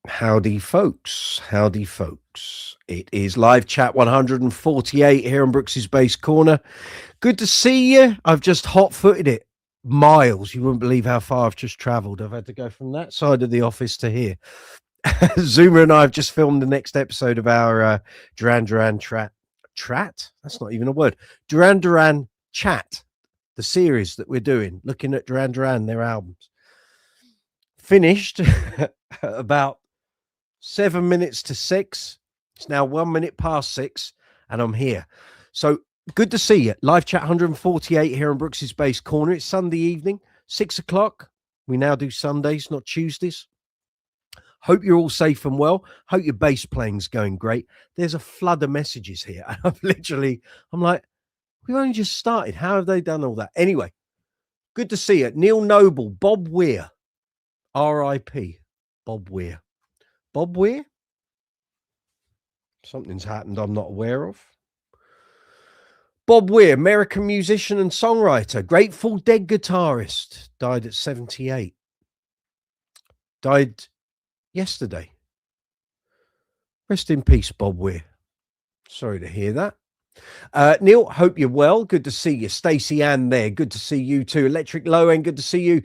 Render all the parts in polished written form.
Howdy, folks. Howdy, folks. It is live chat 148 here on Brooks's Bass Corner. Good to see you. I've just hot-footed it miles. You wouldn't believe how far I've just travelled. I've had to go from that side of the office to here. Zoomer and I have just filmed the next episode of our Duran Trat? That's not even a word. Duran Chat, the series that we're doing, looking at Duran, their albums. Finished about 7 minutes to 6. It's now 1 minute past 6, and I'm here. So good to see you. Live chat 148 here on Brooks's Bass Corner. It's Sunday evening, 6 o'clock. We now do Sundays, not Tuesdays. Hope you're all safe and well. Hope your bass playing's going great. There's a flood of messages here. I'm like, we only just started. How have they done all that? Anyway, good to see you. Neil Noble, Bob Weir, R.I.P. Bob Weir. Bob Weir? Something's happened I'm not aware of. Bob Weir, American musician and songwriter, Grateful Dead guitarist, died at 78. Died yesterday. Rest in peace, Bob Weir. Sorry to hear that. Neil, hope you're well. Good to see you. Stacey Ann there. Good to see you too. Electric Low End, good to see you.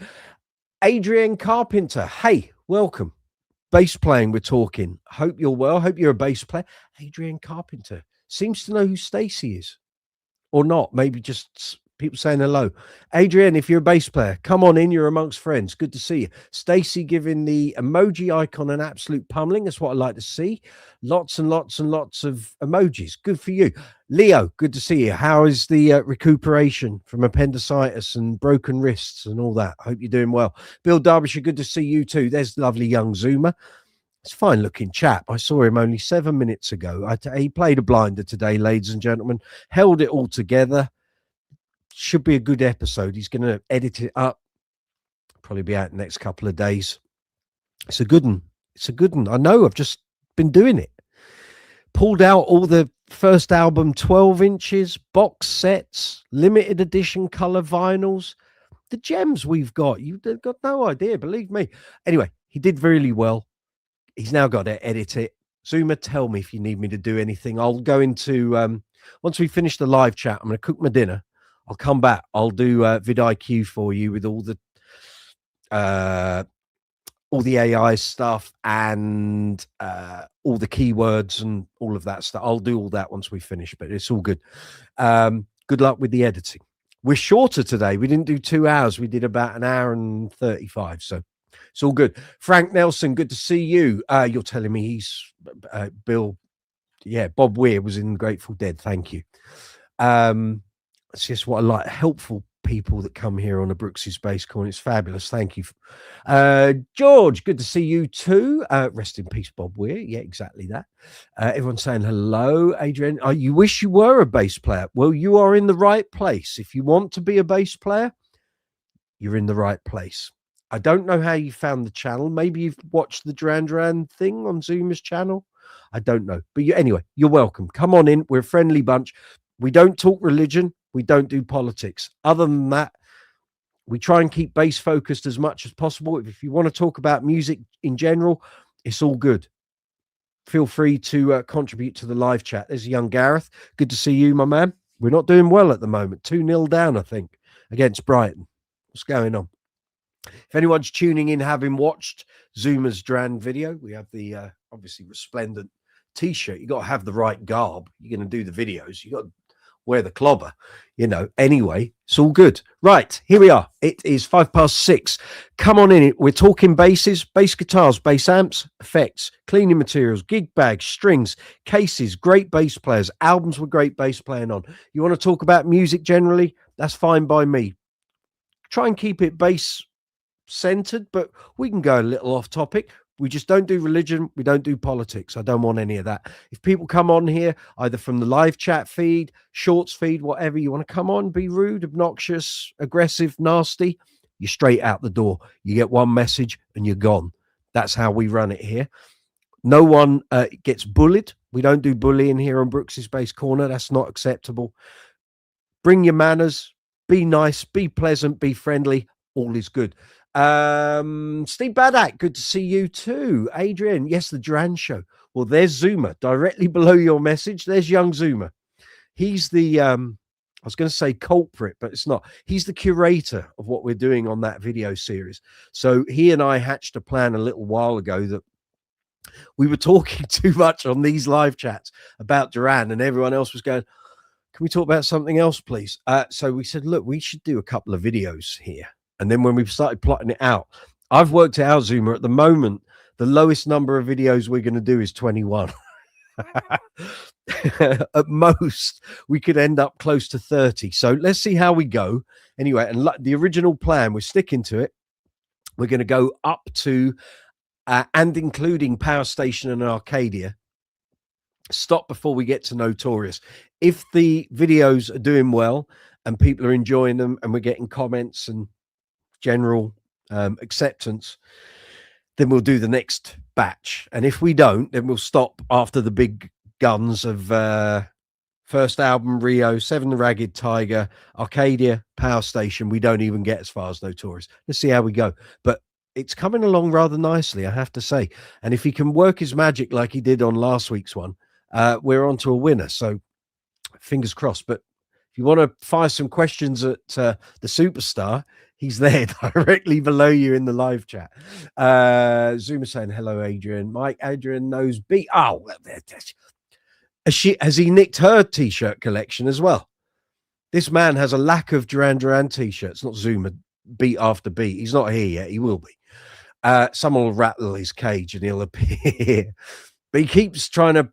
Adrian Carpenter, hey, welcome. Bass playing, we're talking. Hope you're well. Hope you're a bass player. Adrian Carpenter seems to know who Stacey is. Or not. Maybe just people saying hello. Adrian, if you're a bass player, come on in. You're amongst friends. Good to see you. Stacey giving the emoji icon an absolute pummeling. That's what I like to see. Lots and lots and lots of emojis. Good for you. Leo, good to see you. How is the recuperation from appendicitis and broken wrists and all that? I hope you're doing well. Bill Derbyshire, good to see you too. There's lovely young Zoomer. It's a fine looking chap. I saw him only 7 minutes ago. He played a blinder today, ladies and gentlemen. Held it all together. Should be a good episode. He's going to edit it up. Probably be out the next couple of days. It's a good one. It's a good one. I know. I've just been doing it. Pulled out all the first album 12 inches, box sets, limited edition color vinyls. The gems we've got. You've got no idea, believe me. Anyway, he did really well. He's now got to edit it. Zoomer, tell me if you need me to do anything. I'll go into, once we finish the live chat, I'm going to cook my dinner. I'll come back. I'll do vidIQ for you with all the AI stuff and all the keywords and all of that stuff. I'll do all that once we finish, but it's all good. Good luck with the editing. We're shorter today. We didn't do 2 hours. We did about an hour and 35. So it's all good. Frank Nelson, good to see you. You're telling me he's Bill. Yeah, Bob Weir was in Grateful Dead. Thank you. It's just what I like. Helpful people that come here on a Brooks's Bass Corner. It's fabulous. Thank you. George, good to see you too. Rest in peace, Bob Weir. Yeah, exactly that. Everyone's saying hello, Adrian. You wish you were a bass player. Well, you are in the right place. If you want to be a bass player, you're in the right place. I don't know how you found the channel. Maybe you've watched the Duran thing on Zoomer's channel. I don't know. But anyway, you're welcome. Come on in. We're a friendly bunch. We don't talk religion. We don't do politics. Other than that, we try and keep bass focused as much as possible. If you want to talk about music in general, it's all good. Feel free to contribute to the live chat. There's young Gareth. Good to see you, my man. We're not doing well at the moment. 2-0 down, I think, against Brighton. What's going on? If anyone's tuning in, having watched Zoomer's Duran video, we have the obviously resplendent t-shirt. You got to have the right garb. You're going to do the videos. You got to wear the clobber, Anyway, it's all good. Right, here we are. It is 6:05. Come on in. We're talking basses, bass guitars, bass amps, effects, cleaning materials, gig bags, strings, cases, great bass players, albums with great bass playing on. You want to talk about music generally? That's fine by me. Try and keep it bass centered, but we can go a little off topic. We just don't do religion. We don't do politics. I don't want any of that. If people come on here, either from the live chat feed, shorts feed, whatever, you want to come on, be rude, obnoxious, aggressive, nasty, you're straight out the door. You get one message and you're gone. That's how we run it here. No one gets bullied. We don't do bullying here on Brooks's Bass Corner. That's not acceptable. Bring your manners. Be nice. Be pleasant. Be friendly. All is good. Steve Badak, good to see you too. Adrian, yes, the Duran show. Well, there's Zuma directly below your message. There's young Zuma. He's the I was going to say culprit, but it's not. He's the curator of what we're doing on that video series. So he and I hatched a plan a little while ago that we were talking too much on these live chats about Duran, and everyone else was going, can we talk about something else, please? So we said, look, we should do a couple of videos here. And then when we started plotting it out, I've worked it out, Zuma. At the moment, the lowest number of videos we're going to do is 21. At most, we could end up close to 30. So let's see how we go. Anyway, and the original plan, we're sticking to it. We're going to go up to and including Power Station and Arcadia. Stop before we get to Notorious. If the videos are doing well and people are enjoying them and we're getting comments and general acceptance, then we'll do the next batch. And if we don't, then we'll stop after the big guns of first album, Rio, Seven the Ragged Tiger, Arcadia, Power Station. We don't even get as far as Notorious. Let's see how we go. But it's coming along rather nicely, I have to say. And if he can work his magic like he did on last week's one, we're on to a winner. So fingers crossed. But if you want to fire some questions at the superstar, he's there directly below you in the live chat. Zuma saying, hello, Adrian. Mike, Adrian knows B. Oh, has he nicked her T-shirt collection as well? This man has a lack of Duran T-shirts, not Zuma, beat after beat. He's not here yet. He will be. Someone will rattle his cage and he'll appear. But he keeps trying to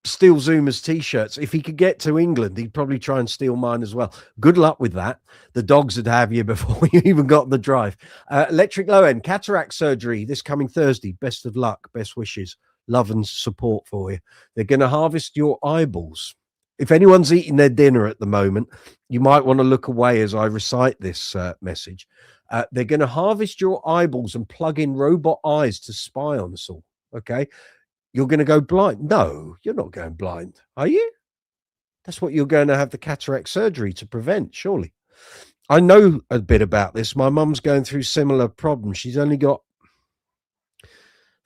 steal Zuma's T-shirts. If he could get to England, he'd probably try and steal mine as well. Good luck with that. The dogs would have you before you even got the drive. Electric Low End, cataract surgery this coming Thursday. Best of luck. Best wishes. Love and support for you. They're going to harvest your eyeballs. If anyone's eating their dinner at the moment, you might want to look away as I recite this message. They're going to harvest your eyeballs and plug in robot eyes to spy on us all. Okay? You're going to go blind. No, you're not going blind. Are you? That's what you're going to have the cataract surgery to prevent, surely. I know a bit about this. My mum's going through similar problems. She's only got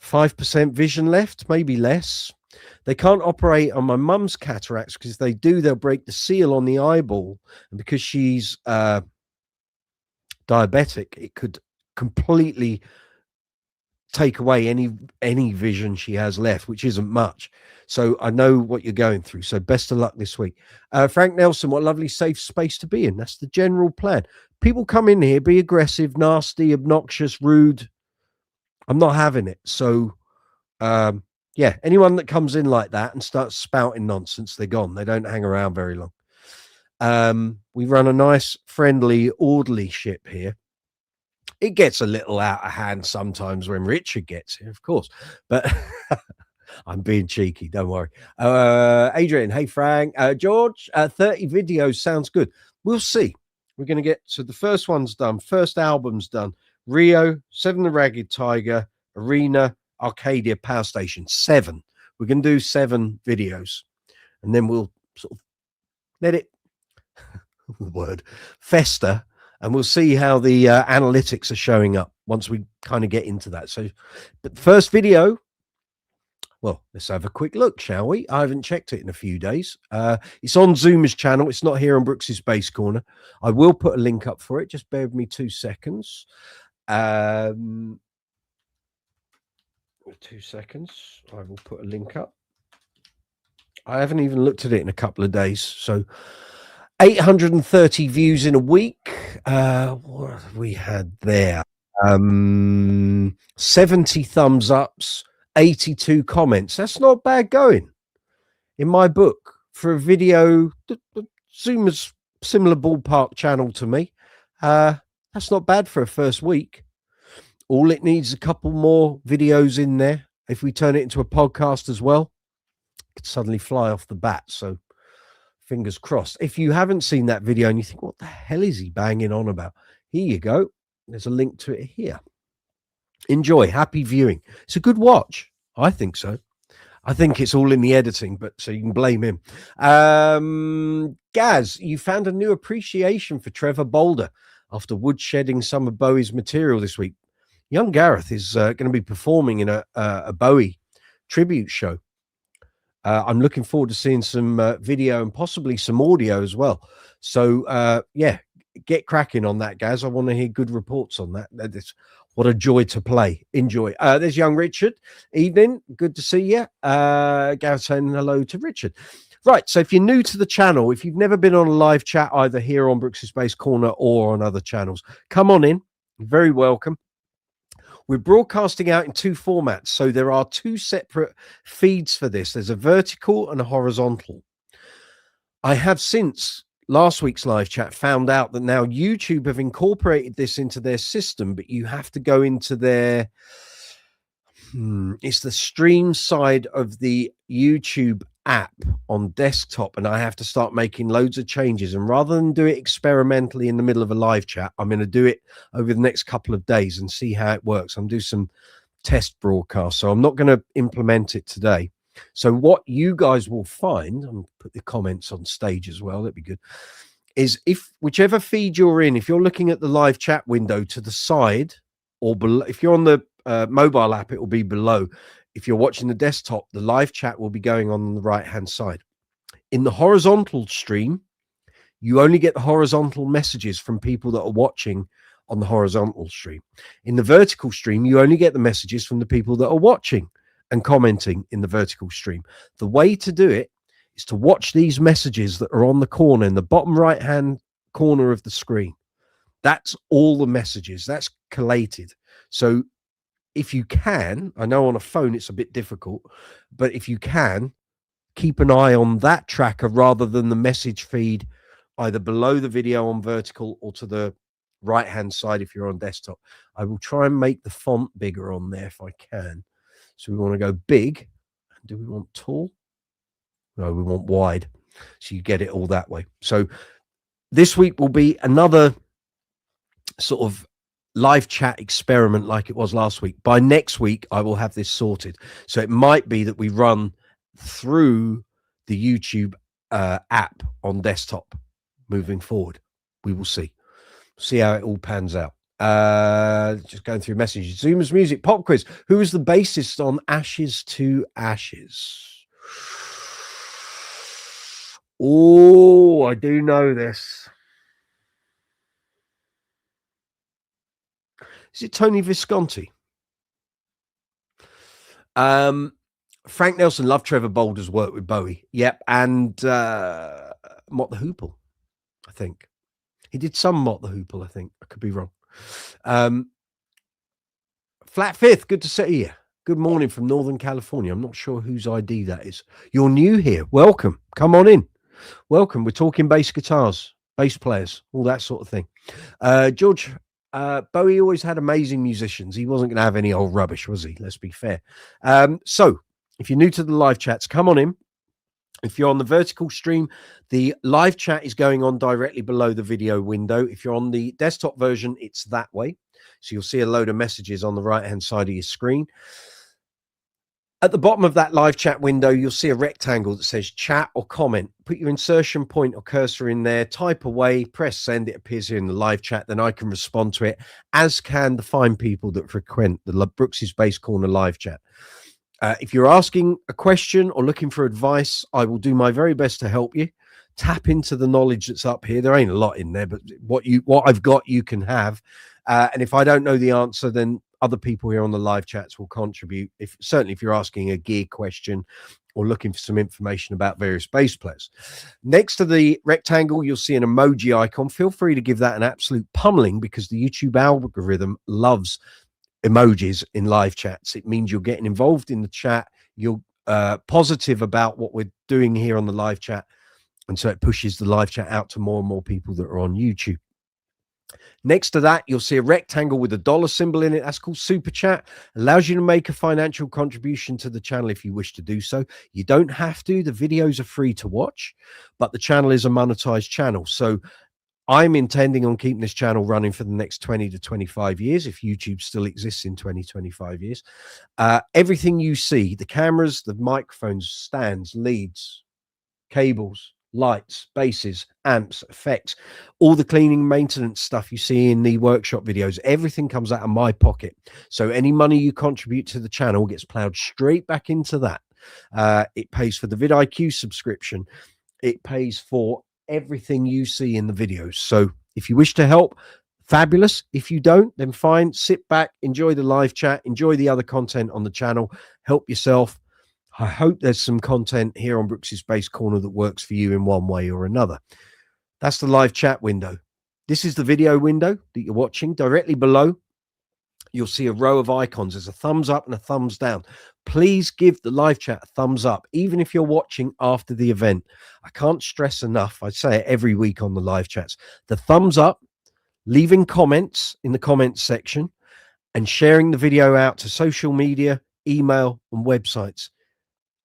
5% vision left, maybe less. They can't operate on my mum's cataracts because if they do, they'll break the seal on the eyeball. And because she's diabetic, it could completely take away any vision she has left, which isn't much. So I know what you're going through. So best of luck this week. Frank Nelson, what a lovely safe space to be in. That's the general plan. People come in here, be aggressive, nasty, obnoxious, rude. I'm not having it. So yeah, anyone that comes in like that and starts spouting nonsense, they're gone. They don't hang around very long. We run a nice, friendly, orderly ship here. It gets a little out of hand sometimes when Richard gets here, of course, but I'm being cheeky. Don't worry. Adrian, hey, Frank, George, 30 videos sounds good. We'll see. We're going to get, so the first one's done. First album's done. Rio, Seven the Ragged Tiger, Arena, Arcadia, Power Station. 7. We're going to do 7 videos, and then we'll sort of let it fester, and we'll see how the analytics are showing up once we kind of get into that. So, but the first video, well, let's have a quick look, shall we? I haven't checked it in a few days. It's on Zuma's channel. It's not here on Brooks's Bass Corner. I will put a link up for it. Just bear with me 2 seconds. 2 seconds. I will put a link up. I haven't even looked at it in a couple of days. So 830 views in a week. What have we had there? 70 thumbs ups, 82 comments. That's not bad going in my book for a video. Zuma's similar ballpark channel to me. That's not bad for a first week. All it needs is a couple more videos in there. If we turn it into a podcast as well, it could suddenly fly off the bat. So fingers crossed. If you haven't seen that video and you think, what the hell is he banging on about? Here you go. There's a link to it here. Enjoy. Happy viewing. It's a good watch. I think so. I think it's all in the editing, but so you can blame him. Gaz, you found a new appreciation for Trevor Boulder. after woodshedding some of Bowie's material this week. Young Gareth is going to be performing in a Bowie tribute show. I'm looking forward to seeing some video and possibly some audio as well. So, yeah, get cracking on that, Gaz. I want to hear good reports on that. What a joy to play. Enjoy. There's young Richard. Evening. Good to see you. Gareth saying hello to Richard. Right. So if you're new to the channel, if you've never been on a live chat, either here on Brooks' Bass Corner or on other channels, come on in. You're very welcome. We're broadcasting out in two formats. So there are two separate feeds for this. There's a vertical and a horizontal. I have since last week's live chat found out that now YouTube have incorporated this into their system, but you have to go into their, it's the stream side of the YouTube app on desktop, and I have to start making loads of changes. And rather than do it experimentally in the middle of a live chat, I'm going to do it over the next couple of days and see how it works. I'm going to do some test broadcasts, so I'm not going to implement it today. So what you guys will find, and put the comments on stage as well, that'd be good, is if whichever feed you're in, if you're looking at the live chat window to the side or below, if you're on the mobile app, it will be below. If you're watching the desktop, the live chat will be going on the right-hand side. In the horizontal stream, you only get the horizontal messages from people that are watching on the horizontal stream. In the vertical stream, you only get the messages from the people that are watching and commenting in the vertical stream. The way to do it is to watch these messages that are on the corner, in the bottom right-hand corner of the screen. That's all the messages. That's collated. So if you can, I know on a phone it's a bit difficult, but if you can, keep an eye on that tracker rather than the message feed either below the video on vertical or to the right-hand side if you're on desktop. I will try and make the font bigger on there if I can. So we want to go big. Do we want tall? No, we want wide. So you get it all that way. So this week will be another sort of live chat experiment like it was last week. By next week, I will have this sorted. So it might be that we run through the YouTube app on desktop moving forward. We will see how it all pans out. Just going through messages. Zoomer's music pop quiz. Who was the bassist on Ashes to Ashes? Oh, I do know this. Is it Tony Visconti? Frank Nelson loved Trevor Boulder's work with Bowie. Yep. And Mott the Hoople, I think. He did some Mott the Hoople, I think. I could be wrong. Flat Fifth, good to see you. Good morning from Northern California. I'm not sure whose ID that is. You're new here. Welcome. Come on in. Welcome. We're talking bass guitars, bass players, all that sort of thing. George, Bowie always had amazing musicians. He wasn't going to have any old rubbish, was he? Let's be fair. So if you're new to the live chats, come on in. If you're on the vertical stream, the live chat is going on directly below the video window. If you're on the desktop version, it's that way. So you'll see a load of messages on the right-hand side of your screen. At the bottom of that live chat window, you'll see a rectangle that says chat or comment. Put your insertion point or cursor in there, type away, press send. It appears here in the live chat. Then I can respond to it, as can the fine people that frequent the Brooks' Bass Corner live chat. If you're asking a question or looking for advice, I will do my very best to help you. Tap into the knowledge that's up here. There ain't a lot in there, but what I've got, you can have. And if I don't know the answer, then other people here on the live chats will contribute. Certainly if you're asking a gear question or looking for some information about various bass players. Next to the rectangle, you'll see an emoji icon. Feel free to give that an absolute pummeling because the YouTube algorithm loves emojis in live chats. It means you're getting involved in the chat. You're positive about what we're doing here on the live chat. And so it pushes the live chat out to more and more people that are on YouTube. Next to that, you'll see a rectangle with a dollar symbol in it. That's called Super Chat. Allows you to make a financial contribution to the channel if you wish to do so. You don't have to. The videos are free to watch, but the channel is a monetized channel. So I'm intending on keeping this channel running for the next 20 to 25 years, if YouTube still exists in 20, 25 years. Everything you see, the cameras, the microphones, stands, leads, cables, lights, basses, amps, effects, all the cleaning maintenance stuff you see in the workshop videos. Everything comes out of my pocket. So any money you contribute to the channel gets plowed straight back into that. It pays for the vidIQ subscription. It pays for everything you see in the videos. So if you wish to help, fabulous. If you don't, then fine. Sit back, enjoy the live chat, enjoy the other content on the channel, help yourself. I hope there's some content here on Brooks's Bass Corner that works for you in one way or another. That's the live chat window. This is the video window that you're watching. Directly below, you'll see a row of icons. There's a thumbs up and a thumbs down. Please give the live chat a thumbs up, even if you're watching after the event. I can't stress enough. I say it every week on the live chats. The thumbs up, leaving comments in the comments section, and sharing the video out to social media, email, and websites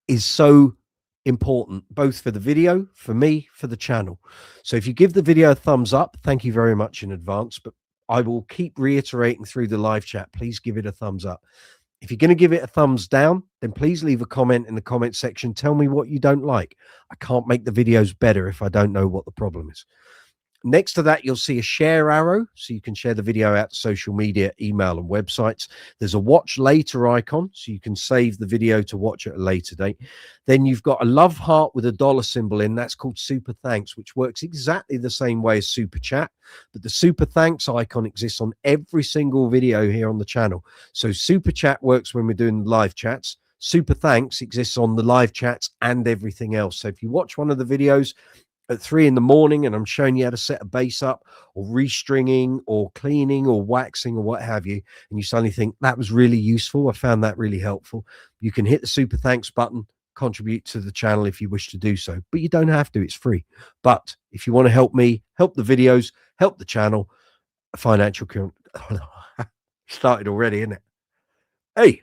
is so important, both for the video, for me, for the channel. So if you give the video a thumbs up, thank you very much in advance, but I will keep reiterating through the live chat, please give it a thumbs up. If you're going to give it a thumbs down, then please leave a comment in the comment section. Tell me what you don't like. I can't make the videos better if I don't know what the problem is. Next to that, you'll see a share arrow, so you can share the video out to social media, email, and websites. There's a watch later icon, so you can save the video to watch at a later date. Then you've got a love heart with a dollar symbol in. That's called Super Thanks, which works exactly the same way as Super Chat. But the Super Thanks icon exists on every single video here on the channel. So Super Chat works when we're doing live chats. Super Thanks exists on the live chats and everything else. So if you watch one of the videos at 3 in the morning and I'm showing you how to set a bass up, or restringing or cleaning or waxing or what have you, and you suddenly think that was really useful, I found that really helpful, you can hit the Super Thanks button, contribute to the channel if you wish to do so, but you don't have to, it's free. But if you want to help me, help the videos, help the channel, a financial started already, isn't it? Hey,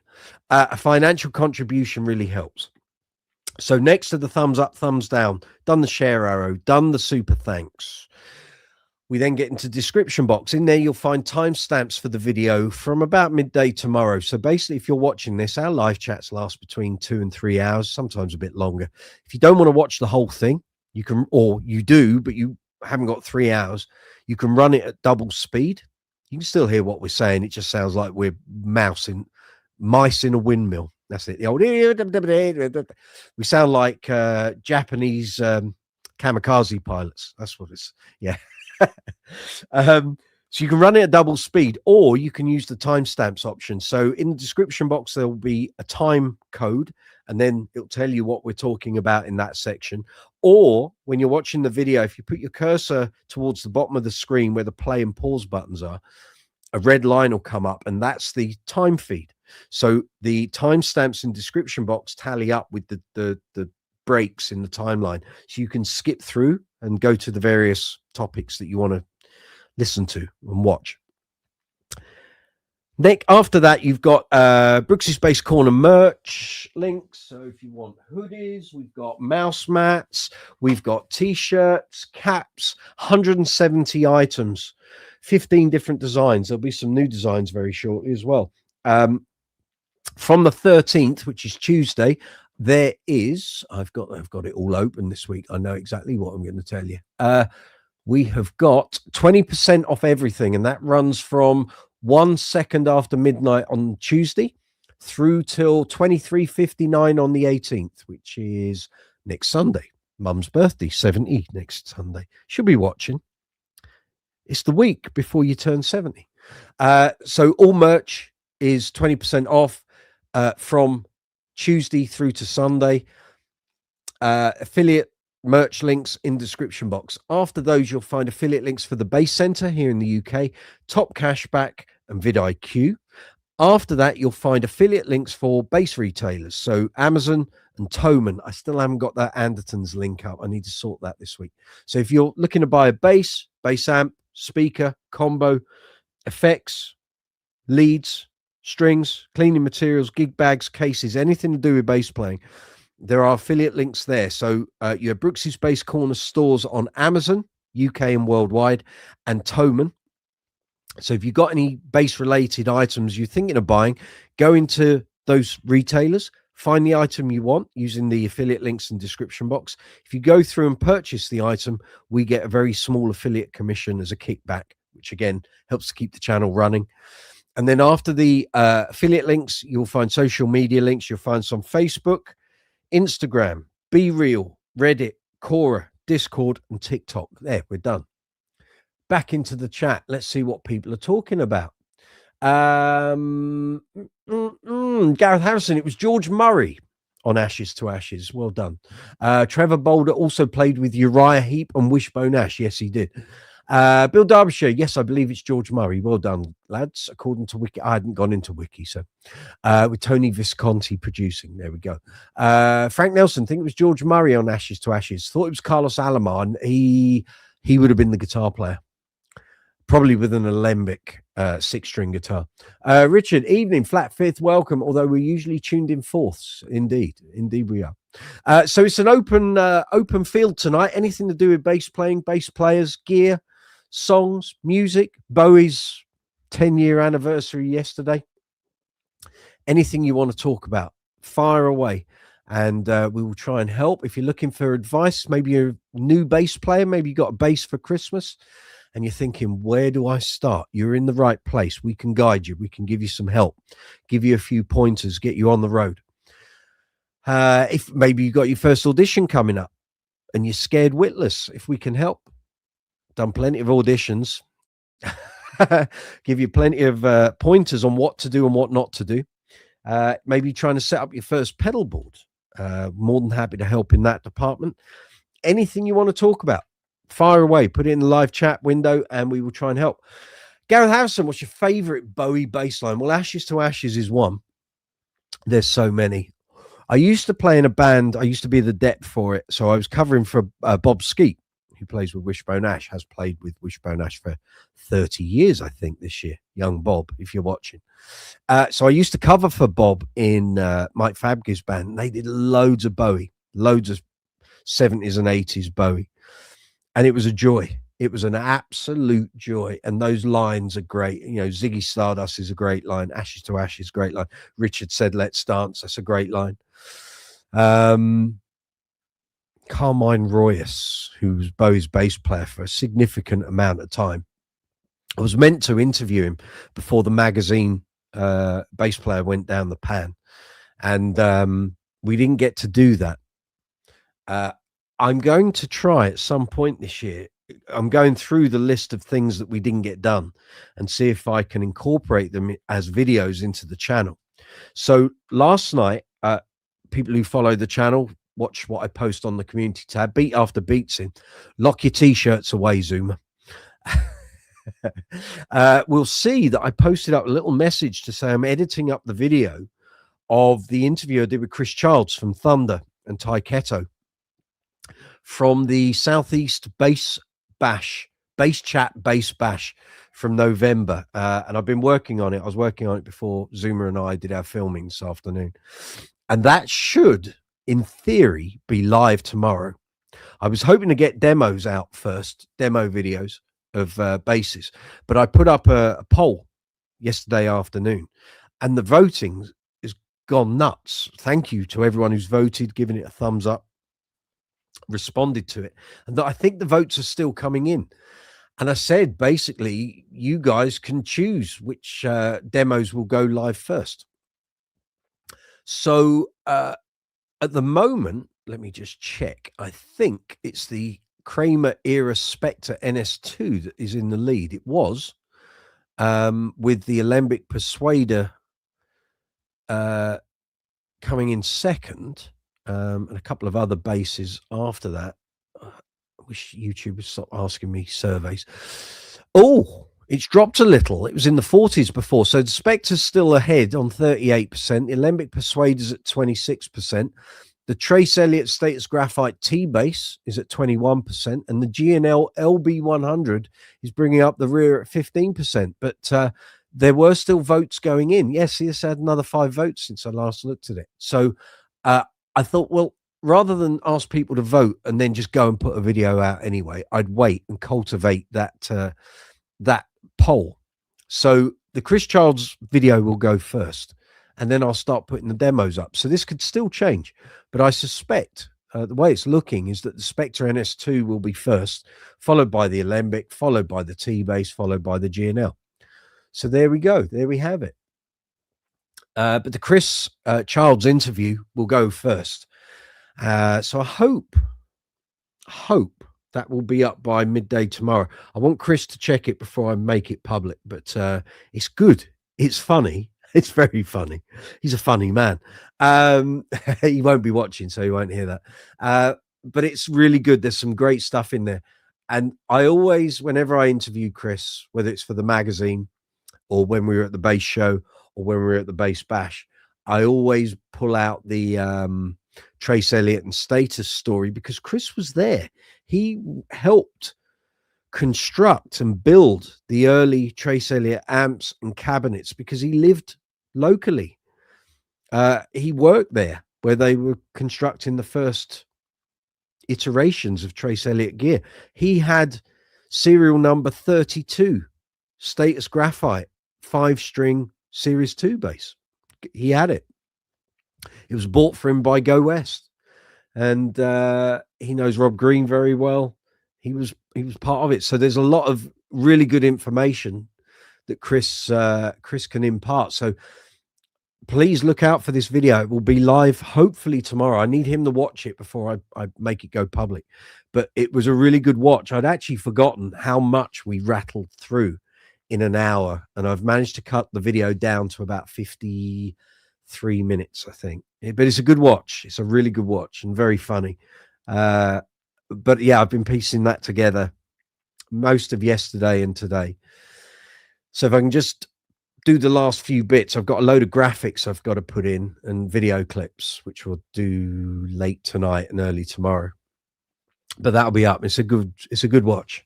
a financial contribution really helps. So next to the thumbs up, thumbs down, done the share arrow, done the Super Thanks. We then get into description box. In there, you'll find timestamps for the video from about midday tomorrow. So basically, if you're watching this, our live chats last between 2 and 3 hours, sometimes a bit longer. If you don't want to watch the whole thing, you can, or you do, but you haven't got 3 hours, you can run it at double speed. You can still hear what we're saying. It just sounds like we're mice in a windmill. That's it. The old, we sound like Japanese kamikaze pilots. That's what it's. Yeah. So you can run it at double speed, or you can use the timestamps option. So in the description box, there will be a time code, and then it'll tell you what we're talking about in that section. Or when you're watching the video, if you put your cursor towards the bottom of the screen where the play and pause buttons are, a red line will come up, and that's the time feed. So the timestamps in description box tally up with the breaks in the timeline, so you can skip through and go to the various topics that you want to listen to and watch. Nick, after that, you've got Brooks's Bass Corner merch links. So if you want hoodies, we've got mouse mats, we've got t-shirts, caps, 170 items, 15 different designs. There'll be some new designs very shortly as well. From the 13th, which is Tuesday, there is, I've got it all open this week. I know exactly what I'm going to tell you. We have got 20% off everything, and that runs from 1 second after midnight on Tuesday through till 23:59 on the 18th, which is next Sunday. Mum's birthday, 70 next Sunday. Should be watching. It's the week before you turn 70. So all merch is 20% off from Tuesday through to Sunday. Affiliate merch links in description box. After those, you'll find affiliate links for the Bass Center here in the UK, Top Cashback, and vidIQ. After that, you'll find affiliate links for bass retailers, so Amazon and Thomann. I still haven't got that Anderton's link up. I need to sort that this week. So if you're looking to buy a bass amp, speaker, combo, effects, leads, strings, cleaning materials, gig bags, cases, anything to do with bass playing, there are affiliate links there. So you have Brooks's Bass Corner stores on Amazon, UK and worldwide, and Thomann. So if you've got any bass related items you're thinking of buying, go into those retailers, find the item you want using the affiliate links in the description box. If you go through and purchase the item, we get a very small affiliate commission as a kickback, which again helps to keep the channel running. And then after the affiliate links, you'll find social media links. You'll find some Facebook, Instagram, Be Real, Reddit, Quora, Discord, and TikTok. There, we're done. Back into the chat. Let's see what people are talking about. Gareth Harrison, it was George Murray on Ashes to Ashes. Well done. Trevor Boulder also played with Uriah Heep and Wishbone Ash. Yes, he did. Bill Derbyshire, yes, I believe it's George Murray. Well done, lads. According to Wiki, I hadn't gone into Wiki, so with Tony Visconti producing. There we go. Frank Nelson, think it was George Murray on Ashes to Ashes. Thought it was Carlos Alomar. He would have been the guitar player, probably with an alembic 6-string guitar. Richard, evening, flat fifth, welcome. Although we're usually tuned in fourths, indeed we are. So it's an open field tonight. Anything to do with bass playing, bass players, gear, songs, music. Bowie's 10-year anniversary yesterday. Anything you want to talk about, fire away, and we will try and help. If you're looking for advice, maybe you're a new bass player, maybe you got a bass for Christmas and you're thinking, where do I start? You're in the right place. We can guide you. We can give you some help, give you a few pointers, get you on the road. If maybe you got your first audition coming up and you're scared witless, if we can help. Done plenty of auditions, give you plenty of pointers on what to do and what not to do. Maybe trying to set up your first pedal board. More than happy to help in that department. Anything you want to talk about, fire away, put it in the live chat window and we will try and help. Gareth Harrison, what's your favorite Bowie bass line? Well, Ashes to Ashes is one. There's so many. I used to play in a band. I used to be the dep for it. So I was covering for Bob Skeet, who plays with Wishbone Ash, has played with Wishbone Ash for 30 years, I think, this year. Young Bob, if you're watching. So I used to cover for Bob in Mike Fabge's band. They did loads of Bowie, loads of 70s and 80s Bowie. And it was a joy. It was an absolute joy. And those lines are great. You know, Ziggy Stardust is a great line. Ashes to Ashes, great line. Richard said, let's dance. That's a great line. Carmine Royas, who was Bowie's bass player for a significant amount of time. I was meant to interview him before the magazine bass player went down the pan. And we didn't get to do that. I'm going to try at some point this year. I'm going through the list of things that we didn't get done and see if I can incorporate them as videos into the channel. So last night, people who follow the channel, watch what I post on the community tab, beat after beats in. Lock your t-shirts away, Zoomer. We'll see that I posted up a little message to say I'm editing up the video of the interview I did with Chris Childs from Thunder and Ty Keto from the Southeast Bass Chat Bass Bash from November. And I've been working on it. I was working on it before Zoomer and I did our filming this afternoon. And that should, in theory, be live tomorrow. I was hoping to get demos out first, demo videos of basses, but I put up a poll yesterday afternoon and the voting has gone nuts. Thank you to everyone who's voted, given it a thumbs up, responded to it. And I think the votes are still coming in. And I said, basically, you guys can choose which demos will go live first. So at the moment, let me just check. I think it's the Kramer era Spectre NS2 that is in the lead. It was with the Alembic Persuader coming in second, and a couple of other basses after that. I wish YouTube would stop asking me surveys. Oh, it's dropped a little. It was in the 40s before. So the Spectre's still ahead on 38%. The Alembic Persuader's at 26%. The Trace Elliott Status Graphite T-Bass is at 21%. And the G&L LB100 is bringing up the rear at 15%. But there were still votes going in. Yes, he has had another 5 votes since I last looked at it. So I thought, well, rather than ask people to vote and then just go and put a video out anyway, I'd wait and cultivate that that poll. So the Chris Childs video will go first, and then I'll start putting the demos up. So this could still change, but I suspect the way it's looking is that the Spectre NS2 will be first, followed by the Alembic, followed by the T-Bass, followed by the G&L. So there we go. There we have it. But the Chris Childs interview will go first. So I hope that will be up by midday tomorrow. I want Chris to check it before I make it public, but it's good. It's funny. It's very funny. He's a funny man. He won't be watching, so he won't hear that. But it's really good. There's some great stuff in there. And I always, whenever I interview Chris, whether it's for the magazine or when we were at the bass show or when we were at the bass bash, I always pull out the Trace Elliott and Status story because Chris was there. He helped construct and build the early Trace Elliott amps and cabinets because he lived locally. He worked there where they were constructing the first iterations of Trace Elliott gear. He had serial number 32 Status Graphite 5-string Series 2 bass. He had it. It was bought for him by Go West, and he knows Rob Green very well. He was part of it. So there's a lot of really good information that Chris can impart. So please look out for this video. It will be live hopefully tomorrow. I need him to watch it before I make it go public. But it was a really good watch. I'd actually forgotten how much we rattled through in an hour, and I've managed to cut the video down to about 53 minutes, I think. But it's a good watch. It's a really good watch and very funny. But yeah, I've been piecing that together most of yesterday and today. So if I can just do the last few bits, I've got a load of graphics I've got to put in and video clips, which we'll do late tonight and early tomorrow. But that'll be up. It's a good watch.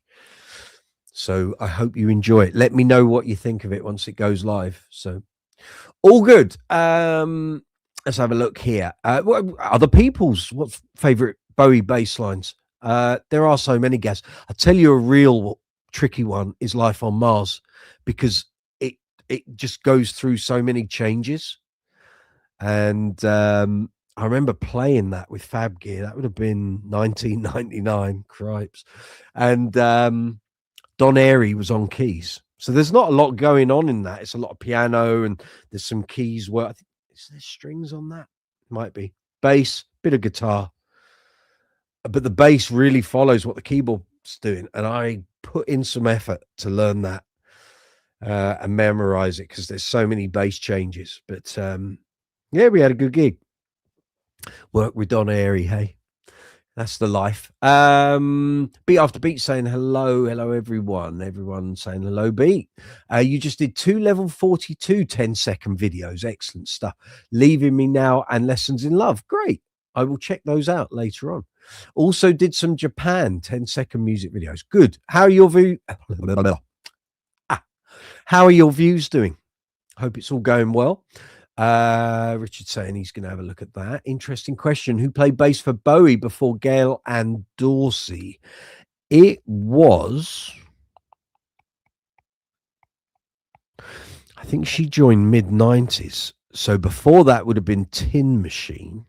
So I hope you enjoy it. Let me know what you think of it once it goes live. So all good. Let's have a look here. What other people's what's favorite Bowie bass lines? There are so many, guys. I'll tell you a real tricky one is Life on Mars, because it just goes through so many changes. And I remember playing that with Fab Gear. That would have been 1999, cripes. And Don Airey was on keys. So there's not a lot going on in that. It's a lot of piano and there's some keys. I think, is there strings on that? Might be. Bass, bit of guitar. But the bass really follows what the keyboard's doing. And I put in some effort to learn that and memorize it because there's so many bass changes. But yeah, we had a good gig. Work with Don Airey, hey. That's the life. Beat After Beat saying hello everyone. Everyone saying hello, Beat. You just did 2 level 42 10-second videos. Excellent stuff. Leaving Me Now and Lessons in Love. Great. I will check those out later on. Also did some Japan 10-second music videos. Good. How are your views doing? Hope it's all going well. Richard saying he's going to have a look at that. Interesting question. Who played bass for Bowie before Gale and Dorsey? It was, I think she joined mid-90s. So before that would have been Tin Machine.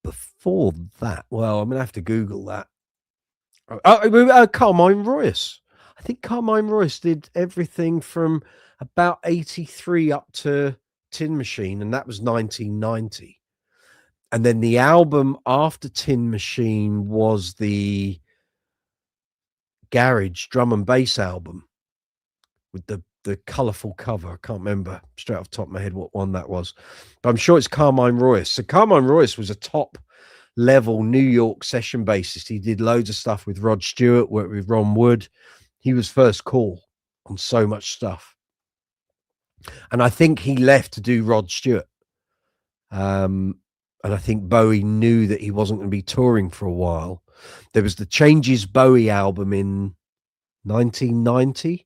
Before that, well, I'm going to have to Google that. Carmine Royce. I think Carmine Royce did everything from about 83 up to Tin Machine, and that was 1990. And then the album after Tin Machine was the Garage drum and bass album with the colourful cover. I can't remember straight off the top of my head what one that was, but I'm sure it's Carmine Royce. So Carmine Royce was a top level New York session bassist. He did loads of stuff with Rod Stewart, worked with Ron Wood. He was first call on so much stuff. And I think he left to do Rod Stewart. And I think Bowie knew that he wasn't going to be touring for a while. There was the Changes Bowie album in 1990,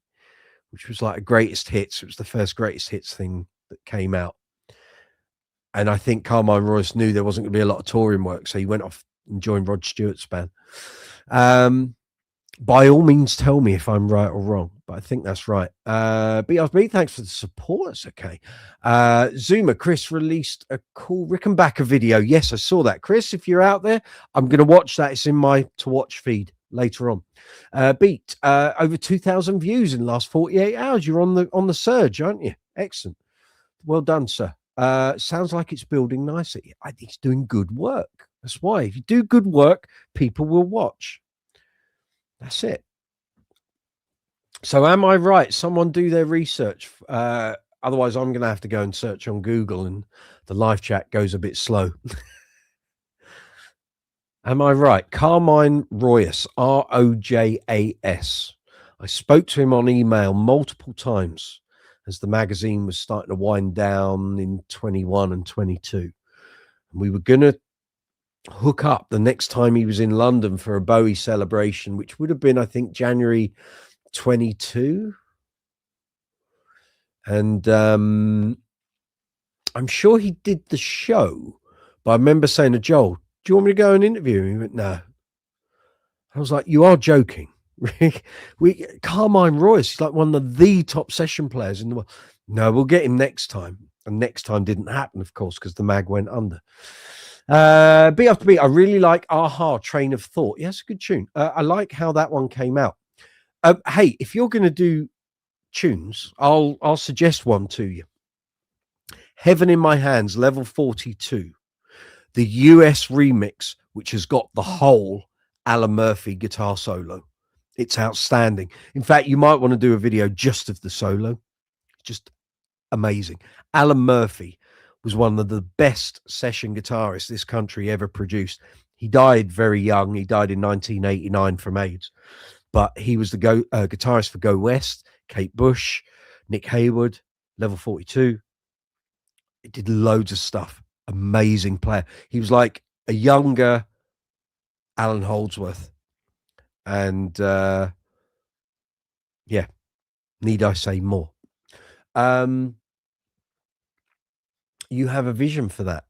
which was like a greatest hits. It was the first greatest hits thing that came out. And I think Carmine Royce knew there wasn't going to be a lot of touring work. So he went off and joined Rod Stewart's band. By all means, tell me if I'm right or wrong. but I think that's right. BRB, thanks for the support. It's okay. Zuma, Chris released a cool Rickenbacker video. Yes, I saw that. Chris, if you're out there, I'm going to watch that. It's in my to watch feed later on. Beat, over 2,000 views in the last 48 hours. You're on the surge, aren't you? Excellent. Well done, sir. Sounds like it's building nicely. I think it's doing good work. That's why. If you do good work, people will watch. That's it. So am I right? Someone do their research. Otherwise, I'm going to have to go and search on Google and the live chat goes a bit slow. Am I right? Carmine Royas, Rojas. I spoke to him on email multiple times as the magazine was starting to wind down in 21 and 22. And we were going to hook up the next time he was in London for a Bowie celebration, which would have been, I think, January 22. And I'm sure he did the show, but I remember saying to Joel, do you want me to go and interview him? He went, no. I was like, you are joking. Carmine Royce is like one of the top session players in the world. No, we'll get him next time. And next time didn't happen, of course, because the mag went under. Beat after beat, I really like Aha, Train of Thought. Yeah, it's a good tune. I like how that one came out. Hey, if you're going to do tunes, I'll suggest one to you. Heaven in My Hands, level 42. The US remix, which has got the whole Alan Murphy guitar solo. It's outstanding. In fact, you might want to do a video just of the solo. Just amazing. Alan Murphy was one of the best session guitarists this country ever produced. He died very young. He died in 1989 from AIDS. But he was the guitarist for Go West, Kate Bush, Nick Hayward, level 42. He did loads of stuff. Amazing player. He was like a younger Alan Holdsworth. And yeah, need I say more? You have a vision for that.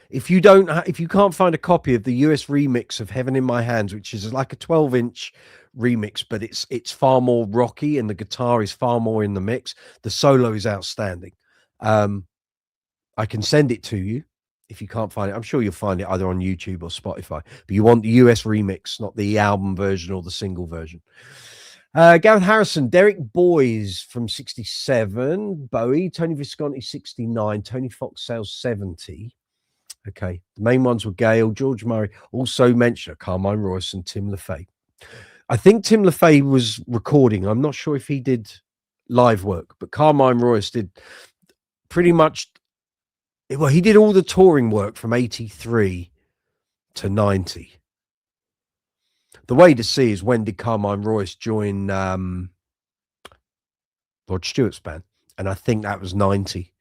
If you can't find a copy of the US remix of Heaven in My Hands, which is like a 12-inch remix, but it's far more rocky and the guitar is far more in the mix. The solo is outstanding. I can send it to you if you can't find it. I'm sure you'll find it either on YouTube or Spotify, but you want the US remix, not the album version or the single version. Gareth Harrison, Derek Boys from 67, Bowie, Tony Visconti 69, Tony Fox Sales 70. Okay, the main ones were Gale, George Murray, also mentioned Carmine Royce and Tim LaFay. I think Tim LaFay was recording. I'm not sure if he did live work, but Carmine Royce did pretty much. Well, he did all the touring work from 83 to 90. The way to see is when did Carmine Royce join Rod Stewart's band? And I think that was 90,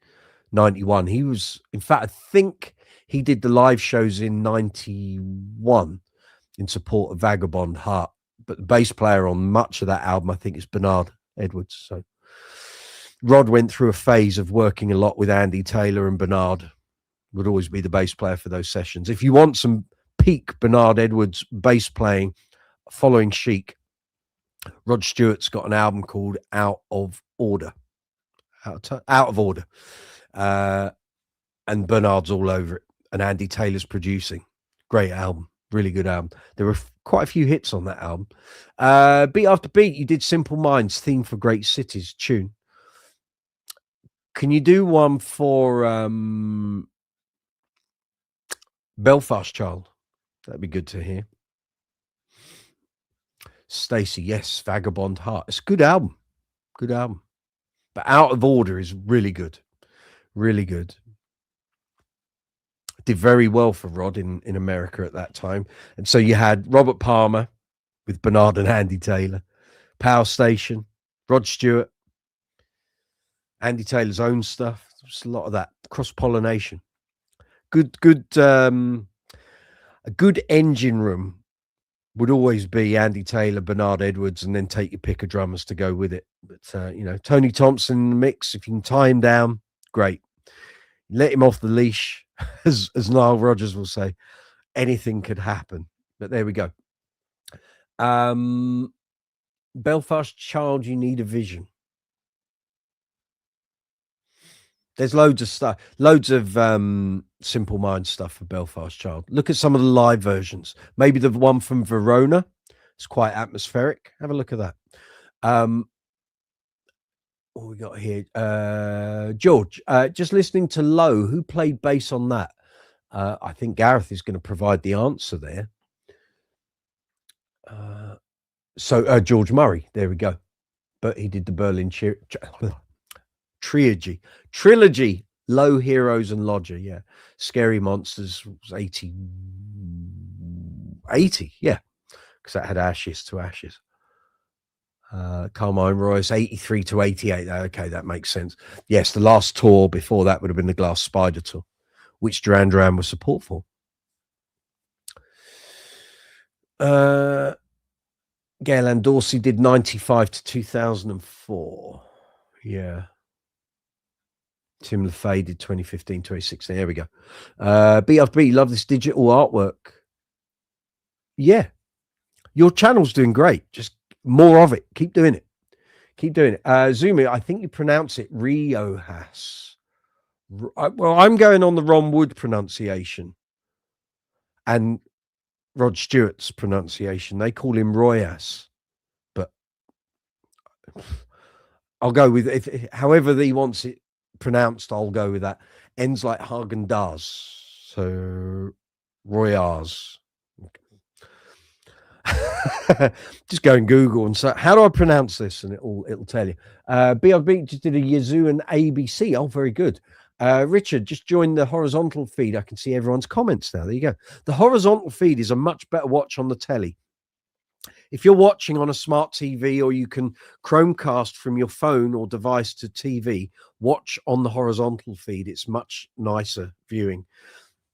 91. He was, in fact, I think he did the live shows in 91 in support of Vagabond Heart. But the bass player on much of that album, I think, is Bernard Edwards. So Rod went through a phase of working a lot with Andy Taylor, and Bernard would always be the bass player for those sessions. If you want some peak Bernard Edwards bass playing following Chic, Rod Stewart's got an album called Out of Order. Out of Order. And Bernard's all over it. And Andy Taylor's producing. Great album. Really good album. There were quite a few hits on that album. Beat after beat, you did Simple Minds, Theme for Great Cities tune. Can you do one for Belfast Child? That'd be good to hear. Stacey, yes, Vagabond Heart. It's a good album. Good album. But Out of Order is really good. Really good. Did very well for Rod in America at that time. And so you had Robert Palmer with Bernard and Andy Taylor, Power Station, Rod Stewart, Andy Taylor's own stuff. There's a lot of that cross-pollination. A good engine room would always be Andy Taylor, Bernard Edwards, and then take your pick of drummers to go with it. But, Tony Thompson in the mix, if you can tie him down, great. Let him off the leash, as Nile Rodgers will say. Anything could happen. But there we go. Belfast Child, you need a vision. There's loads of stuff, loads of Simple Minds stuff for Belfast Child. Look at some of the live versions. Maybe the one from Verona. It's quite atmospheric. Have a look at that. What we got here? George, just listening to Low. Who played bass on that? I think Gareth is going to provide the answer there. So George Murray. There we go. But he did the Berlin trilogy, Low, Heroes and Lodger. Yeah. Scary Monsters was 80, yeah, because that had Ashes to Ashes. Carmine Royce 83 to 88. Okay, that makes sense. Yes, the last tour before that would have been the Glass Spider tour, which Duran was support for. Gail and Dorsey did 95 to 2004. Yeah. Tim LaFay did 2015, 2016. There we go. B after B, love this digital artwork. Yeah. Your channel's doing great. Just more of it. Keep doing it. Keep doing it. Zumi, I think you pronounce it Riojas. Well, I'm going on the Ron Wood pronunciation and Rod Stewart's pronunciation. They call him Royas, but I'll go with if however he wants it pronounced. I'll go with that. Ends like Hagen Dazs, so Royas. Just go and Google and say, how do I pronounce this? And it'll tell you. BRB just did a Yazoo and ABC. Oh, very good. Richard, just joined the horizontal feed. I can see everyone's comments now. There you go. The horizontal feed is a much better watch on the telly. If you're watching on a smart TV or you can Chromecast from your phone or device to TV, watch on the horizontal feed. It's much nicer viewing.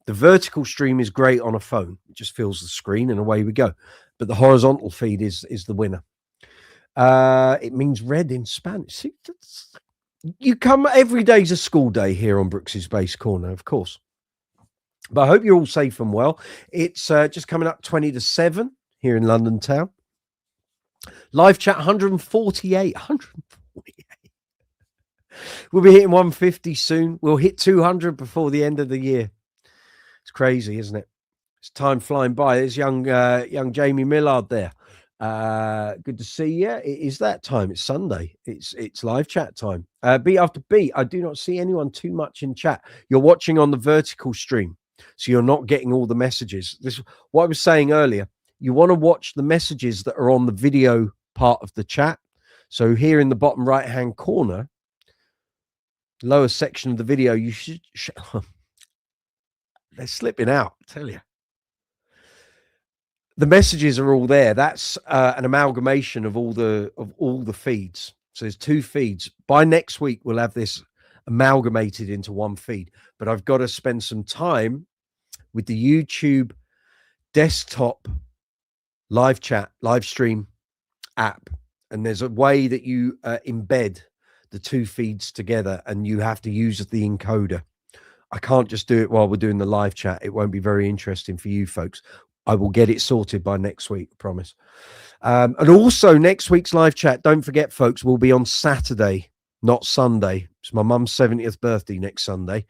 The vertical stream is great on a phone. It just fills the screen and away we go. But the horizontal feed is the winner. It means red in Spanish. See, you come every day's a school day here on Brooks's Bass Corner, of course. But I hope you're all safe and well. It's just coming up 20 to 7 here in London town. Live chat 148. We'll be hitting 150 soon. We'll hit 200 before the end of the year. It's crazy, isn't it? It's time flying by. There's young Jamie Millard there. Good to see you. It is that time. It's Sunday. It's live chat time. Beat after beat. I do not see anyone too much in chat. You're watching on the vertical stream, so you're not getting all the messages. This is what I was saying earlier. You want to watch the messages that are on the video part of the chat. So here in the bottom right-hand corner, lower section of the video, you should they're slipping out, I tell you. The messages are all there. That's an amalgamation of all the feeds. So there's two feeds. By next week, we'll have this amalgamated into one feed. But I've got to spend some time with the YouTube desktop live chat, live stream app. And there's a way that you embed the two feeds together, and you have to use the encoder. I can't just do it while we're doing the live chat. It won't be very interesting for you folks. I will get it sorted by next week, I promise. And also next week's live chat, don't forget, folks, will be on Saturday, not Sunday. It's my mum's 70th birthday next Sunday.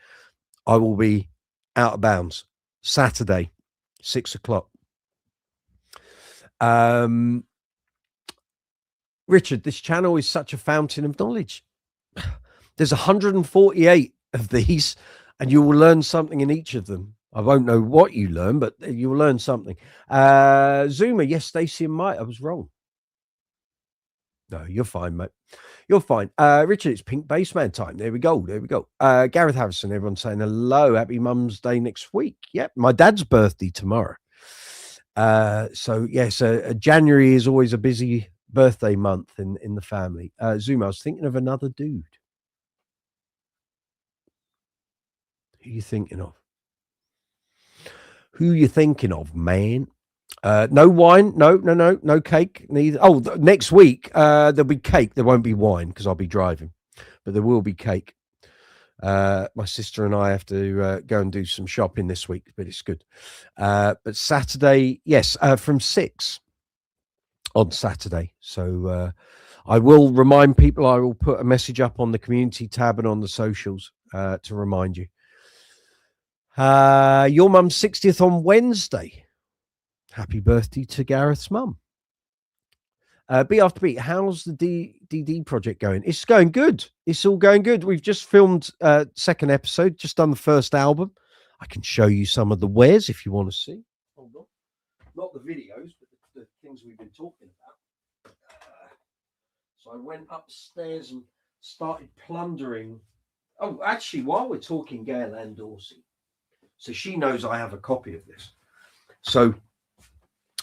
I will be out of bounds. Saturday, 6 o'clock. Richard, this channel is such a fountain of knowledge. There's 148 of these, and you will learn something in each of them. I won't know what you learn, but you will learn something. Zuma, yes, Stacey and Mike, I was wrong. No, you're fine, mate. You're fine. Richard, it's Pink Bassman time. There we go. There we go. Gareth Harrison, everyone saying hello. Happy Mum's Day next week. Yep, my dad's birthday tomorrow. So, yes, January is always a busy birthday month in the family. Zuma, I was thinking of another dude. Who are you thinking of? Who you thinking of, man? No wine, no cake, neither. Oh, next week there'll be cake. There won't be wine because I'll be driving, but there will be cake. My sister and I have to go and do some shopping this week, but it's good. But Saturday, yes, from 6. on Saturday. So I will remind people, I will put a message up on the community tab and on the socials to remind you. Your mum's 60th on Wednesday. Happy birthday to Gareth's mum. Beat after beat, how's the DD project going? It's going good. It's all going good. We've just filmed second episode, just done the first album. I can show you some of the wares if you want to see. Hold on. Not the videos, but the things we've been talking about. So I went upstairs and started plundering. Oh, actually, while we're talking Gail and Dorsey, so she knows I have a copy of this. So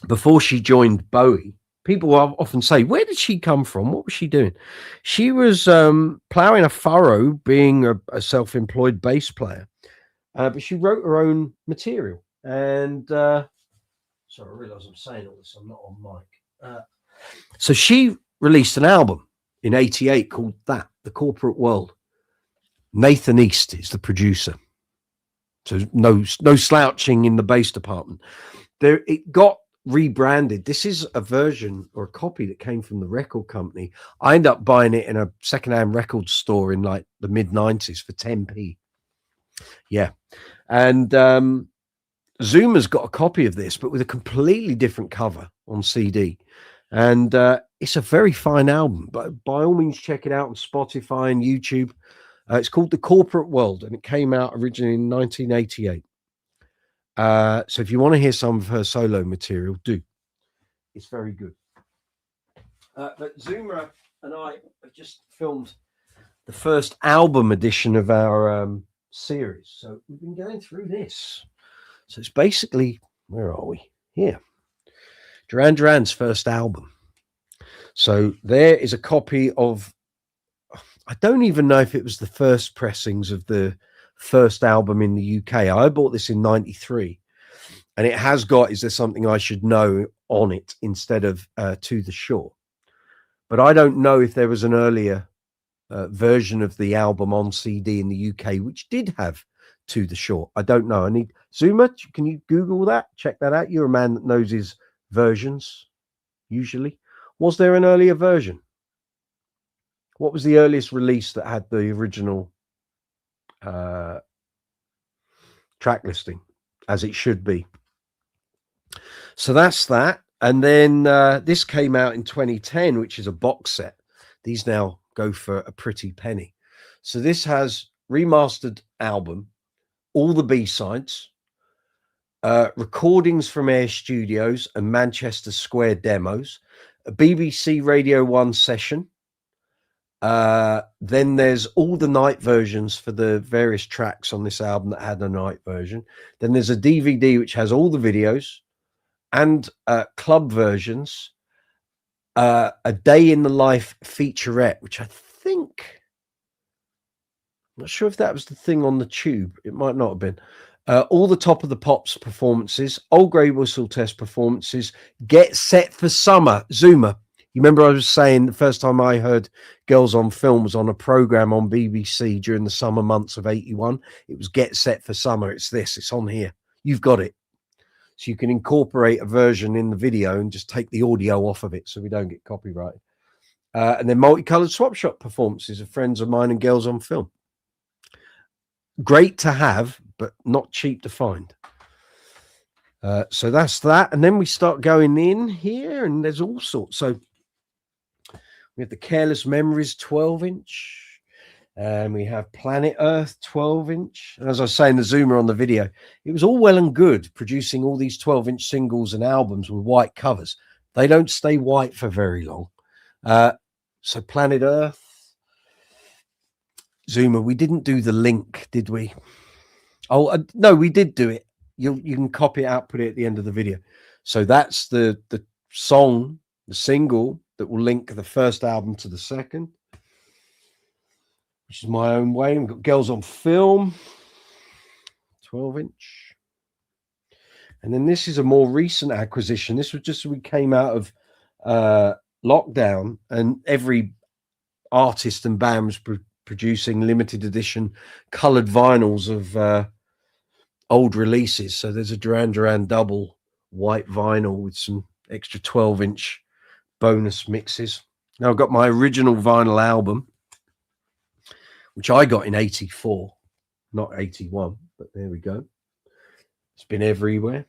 before she joined Bowie, people often say, where did she come from? What was she doing? She was ploughing a furrow, being a self-employed bass player. But she wrote her own material. And sorry, I realise I'm saying all this. I'm not on mic. So she released an album in '88 called The Corporate World. Nathan East is the producer. So no slouching in the bass department. It got rebranded. This is a version or a copy that came from the record company. I ended up buying it in a secondhand record store in like the mid-90s for 10p. Yeah. And Zuma's got a copy of this, but with a completely different cover on CD. And it's a very fine album, but by all means check it out on Spotify and YouTube. It's called The Corporate World, and it came out originally in 1988. So if you want to hear some of her solo material, do. It's very good. But Zuma and I have just filmed the first album edition of our series. So we've been going through this. So it's basically, where are we? Here. Duran's first album. So there is a copy of, I don't even know if it was the first pressings of the first album in the UK. I bought this in '93, and it has got Is There Something I Should Know on it instead of To the Shore. But I don't know if there was an earlier version of the album on CD in the UK which did have To the Shore. I don't know. I need Zuma. Can you Google that? Check that out. You're a man that knows his versions usually. Was there an earlier version? What was the earliest release that had the original track listing, as it should be? So that's that. And then this came out in 2010, which is a box set. These now go for a pretty penny. So this has remastered album, all the B-sides, recordings from Air Studios and Manchester Square demos, a BBC Radio 1 session. Then there's all the night versions for the various tracks on this album that had a night version. Then there's a DVD which has all the videos and club versions, a day in the life featurette, which I think, I'm not sure if that was the thing on the tube. It might not have been. All the Top of the Pops performances, Old Grey Whistle Test performances, Get Set for Summer. Zuma, you remember I was saying the first time I heard Girls on Film was on a program on BBC during the summer months of '81. It was Get Set for Summer. It's this. It's on here. You've got it. So you can incorporate a version in the video and just take the audio off of it so we don't get copyrighted. And then multicolored swap shop performances of friends of mine and Girls on Film. Great to have, but not cheap to find. So that's that. And then we start going in here and there's all sorts. So we have the Careless Memories 12-inch. And we have Planet Earth 12-inch. And as I was saying, the Zoomer on the video, it was all well and good producing all these 12-inch singles and albums with white covers. They don't stay white for very long. So Planet Earth. Zoomer, we didn't do the link, did we? Oh, no, we did do it. You can copy it out, put it at the end of the video. So that's the song, the single that will link the first album to the second, which is My Own Way. We've got Girls on Film, 12-inch. And then this is a more recent acquisition. This was just we came out of lockdown, and every artist and band was producing limited edition colored vinyls of old releases. So there's a Duran double white vinyl with some extra 12-inch bonus mixes. Now I've got my original vinyl album, which I got in 84, not 81, but there we go. It's been everywhere.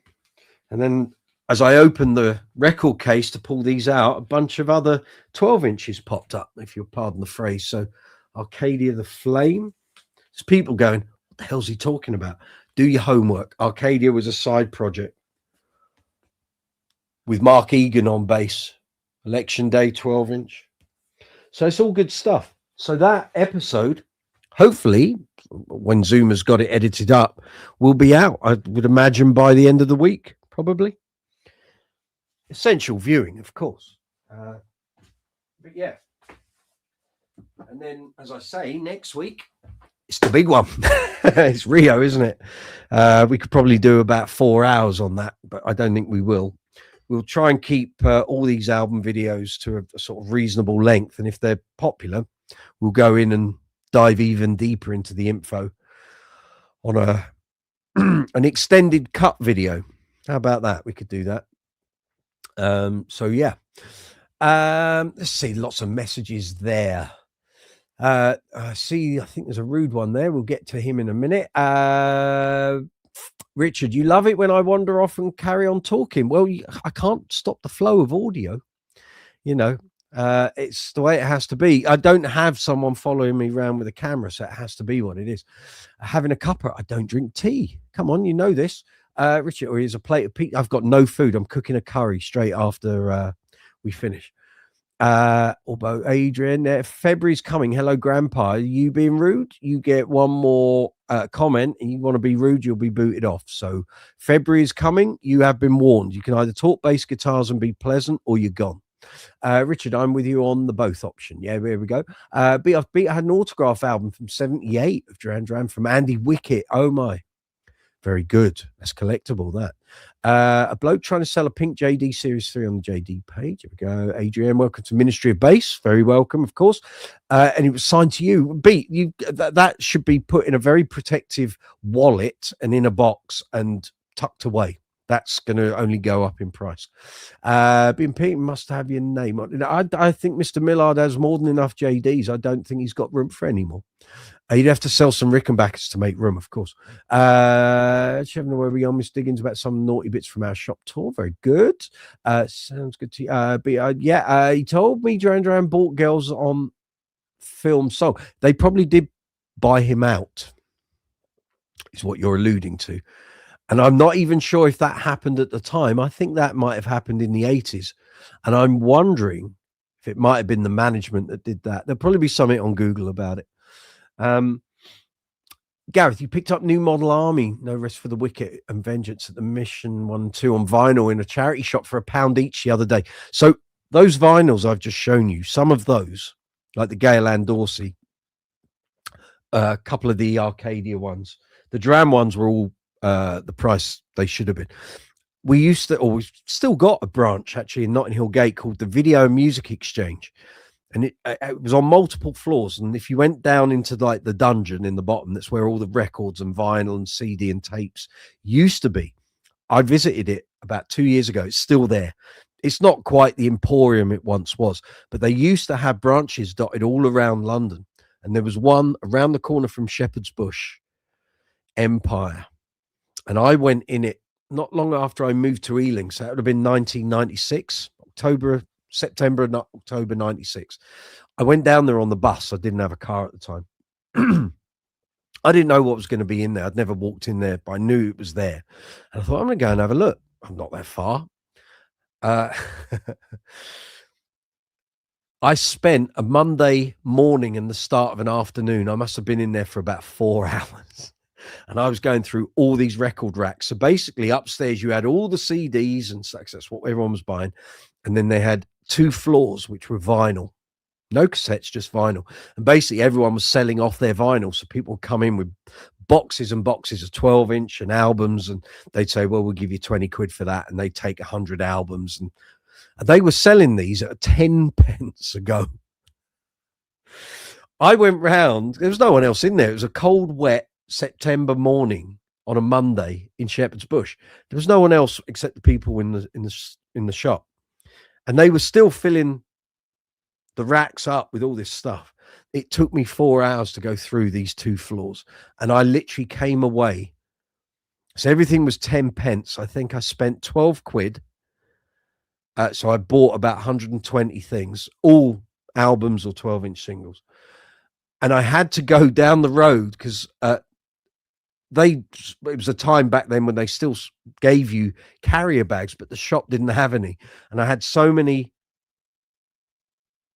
And then as I opened the record case to pull these out, a bunch of other 12 inches popped up, if you'll pardon the phrase. So Arcadia the Flame. There's people going, what the hell's he talking about? Do your homework. Arcadia was a side project with Mark Egan on bass. Election Day 12 inch. So it's all good stuff. So that episode, hopefully, when Zoom has got it edited up, will be out. I would imagine by the end of the week, probably. Essential viewing, of course. But yeah. And then, as I say, next week, it's the big one. It's Rio, isn't it? We could probably do about 4 hours on that, but I don't think we will. We'll try and keep all these album videos to a sort of reasonable length. And if they're popular, we'll go in and dive even deeper into the info on an extended cut video. How about that? We could do that. So yeah. Let's see, lots of messages there. I think there's a rude one there. We'll get to him in a minute. Richard, you love it when I wander off and carry on talking. Well, I can't stop the flow of audio. You know, it's the way it has to be. I don't have someone following me around with a camera, so it has to be what it is. Having a cuppa, I don't drink tea. Come on, you know this. Richard, or here's a plate of pizza. I've got no food. I'm cooking a curry straight after we finish. Although Adrian, February's coming. Hello, Grandpa. Are you being rude? You get one more comment and you want to be rude, you'll be booted off. So February is coming. You have been warned. You can either talk bass guitars and be pleasant, or you're gone. Richard, I'm with you on the both option. Yeah, there we go. Beat had an autograph album from 78 of Duran from Andy Wickett. Oh my. Very good. That's collectible, that. A bloke trying to sell a pink JD Series 3 on the JD page. Here we go. Adrian, welcome to Ministry of Bass. Very welcome, of course. And it was signed to you. Beat, you that should be put in a very protective wallet and in a box and tucked away. That's going to only go up in price. Being Pete must have your name on it. I think Mr. Millard has more than enough JDs. I don't think he's got room for any more. You'd have to sell some Rickenbackers to make room, of course. Chevron, where we are, Miss Diggins, about some naughty bits from our shop tour. Very good. Sounds good to you. He told me Duran bought girls on film song. They probably did buy him out, is what you're alluding to. And I'm not even sure if that happened at the time. I think that might have happened in the 80s. And I'm wondering if it might have been the management that did that. There'll probably be something on Google about it. Gareth, you picked up New Model Army, No Rest for the Wicked and Vengeance at the Mission 1 and 2 on vinyl in a charity shop for £1 each the other day. So those vinyls I've just shown you, some of those, like the Gail Ann Dorsey, a couple of the Arcadia ones, the Duran ones were all the price they should have been. We used to, or we've still got a branch actually in Notting Hill Gate called the Video and Music Exchange. And it was on multiple floors. And if you went down into like the dungeon in the bottom, that's where all the records and vinyl and CD and tapes used to be. I visited it about 2 years ago. It's still there. It's not quite the emporium it once was, but they used to have branches dotted all around London. And there was one around the corner from Shepherd's Bush, Empire. And I went in it not long after I moved to Ealing. So that would have been 1996, September and October 96. I went down there on the bus. I didn't have a car at the time. I didn't know what was going to be in there. I'd never walked in there, but I knew it was there. And I thought, I'm going to go and have a look. I'm not that far. I spent a Monday morning and the start of an afternoon. I must have been in there for about 4 hours. And I was going through all these record racks. So basically upstairs you had all the CDs and such. That's what everyone was buying. And then they had 2 floors, which were vinyl. No cassettes, just vinyl. And basically everyone was selling off their vinyl. So people would come in with boxes and boxes of 12-inch and albums. And they'd say, well, we'll give you 20 quid for that. And they'd take 100 albums. And they were selling these at 10 pence a go. I went round. There was no one else in there. It was a cold, wet September morning on a Monday in Shepherd's Bush. There was no one else except the people in the shop. And they were still filling the racks up with all this stuff. It took me 4 hours to go through these 2 floors, and I literally came away. So everything was 10 pence. I think I spent 12 quid. So I bought about 120 things, all albums or 12-inch singles. And I had to go down the road because it was a time back then when they still gave you carrier bags, but the shop didn't have any. And I had so many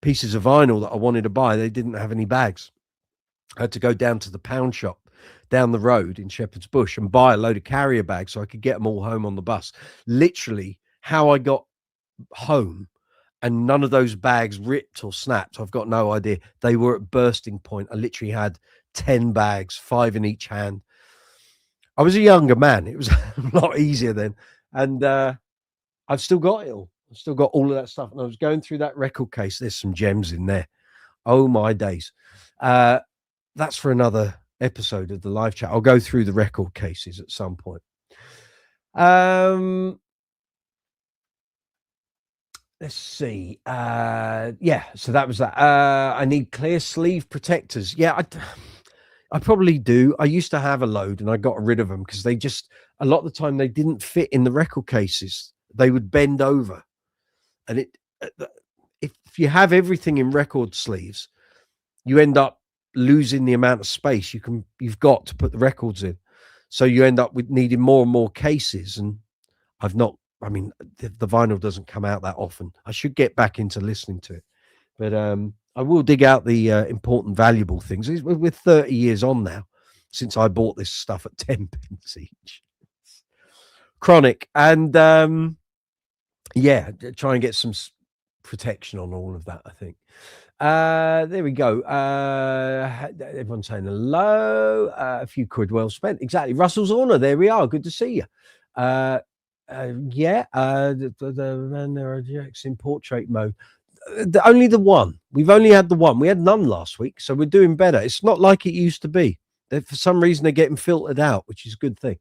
pieces of vinyl that I wanted to buy, they didn't have any bags. I had to go down to the pound shop down the road in Shepherd's Bush and buy a load of carrier bags so I could get them all home on the bus. Literally, how I got home and none of those bags ripped or snapped, I've got no idea. They were at bursting point. I literally had 10 bags, 5 in each hand. I was a younger man. It was a lot easier then. And I've still got it all. I've still got all of that stuff. And I was going through that record case. There's some gems in there. Oh, my days. That's for another episode of the live chat. I'll go through the record cases at some point. Let's see. Yeah, so that was that. I need clear sleeve protectors. Yeah, I probably do. I used to have a load and I got rid of them because they just, a lot of the time, they didn't fit in the record cases. They would bend over. And if you have everything in record sleeves, you end up losing the amount of space you've got to put the records in. So you end up with needing more and more cases. And the vinyl doesn't come out that often. I should get back into listening to it, but I will dig out the important, valuable things. We're 30 years on now since I bought this stuff at 10 pence each. Chronic. And yeah, try and get some protection on all of that, I think. There we go. Everyone's saying hello. A few quid well spent. Exactly. Russell's Honor. There we are. Good to see you. Yeah, the man there are in portrait mode. Only the one. We've only had the one. We had none last week, so we're doing better. It's not like it used to be. For some reason, they're getting filtered out, which is a good thing.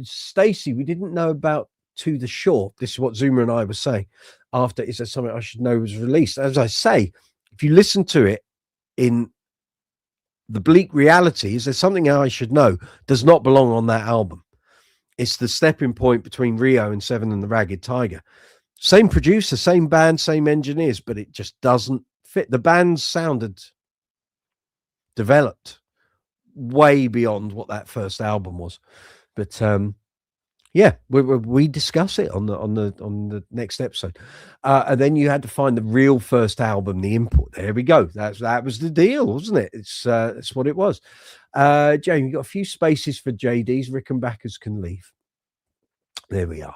Stacey, we didn't know about To the Shore. This is what Zuma and I were saying. After, is there something I should know was released? As I say, if you listen to it in the bleak reality, is there something I should know does not belong on that album. It's the stepping point between Rio and Seven and the Ragged Tiger. Same producer, same band, same engineers, but it just doesn't fit. The band's sound had developed way beyond what that first album was. But yeah, we discuss it on the next episode. And then you had to find the real first album, the import. There we go. That was the deal, wasn't it? It's what it was. Jamie, you got a few spaces for JDs. Rickenbackers can leave. There we are.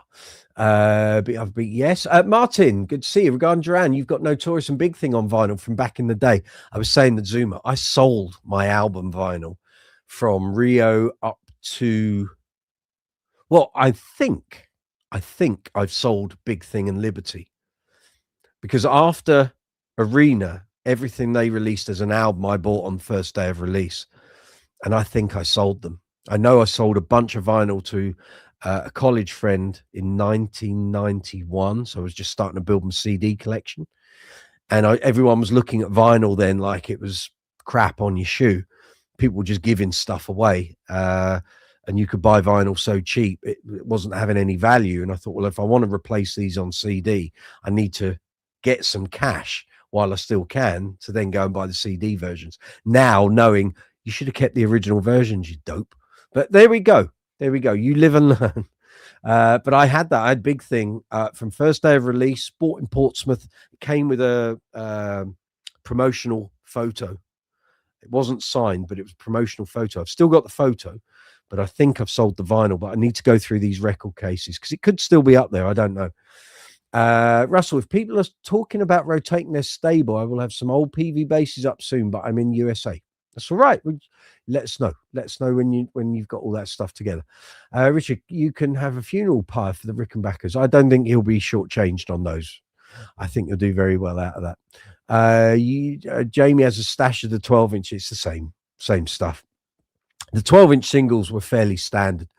But yes. Martin, good to see you. Regarding Duran, you've got Notorious and Big Thing on vinyl from back in the day. I was saying that Zuma, I sold my album vinyl from Rio up to, well, I think I've sold Big Thing and Liberty, because after Arena, everything they released as an album I bought on first day of release, and I think I sold them. I know I sold a bunch of vinyl to a college friend in 1991, so I was just starting to build my CD collection, and everyone was looking at vinyl then like it was crap on your shoe. People were just giving stuff away, and you could buy vinyl so cheap it wasn't having any value. And I thought, well, if I want to replace these on CD, I need to get some cash while I still can to then go and buy the CD versions. Now, knowing you should have kept the original versions, you dope. But there we go. There we go. You live and learn. But I had that. I had Big Thing from first day of release, bought in Portsmouth. It came with a promotional photo. It wasn't signed, but it was a promotional photo. I've still got the photo, but I think I've sold the vinyl. But I need to go through these record cases because it could still be up there. I don't know. Russell, if people are talking about rotating their stable, I will have some old PV basses up soon, but I'm in USA. That's all right. Let us know. Let us know when you've got all that stuff together. Richard, you can have a funeral pie for the Rickenbackers. I don't think he'll be shortchanged on those. I think you'll do very well out of that. Jamie has a stash of the 12-inch. It's the same stuff. The 12-inch singles were fairly standard.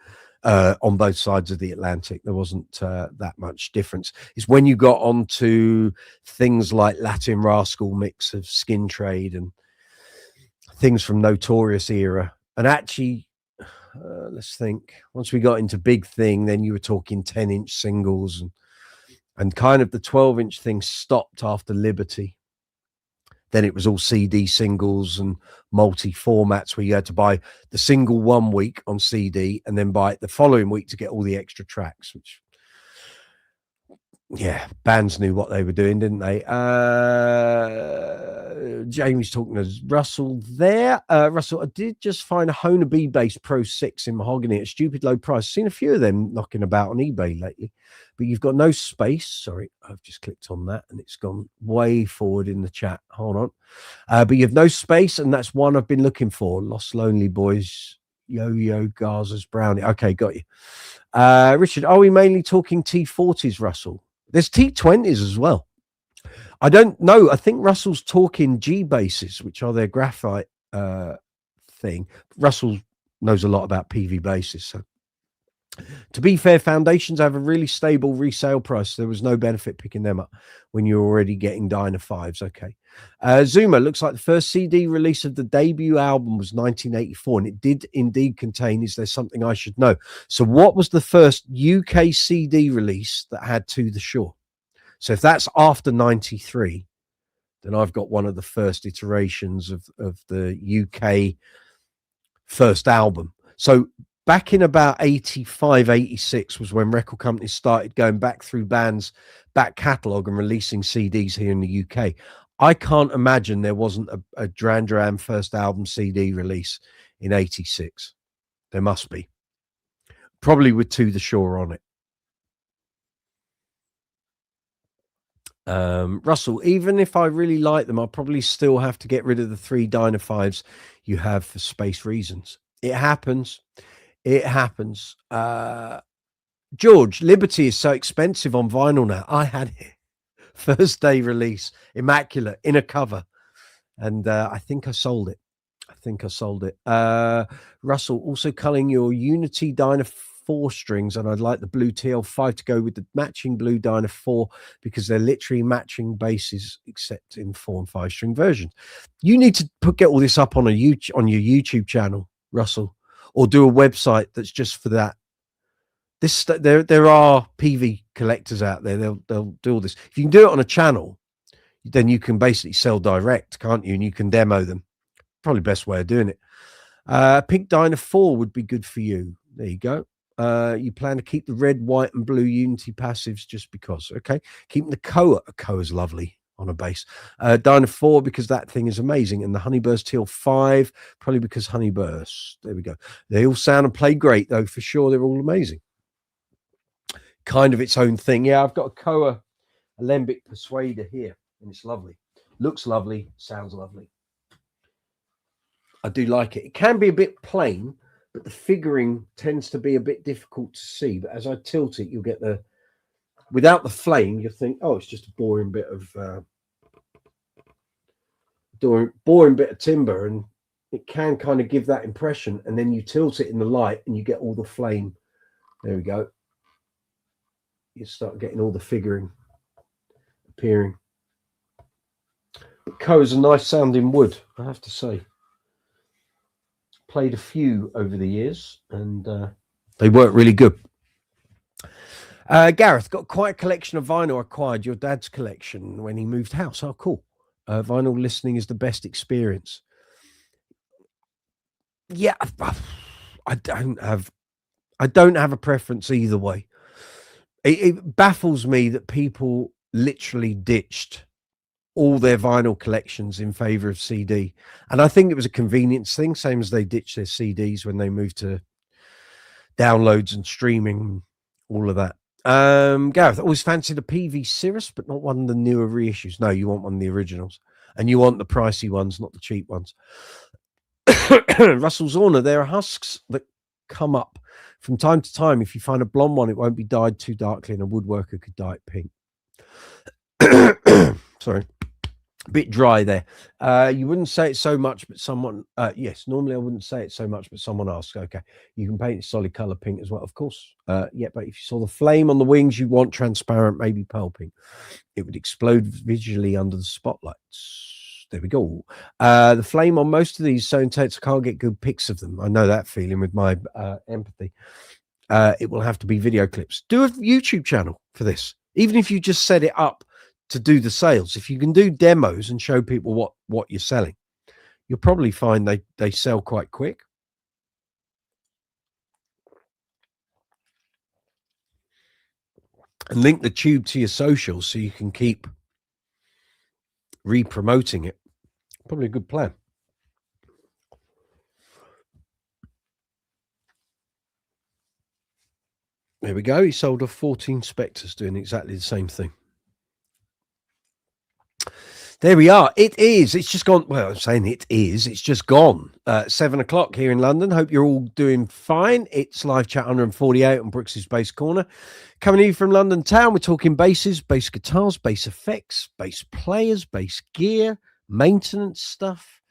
on both sides of the Atlantic. There wasn't that much difference. It's when you got onto things like Latin Rascal mix of Skin Trade and things from Notorious era. And actually, let's think, once we got into Big Thing, then you were talking 10-inch singles, and kind of the 12-inch thing stopped after Liberty. Then it was all CD singles and multi-formats where you had to buy the single 1 week on CD and then buy it the following week to get all the extra tracks, which, yeah, bands knew what they were doing, didn't they? Jamie's talking to Russell there. Russell, I did just find a Hohner B-Bass Pro 6 in mahogany at a stupid low price. Seen a few of them knocking about on eBay lately, but you've got no space. Sorry, I've just clicked on that and it's gone way forward in the chat. Hold on. But you have no space, and that's one I've been looking for. Lost Lonely Boys, Yo-Yo Garza's Brownie. Okay, got you. Richard, are we mainly talking T40s, Russell? There's T20s as well. I don't know. I think Russell's talking G basses, which are their graphite thing. Russell knows a lot about PV basses. So, to be fair, Foundations have a really stable resale price. There was no benefit picking them up when you're already getting Dyna 5s. Okay. Zuma, looks like the first CD release of the debut album was 1984, and it did indeed contain Is There Something I Should Know? So what was the first UK CD release that had To the Shore? So if that's after 93, then I've got one of the first iterations of the UK first album. So back in about 85, 86 was when record companies started going back through bands' back catalogue and releasing CDs here in the UK. I can't imagine there wasn't a Duran Duran first album CD release in 86. There must be. Probably with To the Shore on it. Russell, even if I really like them, I'll probably still have to get rid of the 3 Dyna 5s you have for space reasons. It happens. It happens. George, Liberty is so expensive on vinyl now. I had it. First day release, immaculate, in a cover. And I think I sold it. Russell, also culling your Unity Dyna 4 strings, and I'd like the blue TL5 to go with the matching blue Dyna 4 because they're literally matching basses except in 4 and 5 string versions. You need to get all this up on your YouTube channel, Russell, or do a website that's just for that. There are PV collectors out there. They'll do all this. If you can do it on a channel, then you can basically sell direct, can't you? And you can demo them. Probably best way of doing it. Pink Dyna 4 would be good for you. There you go. You plan to keep the red, white, and blue Unity passives just because. Okay. Keeping the Koa. Koa's lovely on a bass. Dyna 4 because that thing is amazing. And the Honeyburst TL5 probably because Honeyburst. There we go. They all sound and play great though, for sure. They're all amazing. Kind of its own thing. Yeah, I've got a Koa Alembic Persuader here, and it's lovely. Looks lovely, sounds lovely. I do like it. It can be a bit plain, but the figuring tends to be a bit difficult to see. But as I tilt it, you'll get without the flame, you'll think, oh, it's just a boring bit of timber, and it can kind of give that impression. And then you tilt it in the light, and you get all the flame. There we go. You start getting all the figuring appearing. But Koa's a nice sounding wood, I have to say. Played a few over the years, and they work really good. Gareth, got quite a collection of vinyl. Acquired your dad's collection when he moved house. Oh, cool. Vinyl listening is the best experience. Yeah, I don't have a preference either way. It baffles me that people literally ditched all their vinyl collections in favor of CD. And I think it was a convenience thing, same as they ditched their CDs when they moved to downloads and streaming, all of that. Gareth, always fancied a PV Cirrus, but not one of the newer reissues. No, you want one of the originals. And you want the pricey ones, not the cheap ones. Russell Zorner, there are husks that come up from time to time. If you find a blonde one, it won't be dyed too darkly, and a woodworker could dye it pink. Sorry. A bit dry there. You wouldn't say it so much, but someone, yes, normally I wouldn't say it so much, but someone asked, okay, you can paint a solid color pink as well, of course. Yeah, but if you saw the flame on the wings, you want transparent, maybe pearl pink. It would explode visually under the spotlights. There we go. The flame on most of these so intense, I can't get good pics of them. I know that feeling with my empathy. It will have to be video clips. Do a YouTube channel for this, even if you just set it up to do the sales. If you can do demos and show people what you're selling, you'll probably find they sell quite quick. And link the tube to your socials so you can keep re-promoting it. Probably a good plan. There we go. He sold off 14 Spectres doing exactly the same thing. There we are. It is. It's just gone. Well, I'm saying it is. It's just gone. 7 o'clock here in London. Hope you're all doing fine. It's live chat 148 on Brooks's Bass Corner. Coming to you from London town. We're talking basses, bass guitars, bass effects, bass players, bass gear, maintenance stuff,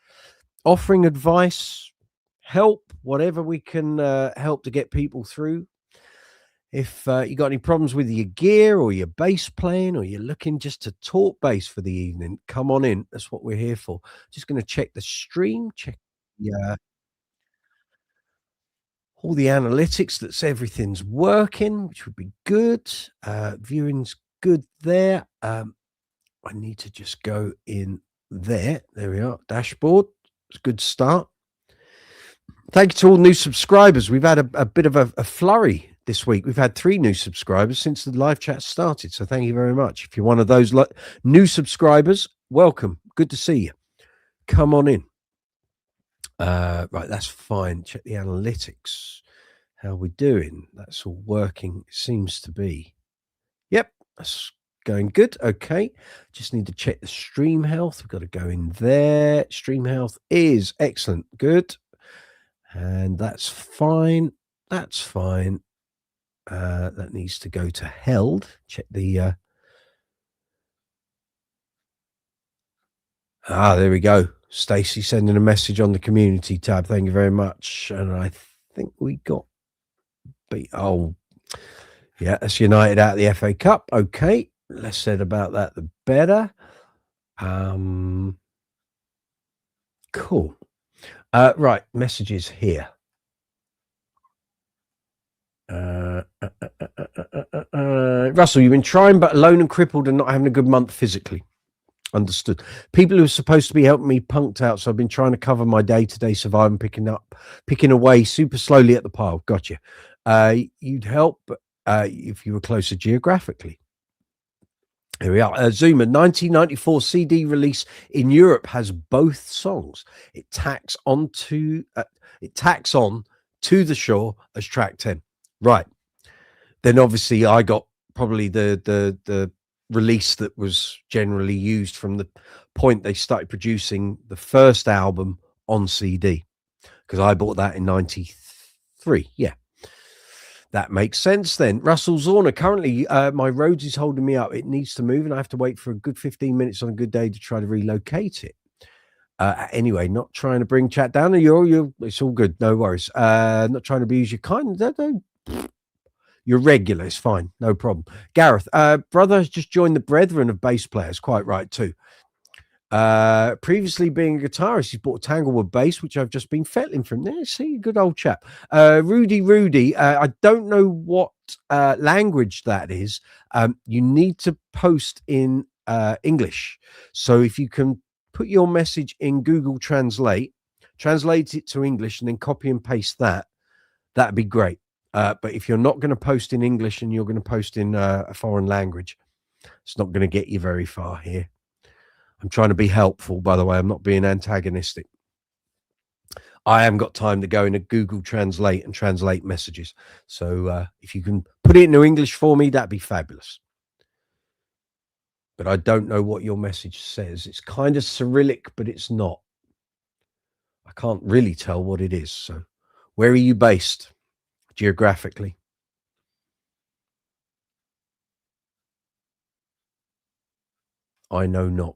offering advice, help, whatever we can help to get people through. If you got any problems with your gear or your bass playing, or you're looking just to talk bass for the evening, come on in. That's what we're here for. Just going to check the stream, check all the analytics, that's everything's working, which would be good. Viewing's good there. I need to just go in there. There we are. Dashboard. It's a good start. Thank you to all new subscribers. We've had a bit of a flurry this week. We've had 3 new subscribers since the live chat started. So thank you very much. If you're one of those new subscribers, welcome. Good to see you. Come on in. Right, that's fine. Check the analytics. How are we doing? That's all working. It seems to be. Yep, that's going good. Okay. Just need to check the stream health. We've got to go in there. Stream health is excellent. Good. And that's fine. That's fine. That needs to go to held. Check the there we go. Stacy sending a message on the community tab. Thank you very much. And I think we got oh yeah, that's United out of the FA Cup. Okay, less said about that the better. Cool. Right, messages here. Russell, you've been trying but alone and crippled and not having a good month physically. Understood. People who are supposed to be helping me punked out, so I've been trying to cover my day-to-day surviving, picking away super slowly at the pile. Gotcha. You'd help if you were closer geographically. Here we are. Zuma 1994 CD release in Europe has both songs. It tacks on to the shore as track 10. Right. Then obviously I got probably the release that was generally used from the point they started producing the first album on CD, because I bought that in 93. Yeah, that makes sense then. Russell Zorner, currently my Rhodes is holding me up. It needs to move and I have to wait for a good 15 minutes on a good day to try to relocate it. Anyway, not trying to bring chat down. You're it's all good, no worries. Not trying to abuse your kind. You're regular, it's fine, no problem. Gareth, brother has just joined the brethren of bass players, quite right too. Previously being a guitarist, he's bought a Tanglewood bass, which I've just been fettling from there. See, good old chap. Rudy, I don't know what language that is. You need to post in English. So if you can put your message in Google Translate it to English, and then copy and paste that'd be great. But if you're not going to post in English and you're going to post in a foreign language, it's not going to get you very far here. I'm trying to be helpful, by the way. I'm not being antagonistic. I haven't got time to go into Google Translate and translate messages. So if you can put it into English for me, that'd be fabulous. But I don't know what your message says. It's kind of Cyrillic, but it's not. I can't really tell what it is. So where are you based geographically? I know not.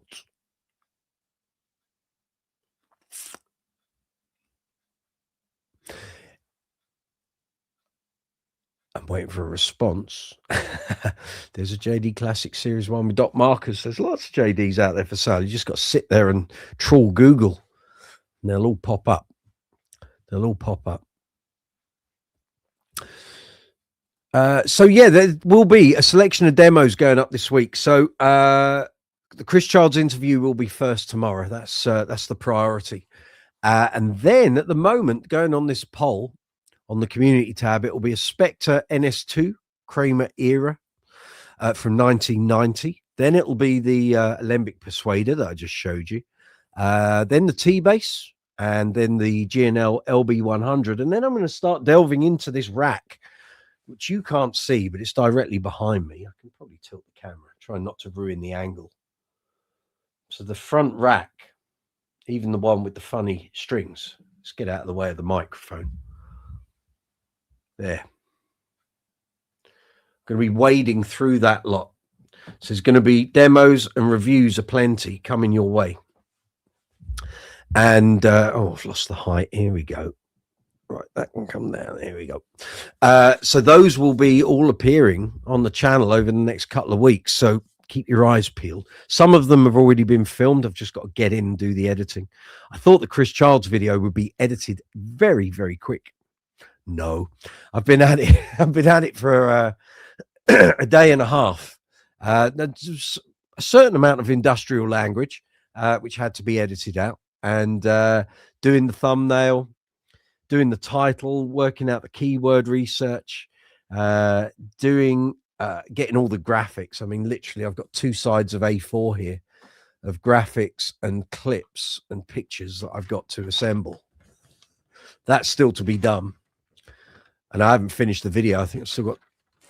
waiting for a response. There's a JD Classic Series 1 with Doc Marcus. There's lots of JDs out there for sale. You just got to sit there and trawl Google, and they'll all pop up. They'll all pop up. So yeah, there will be a selection of demos going up this week. So the Chris Childs interview will be first tomorrow. That's the priority. And then at the moment, going on this poll on the community tab, it will be a Spectre NS2 Kramer era from 1990. Then it will be the Alembic Persuader that I just showed you. Then the T-Bass, and then the G&L LB100. And then I'm going to start delving into this rack, which you can't see, but it's directly behind me. I can probably tilt the camera, try not to ruin the angle. So the front rack, even the one with the funny strings. Let's get out of the way of the microphone. There. Going to be wading through that lot. So there's going to be demos and reviews aplenty coming your way. And, oh, I've lost the height. Here we go. Right, that can come down. There we go. So those will be all appearing on the channel over the next couple of weeks. So keep your eyes peeled. Some of them have already been filmed. I've just got to get in and do the editing. I thought the Chris Childs video would be edited very, very quick. No, I've been at it. I've been at it for a day and a half. There's a certain amount of industrial language, which had to be edited out, and doing the thumbnail, doing the title, working out the keyword research, getting all the graphics. I mean, literally, I've got 2 sides of A4 here of graphics and clips and pictures that I've got to assemble. That's still to be done. And I haven't finished the video. I think I've still got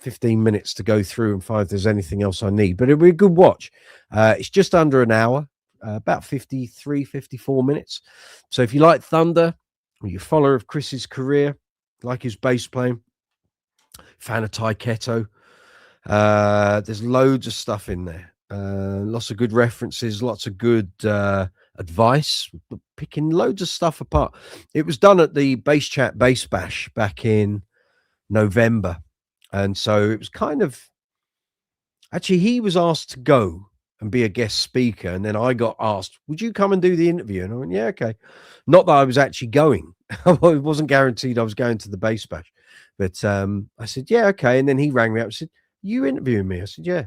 15 minutes to go through and find if there's anything else I need. But it'll be a good watch. It's just under an hour, about 53, 54 minutes. So if you like Thunder, or you're a follower of Chris's career, like his bass playing, fan of Ty Keto, there's loads of stuff in there. Lots of good references, lots of good advice, picking loads of stuff apart. It was done at the Bass Chat Bass Bash back in November. And so it was kind of, actually, he was asked to go and be a guest speaker. And then I got asked, would you come and do the interview? And I went, yeah, okay. Not that I was actually going. It wasn't guaranteed I was going to the Bass Bash. But I said, yeah, okay. And then he rang me up and said, you interviewing me? I said, yeah.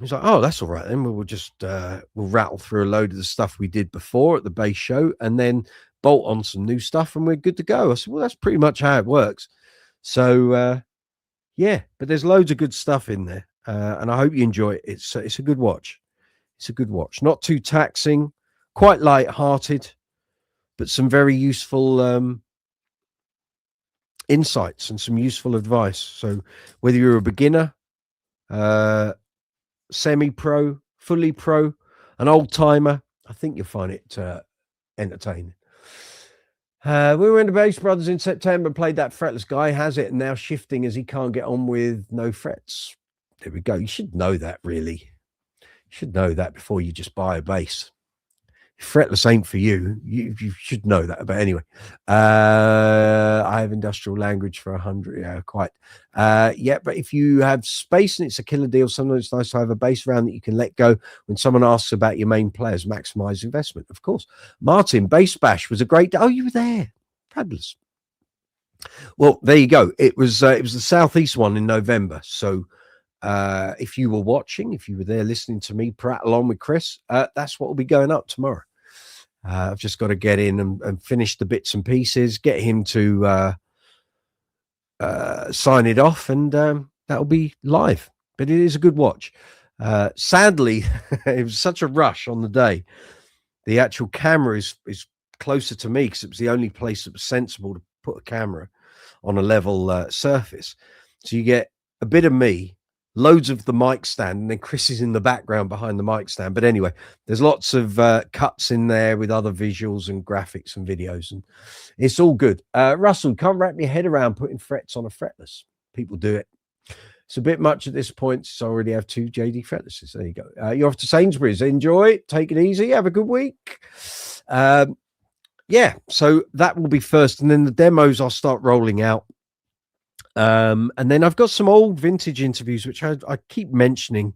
He's like, oh, that's all right. Then we'll just, we'll rattle through a load of the stuff we did before at the bass show and then bolt on some new stuff and we're good to go. I said, well, that's pretty much how it works. So, yeah, but there's loads of good stuff in there. And I hope you enjoy it. It's a good watch. It's a good watch. Not too taxing, quite light-hearted, but some very useful insights and some useful advice. So whether you're a beginner, semi-pro, fully pro, an old-timer, I think you'll find it entertaining. We were in the Bass Brothers in September, played that fretless guy, has it, and now shifting as he can't get on with no frets. There we go. You should know that, really. You should know that before you just buy a bass. If fretless ain't for you, you should know that. But anyway, I have industrial language for 100. Yeah, quite. Yeah, but if you have space and it's a killer deal, sometimes it's nice to have a bass round that you can let go when someone asks about your main players. Maximize investment, of course. Martin, Bass Bash was a great day. Oh, you were there. Fabulous. Well, there you go. It was the Southeast one in November. So if you were watching, if you were there listening to me prattle on with Chris, that's what will be going up tomorrow. I've just got to get in and finish the bits and pieces, get him to sign it off, and that'll be live. But it is a good watch. Sadly, it was such a rush on the day. The actual camera is closer to me because it was the only place that was sensible to put a camera on a level surface. So you get a bit of me, loads of the mic stand, and then Chris is in the background behind the mic stand. But anyway, there's lots of cuts in there with other visuals and graphics and videos, and it's all good. Russell, can't wrap your head around putting frets on a fretless. People do it. It's a bit much at this point, so I already have 2 JD fretlesses. There you go. You're off to Sainsbury's. Enjoy. Take it easy. Have a good week. Yeah, so that will be first, and then the demos I'll start rolling out And then I've got some old vintage interviews, which I keep mentioning.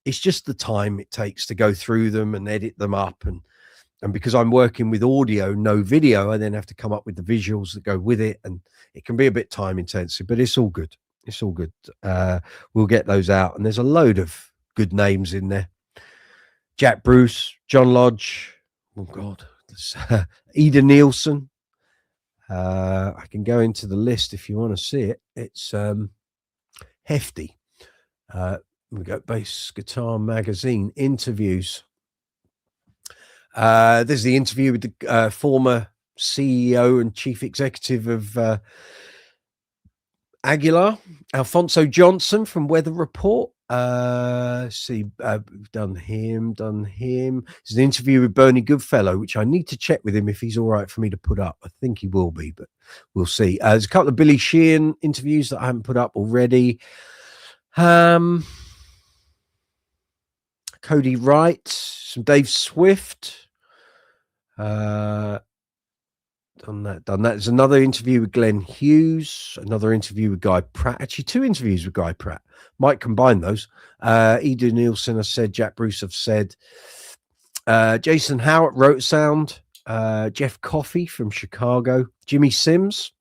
It's just the time it takes to go through them and edit them up. And because I'm working with audio, no video, I then have to come up with the visuals that go with it. And it can be a bit time intensive, but it's all good. It's all good. We'll get those out. And there's a load of good names in there. Jack Bruce, John Lodge. Oh, God. Ida Nielsen. I can go into the list if you want to see it. It's hefty. We got Bass Guitar Magazine interviews. There's the interview with the former CEO and chief executive of Aguilar, Alfonso Johnson from Weather Report. We've done him. There's an interview with Bernie Goodfellow, which I need to check with him if he's all right for me to put up. I think he will be, but we'll see. There's a couple of Billy Sheehan interviews that I haven't put up already. Cody Wright, some Dave Swift. Done that. There's another interview with Glenn Hughes, another interview with Guy Pratt. Actually, 2 interviews with Guy Pratt. Might combine those. Ida Nielsen, I said. Jack Bruce, I've said. Jason Howe at Rote Sound. Jeff Coffey from Chicago. Jimmy Sims,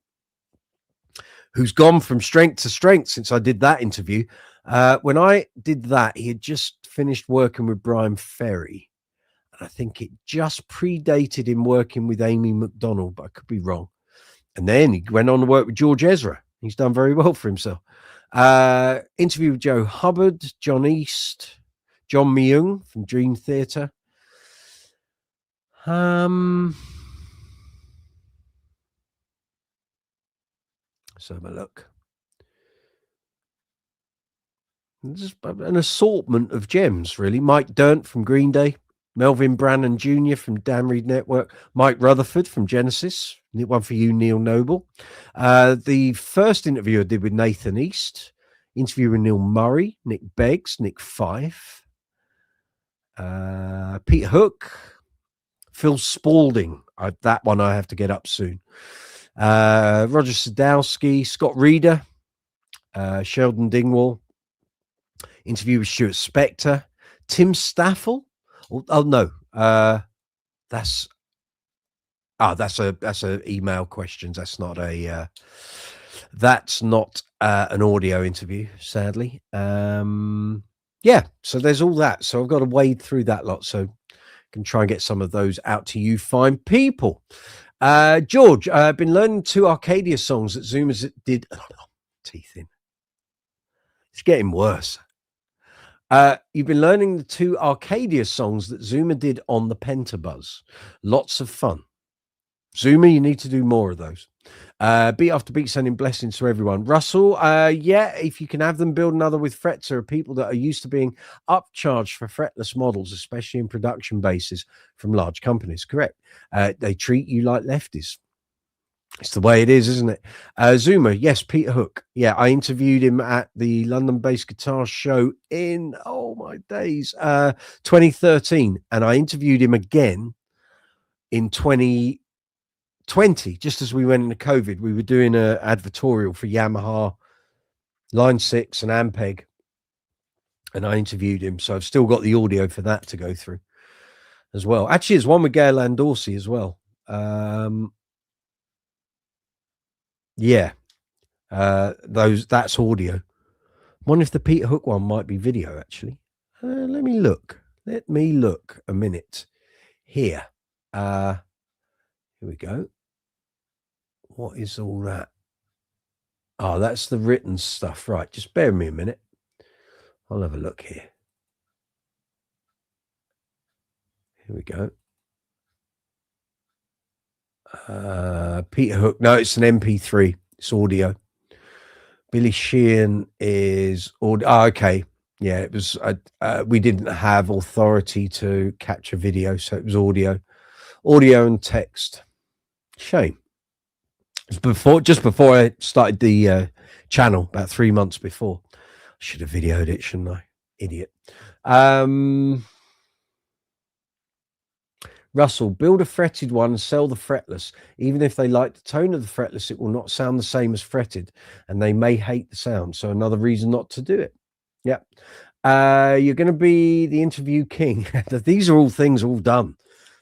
who's gone from strength to strength since I did that interview. When I did that, he had just finished working with Brian Ferry. I think it just predated him working with Amy McDonald, but I could be wrong. And then he went on to work with George Ezra. He's done very well for himself. Interview with Joe Hubbard, John East, John Myung from Dream Theater. Let's have a look. Just an assortment of gems, really. Mike Dirnt from Green Day. Melvin Brannon Jr. from Dan Reed Network, Mike Rutherford from Genesis, one for you, Neil Noble. The first interview I did with Nathan East, interview with Neil Murray, Nick Beggs, Nick Fife, Pete Hook, Phil Spalding. That one I have to get up soon. Roger Sadowski, Scott Reeder, Sheldon Dingwall, interview with Stuart Spector, Tim Staffel. Oh no, that's a email questions. That's not an audio interview, sadly. Yeah, so there's all that. So I've got to wade through that lot. So I can try and get some of those out to you fine people. George, I've been learning 2 Arcadia songs that Zoomers did. Teeth in. It's getting worse. You've been learning the 2 Arcadia songs that Zuma did on the Pentabuzz. Lots of fun. Zuma, you need to do more of those. Beat after beat, sending blessings to everyone. Russell, yeah, if you can have them build another with frets, there are people that are used to being upcharged for fretless models, especially in production bases from large companies. Correct. They treat you like lefties. It's the way it is, isn't it? Zuma, yes, Peter Hook. Yeah, I interviewed him at the London Bass Guitar Show in, 2013. And I interviewed him again in 2020, just as we went into COVID. We were doing an advertorial for Yamaha Line 6 and Ampeg. And I interviewed him. So I've still got the audio for that to go through as well. Actually, there's one with Gail Landorsi as well. Yeah, that's audio. I wonder if the Peter Hook one might be video, actually. Let me look a minute here. Here we go. What is all that? Oh, that's the written stuff. Right, just bear with me a minute. I'll have a look here. Here we go. Peter Hook. No, it's an MP3. It's audio. Billy Sheehan is audio. Oh, okay. Yeah, it was. We didn't have authority to capture video, so it was audio and text. Shame. It was just before I started the channel, about 3 months before. I should have videoed it, shouldn't I? Idiot. Russell, build a fretted one and sell the fretless. Even if they like the tone of the fretless, it will not sound the same as fretted, and they may hate the sound. So another reason not to do it. Yeah. You're going to be the interview king. These are all things all done.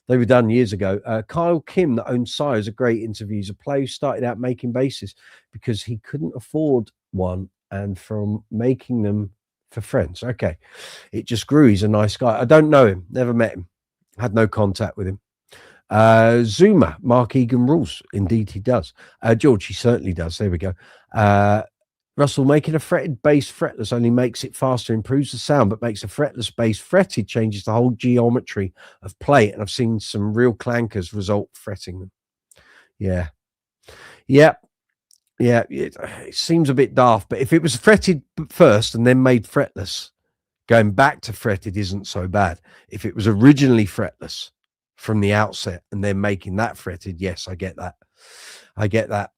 They were done years ago. Kyle Kim, that owns Sire, is a great interview. He's a player who started out making basses because he couldn't afford one, and from making them for friends. Okay. It just grew. He's a nice guy. I don't know him. Never met him. Had no contact with him. Zuma, Mark Egan rules. Indeed, he does. George, he certainly does. There we go. Russell, making a fretted bass fretless only makes it faster, improves the sound, but makes a fretless bass fretted changes the whole geometry of play. And I've seen some real clankers result fretting them. Yeah. Yeah. Yeah. It seems a bit daft, but if it was fretted first and then made fretless, going back to fretted isn't so bad. If it was originally fretless from the outset and then making that fretted, yes, I get that. I get that.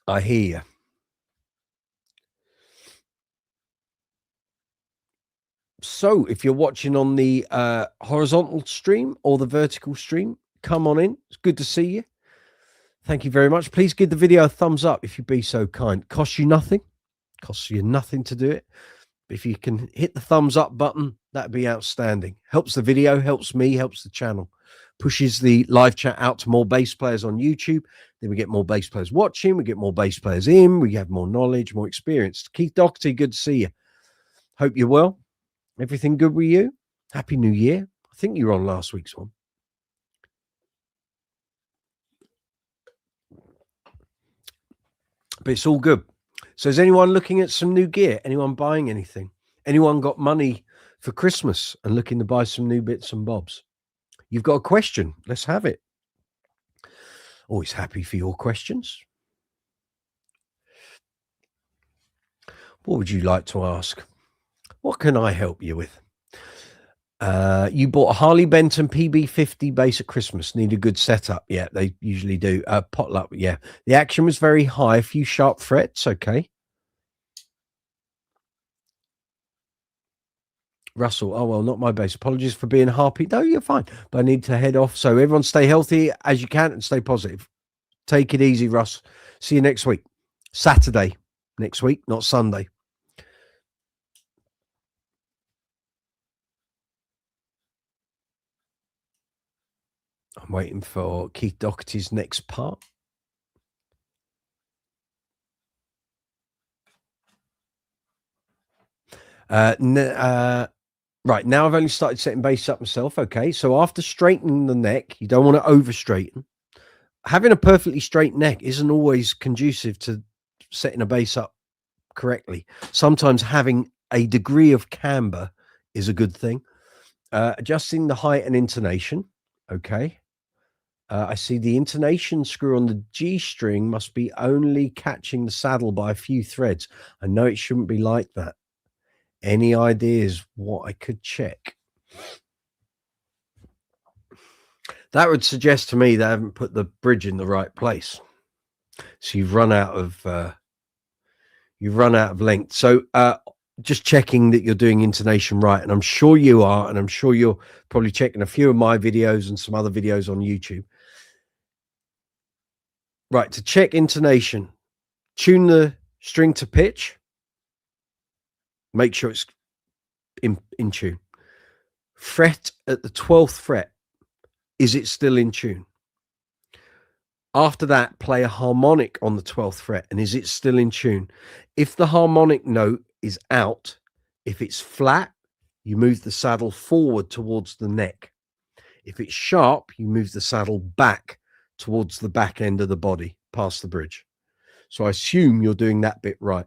I hear you. So if you're watching on the horizontal stream or the vertical stream, come on in. It's good to see you. Thank you very much. Please give the video a thumbs up if you'd be so kind. Costs you nothing. Costs you nothing to do it. If you can hit the thumbs up button, that'd be outstanding. Helps the video, helps me, helps the channel. Pushes the live chat out to more bass players on YouTube. Then we get more bass players watching. We get more bass players in. We have more knowledge, more experience. Keith Doherty, good to see you. Hope you're well. Everything good with you? Happy New Year. I think you were on last week's one. But it's all good. So is anyone looking at some new gear? Anyone buying anything? Anyone got money for Christmas and looking to buy some new bits and bobs? You've got a question. Let's have it. Always happy for your questions. What would you like to ask? What can I help you with? You bought a Harley Benton PB50 bass at Christmas. Need a good setup. Yeah, they usually do. Potluck. Yeah. The action was very high. A few sharp frets. Okay. Russell, oh, well, not my bass. Apologies for being harpy. No, you're fine. But I need to head off. So everyone stay healthy as you can and stay positive. Take it easy, Russ. See you next week. Saturday next week, not Sunday. I'm waiting for Keith Doherty's next part. Right, now I've only started setting bass up myself. Okay, so after straightening the neck, you don't want to over straighten. Having a perfectly straight neck isn't always conducive to setting a bass up correctly. Sometimes having a degree of camber is a good thing. Adjusting the height and intonation. Okay. I see the intonation screw on the G string must be only catching the saddle by a few threads. I know it shouldn't be like that. Any ideas what I could check? That would suggest to me they haven't put the bridge in the right place. So you've run out of length. So just checking that you're doing intonation right, and I'm sure you are, and I'm sure you're probably checking a few of my videos and some other videos on YouTube. Right, to check intonation, tune the string to pitch. Make sure it's in tune. Fret at the 12th fret. Is it still in tune? After that, play a harmonic on the 12th fret. And is it still in tune? If the harmonic note is out, if it's flat, you move the saddle forward towards the neck. If it's sharp, you move the saddle back towards the back end of the body, past the bridge. So I assume you're doing that bit right.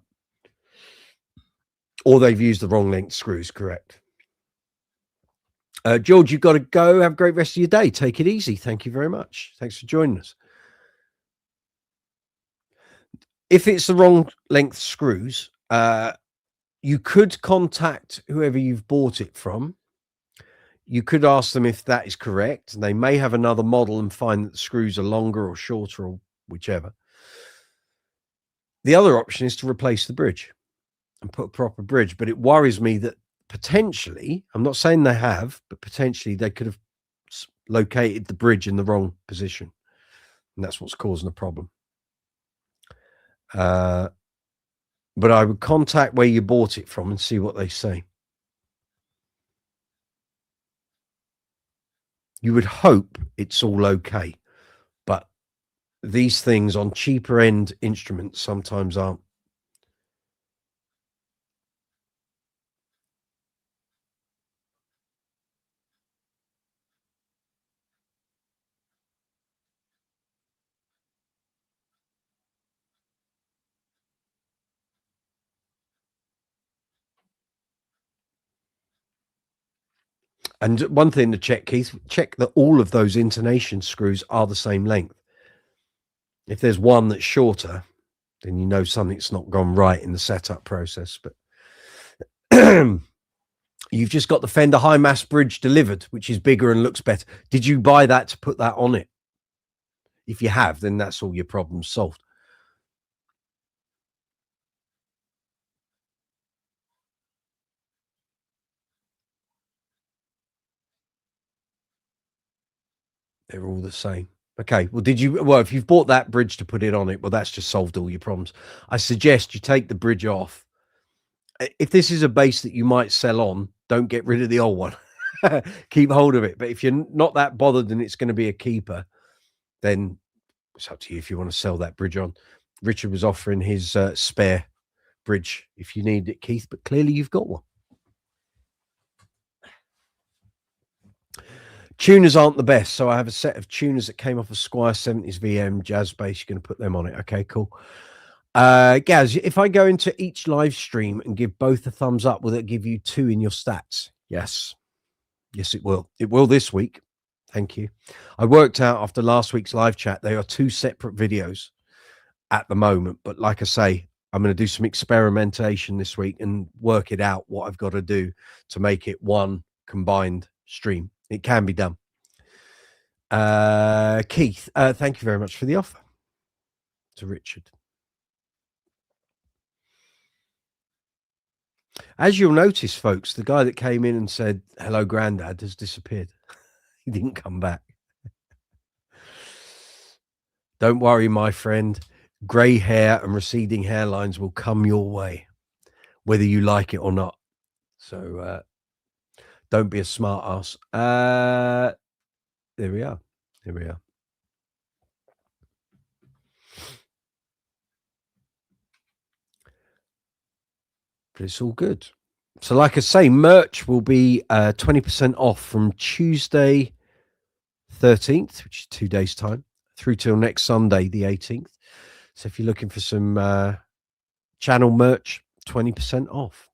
Or they've used the wrong length screws, correct. George, you've got to go. Have a great rest of your day. Take it easy. Thank you very much. Thanks for joining us. If it's the wrong length screws, you could contact whoever you've bought it from. You could ask them if that is correct. They may have another model and find that the screws are longer or shorter or whichever. The other option is to replace the bridge and put a proper bridge. But it worries me that potentially, I'm not saying they have, but potentially they could have located the bridge in the wrong position, and that's what's causing the problem. But I would contact where you bought it from and see what they say. You would hope it's all okay, but these things on cheaper end instruments sometimes aren't. And one thing to check, Keith, check that all of those intonation screws are the same length. If there's one that's shorter, then you know something's not gone right in the setup process. But you've just got the Fender high mass bridge delivered, which is bigger and looks better. Did you buy that to put that on it? If you have, then that's all your problems solved. They're all the same. Okay, well, if you've bought that bridge to put it on it, well, that's just solved all your problems. I suggest you take the bridge off. If this is a bass that you might sell on, don't get rid of the old one. Keep hold of it. But if you're not that bothered and it's going to be a keeper, then it's up to you if you want to sell that bridge on. Richard was offering his spare bridge if you need it, Keith, but clearly you've got one. Tuners aren't the best, so I have a set of tuners that came off a Squire 70s VM jazz bass. You're going to put them on it. Okay, cool. Gaz, if I go into each live stream and give both a thumbs up, will it give you 2 in your stats? Yes. Yes, it will. It will this week. Thank you. I worked out after last week's live chat, they are 2 separate videos at the moment. But like I say, I'm going to do some experimentation this week and work it out what I've got to do to make it one combined stream. It can be done. Keith, thank you very much for the offer to Richard. As you'll notice, folks, the guy that came in and said, hello, Grandad, has disappeared. He didn't come back. Don't worry, my friend. Grey hair and receding hairlines will come your way, whether you like it or not. So don't be a smart ass. There we are. Here we are. But it's all good. So like I say, merch will be 20% off from Tuesday 13th, which is 2 days time, through till next Sunday, the 18th. So if you're looking for some channel merch, 20% off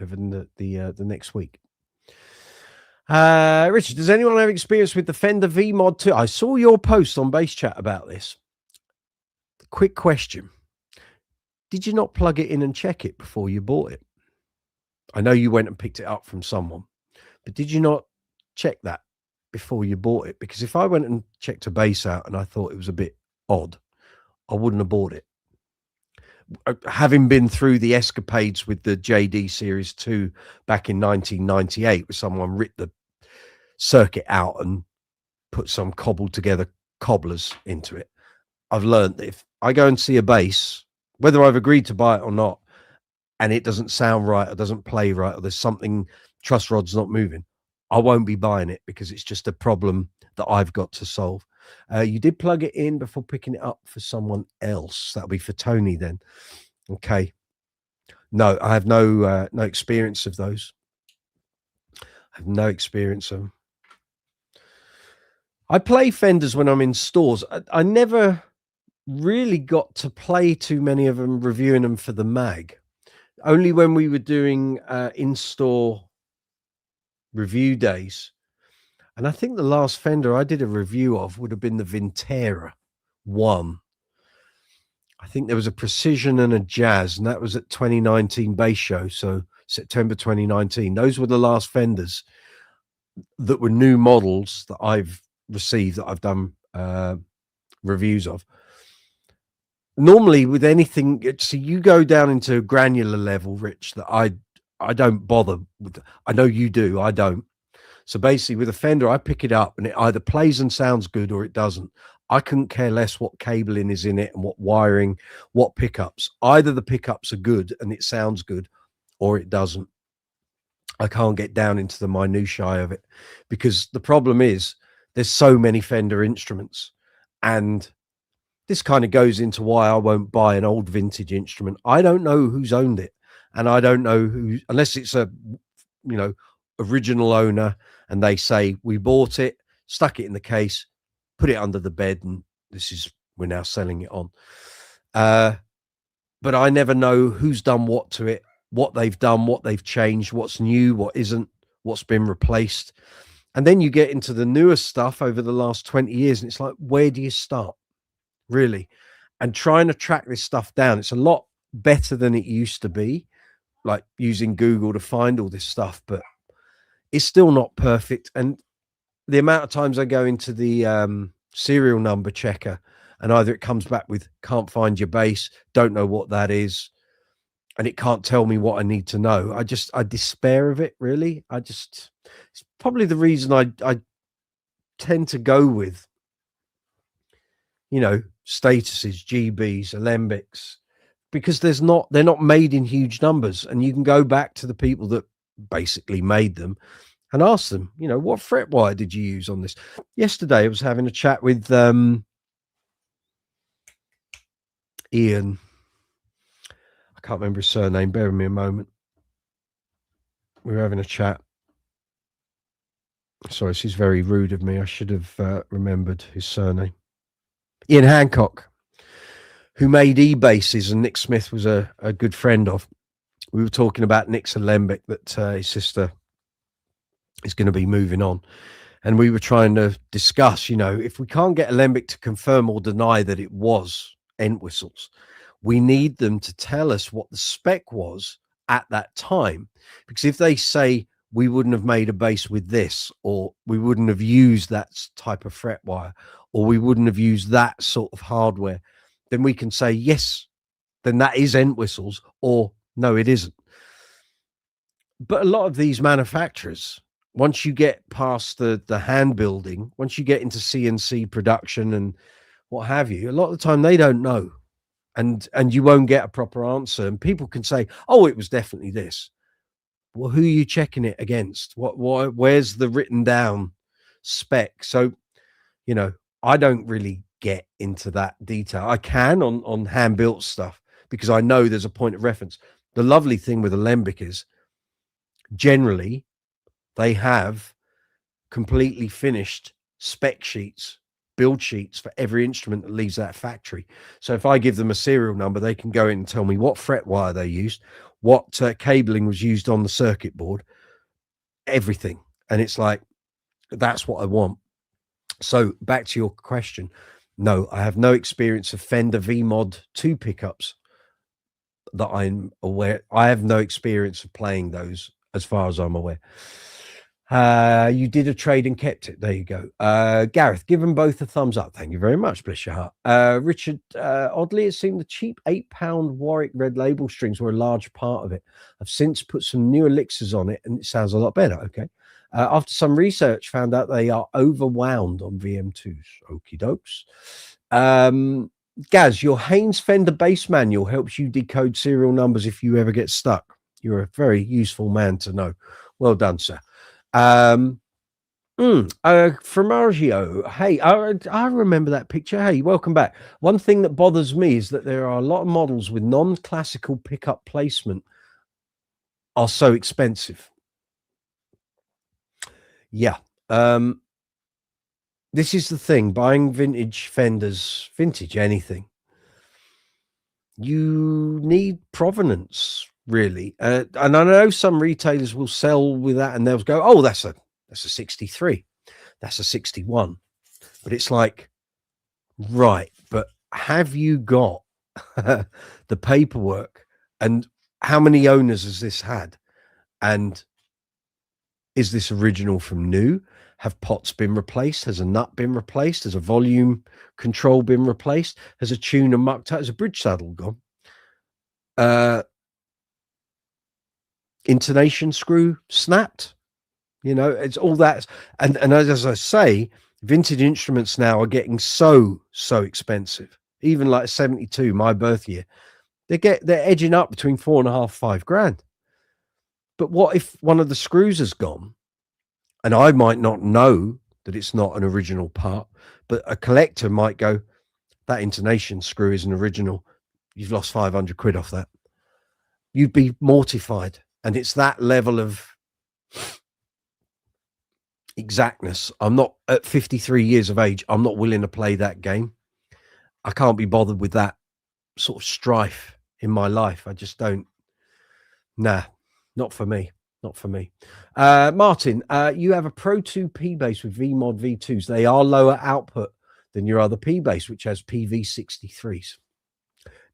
over the next week. Richard, does anyone have experience with the Fender V Mod 2? I saw your post on Bass Chat about this. Quick question. Did you not plug it in and check it before you bought it? I know you went and picked it up from someone, but did you not check that before you bought it? Because if I went and checked a bass out and I thought it was a bit odd, I wouldn't have bought it. Having been through the escapades with the JD Series 2 back in 1998, where someone ripped the circuit out and put some cobbled together cobblers into it, I've learned that if I go and see a bass, whether I've agreed to buy it or not, and it doesn't sound right or doesn't play right, or there's something, truss rod's not moving, I won't be buying it because it's just a problem that I've got to solve. You did plug it in before picking it up for someone else. That'll be for Tony then. Okay. No, I have no experience of those. I have no experience of them. I play Fenders when I'm in stores. I never really got to play too many of them, reviewing them for the mag. Only when we were doing in-store review days. And I think the last Fender I did a review of would have been the Vintera 1. I think there was a Precision and a Jazz, and that was at 2019 Bass Show, so September 2019. Those were the last Fenders that were new models that I've received, that I've done reviews of. Normally with anything, so you go down into a granular level, Rich, that I don't bother with, I know you do, I don't. So basically with a Fender, I pick it up and it either plays and sounds good or it doesn't. I couldn't care less what cabling is in it and what wiring, what pickups. Either the pickups are good and it sounds good or it doesn't. I can't get down into the minutiae of it because the problem is there's so many Fender instruments, and this kind of goes into why I won't buy an old vintage instrument. I don't know who's owned it, and I don't know who, unless it's a, you know, original owner and they say we bought it, stuck it in the case, put it under the bed, and we're now selling it on. But I never know who's done what to it, what they've done, what they've changed, what's new, what isn't, what's been replaced. And then you get into the newer stuff over the last 20 years, and it's like, where do you start, really? And trying to track this stuff down, it's a lot better than it used to be, like using Google to find all this stuff, but it's still not perfect. And the amount of times I go into the serial number checker and either it comes back with can't find your bass, don't know what that is, and it can't tell me what I need to know. I despair of it, really. It's probably the reason I tend to go with, you know, statuses, GBs, alembics, because they're not made in huge numbers, and you can go back to the people that basically made them and ask them, you know, what fret wire did you use on this? Yesterday I was having a chat with Ian. I can't remember his surname. Bear with me a moment. We were having a chat. Sorry, this is very rude of me. I should have remembered his surname. Ian Hancock, who made E-basses, and Nick Smith was a good friend of. We were talking about Nick's alembic that his sister is going to be moving on. And we were trying to discuss, you know, if we can't get alembic to confirm or deny that it was Entwistles, we need them to tell us what the spec was at that time. Because if they say we wouldn't have made a bass with this, or we wouldn't have used that type of fret wire, or we wouldn't have used that sort of hardware, then we can say, yes, then that is Entwistles, or no, it isn't. But a lot of these manufacturers, once you get past the hand building, once you get into CNC production and what have you, a lot of the time they don't know. And you won't get a proper answer. And people can say, oh, it was definitely this. Well, who are you checking it against? Where's the written down spec? So, you know, I don't really get into that detail. I can on hand built stuff because I know there's a point of reference. The lovely thing with alembic is generally they have completely finished spec sheets, build sheets for every instrument that leaves that factory. So if I give them a serial number, they can go in and tell me what fret wire they used, what cabling was used on the circuit board, everything. And it's like, that's what I want. So back to your question. No, I have no experience of Fender V-Mod 2 pickups that I'm aware. I have no experience of playing those as far as I'm aware. You did a trade and kept it. There you go. Gareth, give them both a thumbs up. Thank you very much. Bless your heart. Richard, oddly, it seemed the cheap £8 Warwick Red Label strings were a large part of it. I've since put some new elixirs on it and it sounds a lot better. Okay. After some research, found out they are overwound on VM2s. Okie dokes. Gaz, your Haynes Fender bass manual helps you decode serial numbers if you ever get stuck. You're a very useful man to know. Well done, sir. Fromagio, hey, I remember that picture. Hey, welcome back. One thing that bothers me is that there are a lot of models with non-classical pickup placement are so expensive. Yeah. This is the thing, buying vintage Fenders, vintage anything, you need provenance, really. And I know some retailers will sell with that and they'll go, oh, that's a 63, that's a 61. But it's like, right, but have you got the paperwork, and how many owners has this had? And is this original from new? Have pots been replaced? Has a nut been replaced? Has a volume control been replaced? Has a tuner mucked out? Has a bridge saddle gone? intonation screw snapped. You know, it's all that. And as I say, vintage instruments now are getting so expensive. Even like 72, my birth year, they're edging up between $4,500, $5,000. But what if one of the screws has gone, and I might not know that it's not an original part, but a collector might go, that intonation screw is an original. You've lost £500 off that. You'd be mortified. And it's that level of exactness. I'm not, at 53 years of age, I'm not willing to play that game. I can't be bothered with that sort of strife in my life. I just don't. Nah, not for me. Not for me. Martin, you have a Pro 2 P bass with VMod V2s. They are lower output than your other P bass, which has PV63s.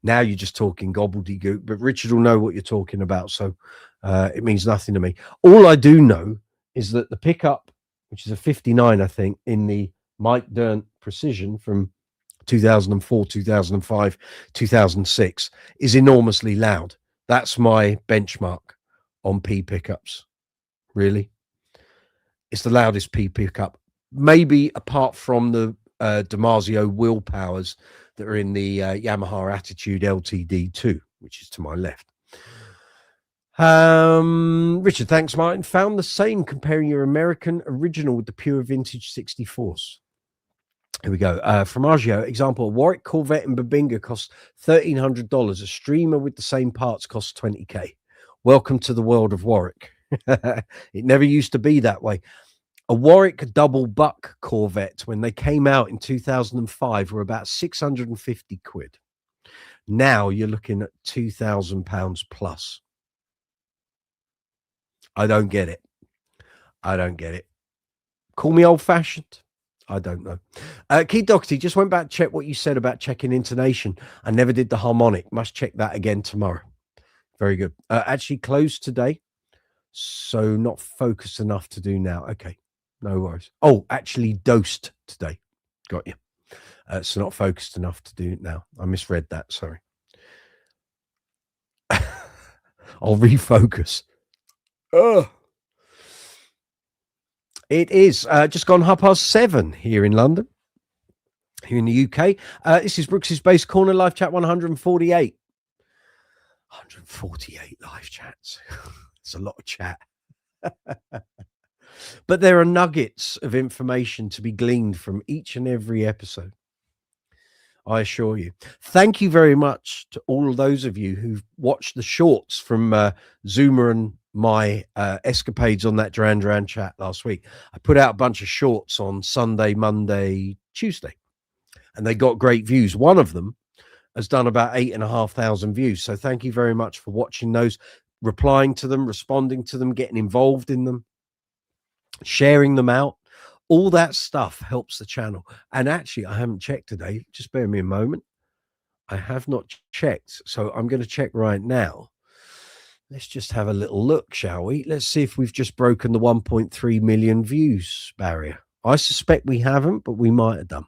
Now you're just talking gobbledygook, but Richard will know what you're talking about, so it means nothing to me. All I do know is that the pickup, which is a 59, I think, in the Mike Dirnt Precision from 2004, 2005, 2006, is enormously loud. That's my benchmark on P pickups. Really, it's the loudest P pickup, maybe apart from the Damasio wheel powers that are in the Yamaha Attitude LTD2, which is to my left. Richard, thanks, Martin. Found the same comparing your American original with the pure vintage 64s. Here we go. From Argio, example, a Warwick Corvette in Babinga costs $1,300. A streamer with the same parts costs $20K. Welcome to the world of Warwick. It never used to be that way. A Warwick double buck Corvette, when they came out in 2005, were about £650. Now you're looking at £2,000 plus. I don't get it. I don't get it. Call me old-fashioned. I don't know. Keith Doherty, just went back to check what you said about checking intonation. I never did the harmonic. Must check that again tomorrow. Very good. Actually closed today, so not focused enough to do now. Okay, no worries. Oh, actually dosed today. Got you. So not focused enough to do it now. I misread that. Sorry. I'll refocus. Oh. It is just gone 7:30 here in London, here in the UK. This is Brooks's Bass Corner live chat 148. 148 live chats. It's a lot of chat. But there are nuggets of information to be gleaned from each and every episode. I assure you. Thank you very much to all of those of you who've watched the shorts from Zuma and my escapades on that Duran chat last week. I put out a bunch of shorts on Sunday, Monday, Tuesday, and they got great views. One of them has done about 8,500 views. So thank you very much for watching those, replying to them, responding to them, getting involved in them, sharing them out. All that stuff helps the channel. And actually, I haven't checked today. Just bear me a moment. I have not checked. So I'm going to check right now. Let's just have a little look, shall we? Let's see if we've just broken the 1.3 million views barrier. I suspect we haven't, but we might have done.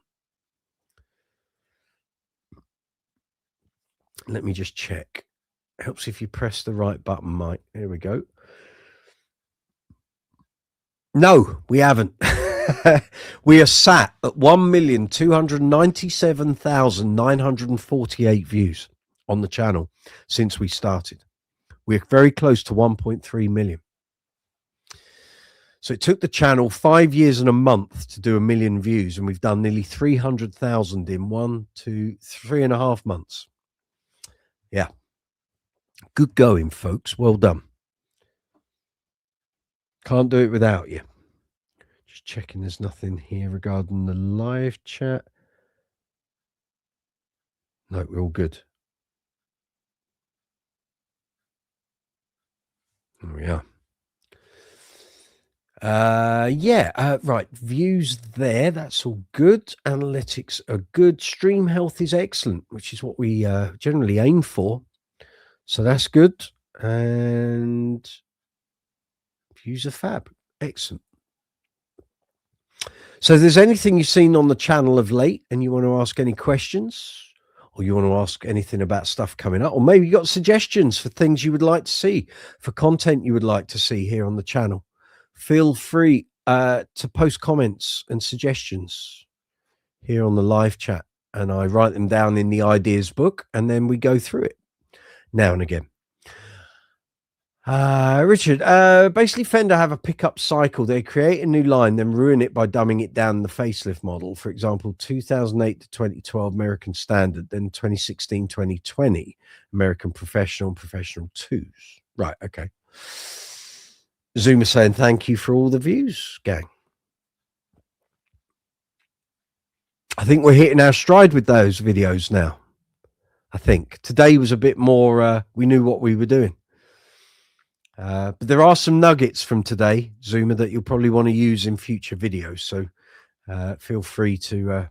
Let me just check. Helps if you press the right button, Mike. Here we go. No, we haven't. We are sat at 1,297,948 views on the channel since we started. We're very close to 1.3 million. So it took the channel 5 years and a month to do 1 million views, and we've done nearly 300,000 in 3.5 months. Yeah. Good going, folks. Well done. Can't do it without you. Just checking there's nothing here regarding the live chat. No, we're all good. There we are. Right. Views there. That's all good. Analytics are good. Stream health is excellent, which is what we generally aim for. So that's good. And views are fab. Excellent. So if there's anything you've seen on the channel of late and you want to ask any questions or you want to ask anything about stuff coming up, or maybe you got suggestions for things you would like to see, for content you would like to see here on the channel, feel free to post comments and suggestions here on the live chat, and I write them down in the ideas book, and then we go through it now and again. Richard, basically Fender have a pickup cycle. They create a new line, then ruin it by dumbing it down the facelift model. For example, 2008 to 2012 American Standard, then 2016, 2020 American Professional and Professional 2s. Right, okay. Zoomer saying thank you for all the views, gang. I think we're hitting our stride with those videos now. I think today was a bit more, we knew what we were doing. But there are some nuggets from today, Zoomer, that you'll probably want to use in future videos. So feel free to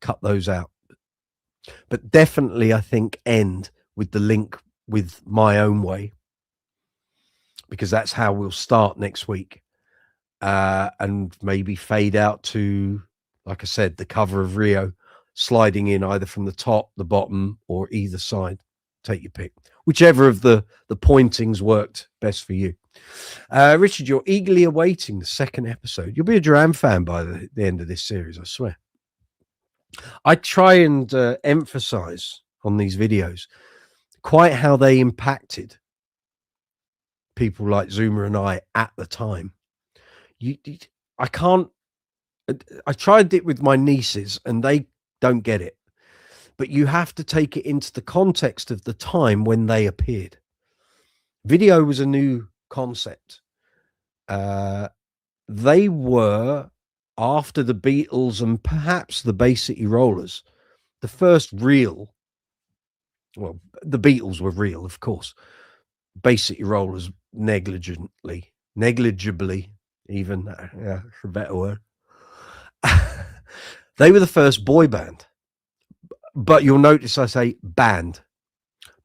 cut those out. But definitely, I think, end with the link with My Own Way, because that's how we'll start next week. And maybe fade out to, like I said, the cover of Rio, sliding in either from the top, the bottom, or either side. Take your pick. Whichever of the pointings worked best for you. Richard, you're eagerly awaiting the second episode. You'll be a Duran fan by the end of this series, I swear. I try and emphasize on these videos quite how they impacted people like Zoomer and I at the time. I tried it with my nieces and they don't get it. But you have to take it into the context of the time when they appeared. Video was a new concept. They were, after the Beatles and perhaps the Bay City Rollers, the first real, well, the Beatles were real, of course. Bay City Rollers negligibly, even, yeah, a better word. They were the first boy band. But you'll notice I say band,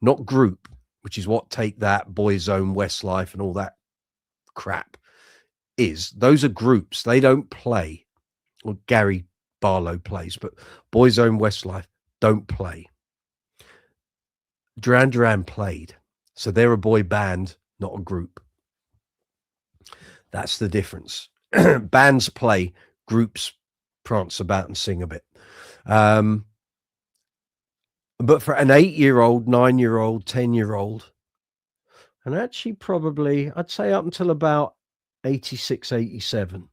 not group, which is what Take That, Boyzone, Westlife, and all that crap is. Those are groups. They don't play. Well, Gary Barlow plays, but Boyzone, Westlife don't play. Duran played. So they're a boy band, not a group. That's the difference. Bands play, groups prance about and sing a bit. But for an 8-year-old, 9-year-old, 10-year-old, and actually probably, I'd say up until about 86, 87,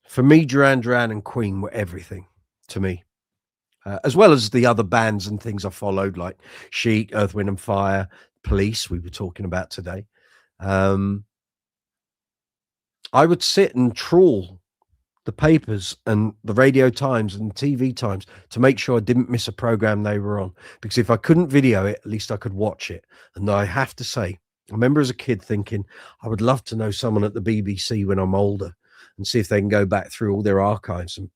for me, Duran and Queen were everything to me, as well as the other bands and things I followed, like Chic, Earth, Wind and Fire, Police, we were talking about today. I would sit and trawl the papers and the Radio Times and TV Times to make sure I didn't miss a program they were on, because if I couldn't video it, at least I could watch it. And I have to say, I remember as a kid thinking, I would love to know someone at the BBC when I'm older and see if they can go back through all their archives and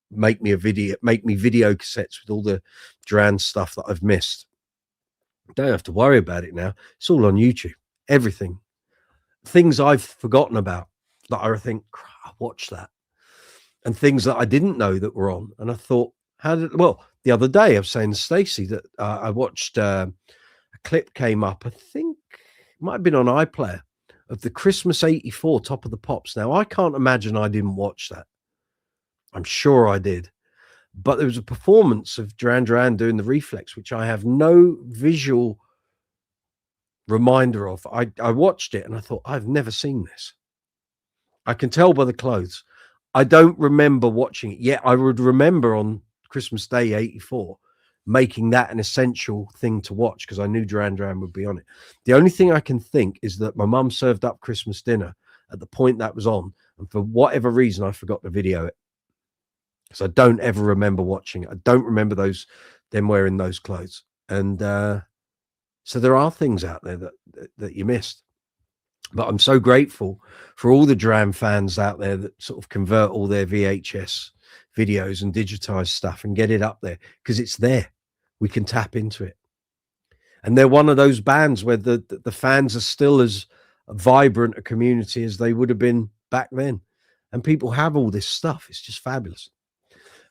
make me video cassettes with all the Duran stuff that I've missed. Don't have to worry about it now. It's all on YouTube. Everything. Things I've forgotten about that I think, I watched that. And things that I didn't know that were on. And I thought, the other day I was saying to Stacey that I watched a clip came up, I think it might have been on iPlayer, of the Christmas 84 Top of the Pops. Now, I can't imagine I didn't watch that. I'm sure I did. But there was a performance of Duran doing the Reflex, which I have no visual reminder of. I watched it and I thought, I've never seen this. I can tell by the clothes. I don't remember watching it yet. I would remember on Christmas Day 84 making that an essential thing to watch because I knew Duran would be on it. The only thing I can think is that my mum served up Christmas dinner at the point that was on, and for whatever reason I forgot to video it, because I don't ever remember watching it. I don't remember them wearing those clothes. And so there are things out there that you missed. But I'm so grateful for all the Duran fans out there that sort of convert all their VHS videos and digitize stuff and get it up there, because it's there. We can tap into it. And they're one of those bands where the fans are still as vibrant a community as they would have been back then. And people have all this stuff. It's just fabulous.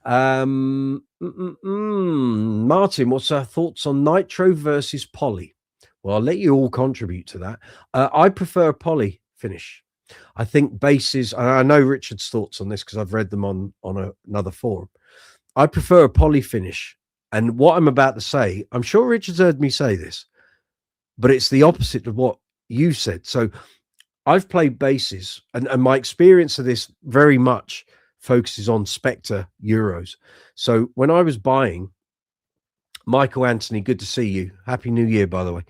Martin, what's our thoughts on Nitro versus Poly? Well, I'll let you all contribute to that. I prefer a Poly finish. I think basses, and I know Richard's thoughts on this because I've read them on another forum. I prefer a Poly finish. And what I'm about to say, I'm sure Richard's heard me say this, but it's the opposite of what you said. So I've played basses, and my experience of this very much focuses on Spectre Euros. So when I was buying, Michael Anthony, good to see you. Happy New Year, by the way.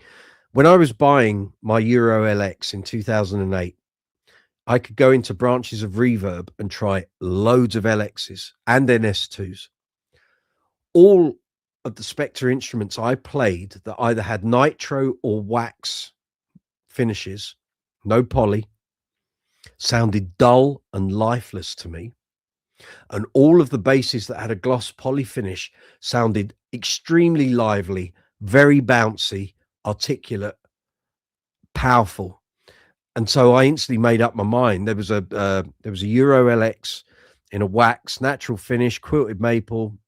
When I was buying my Euro LX in 2008, I could go into branches of Reverb and try loads of LXs and NS2s. All of the Spectre instruments I played that either had nitro or wax finishes, no poly, sounded dull and lifeless to me. And all of the basses that had a gloss poly finish sounded extremely lively, very bouncy, articulate, powerful. And so I instantly made up my mind. There was a Euro LX in a wax, natural finish, quilted maple.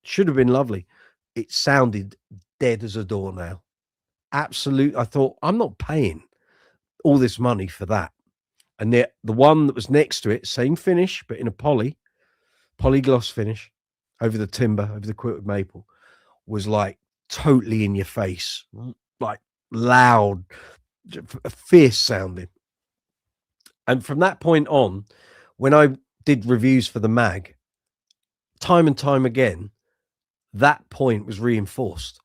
Should have been lovely. It sounded dead as a doornail. Absolute. I thought, I'm not paying all this money for that. And the one that was next to it, same finish, but in a polygloss finish over the timber, over the quilted maple, was like totally in your face, like loud, fierce sounding. And from that point on, when I did reviews for the mag, time and time again, that point was reinforced.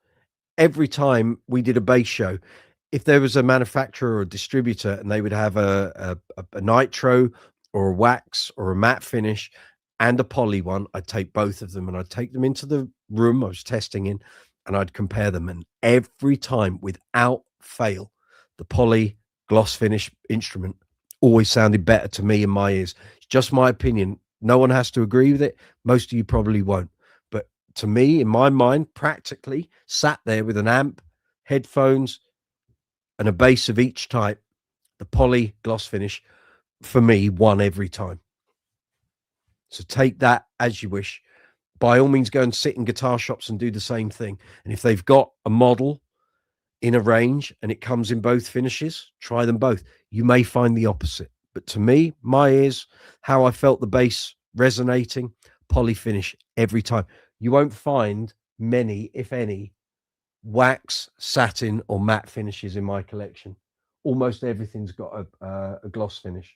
Every time we did a bass show, if there was a manufacturer or a distributor and they would have a nitro or a wax or a matte finish and a poly one, I'd take both of them and I'd take them into the room I was testing in and I'd compare them. And every time, without fail, the poly gloss finish instrument always sounded better to me in my ears. It's just my opinion. No one has to agree with it. Most of you probably won't. But to me, in my mind, practically sat there with an amp, headphones, and a bass of each type, the poly gloss finish, for me, won every time. So take that as you wish. By all means, go and sit in guitar shops and do the same thing. And if they've got a model in a range and it comes in both finishes, try them both. You may find the opposite. But to me, my ears, how I felt the bass resonating, poly finish every time. You won't find many, if any, wax, satin, or matte finishes in my collection. Almost everything's got a gloss finish.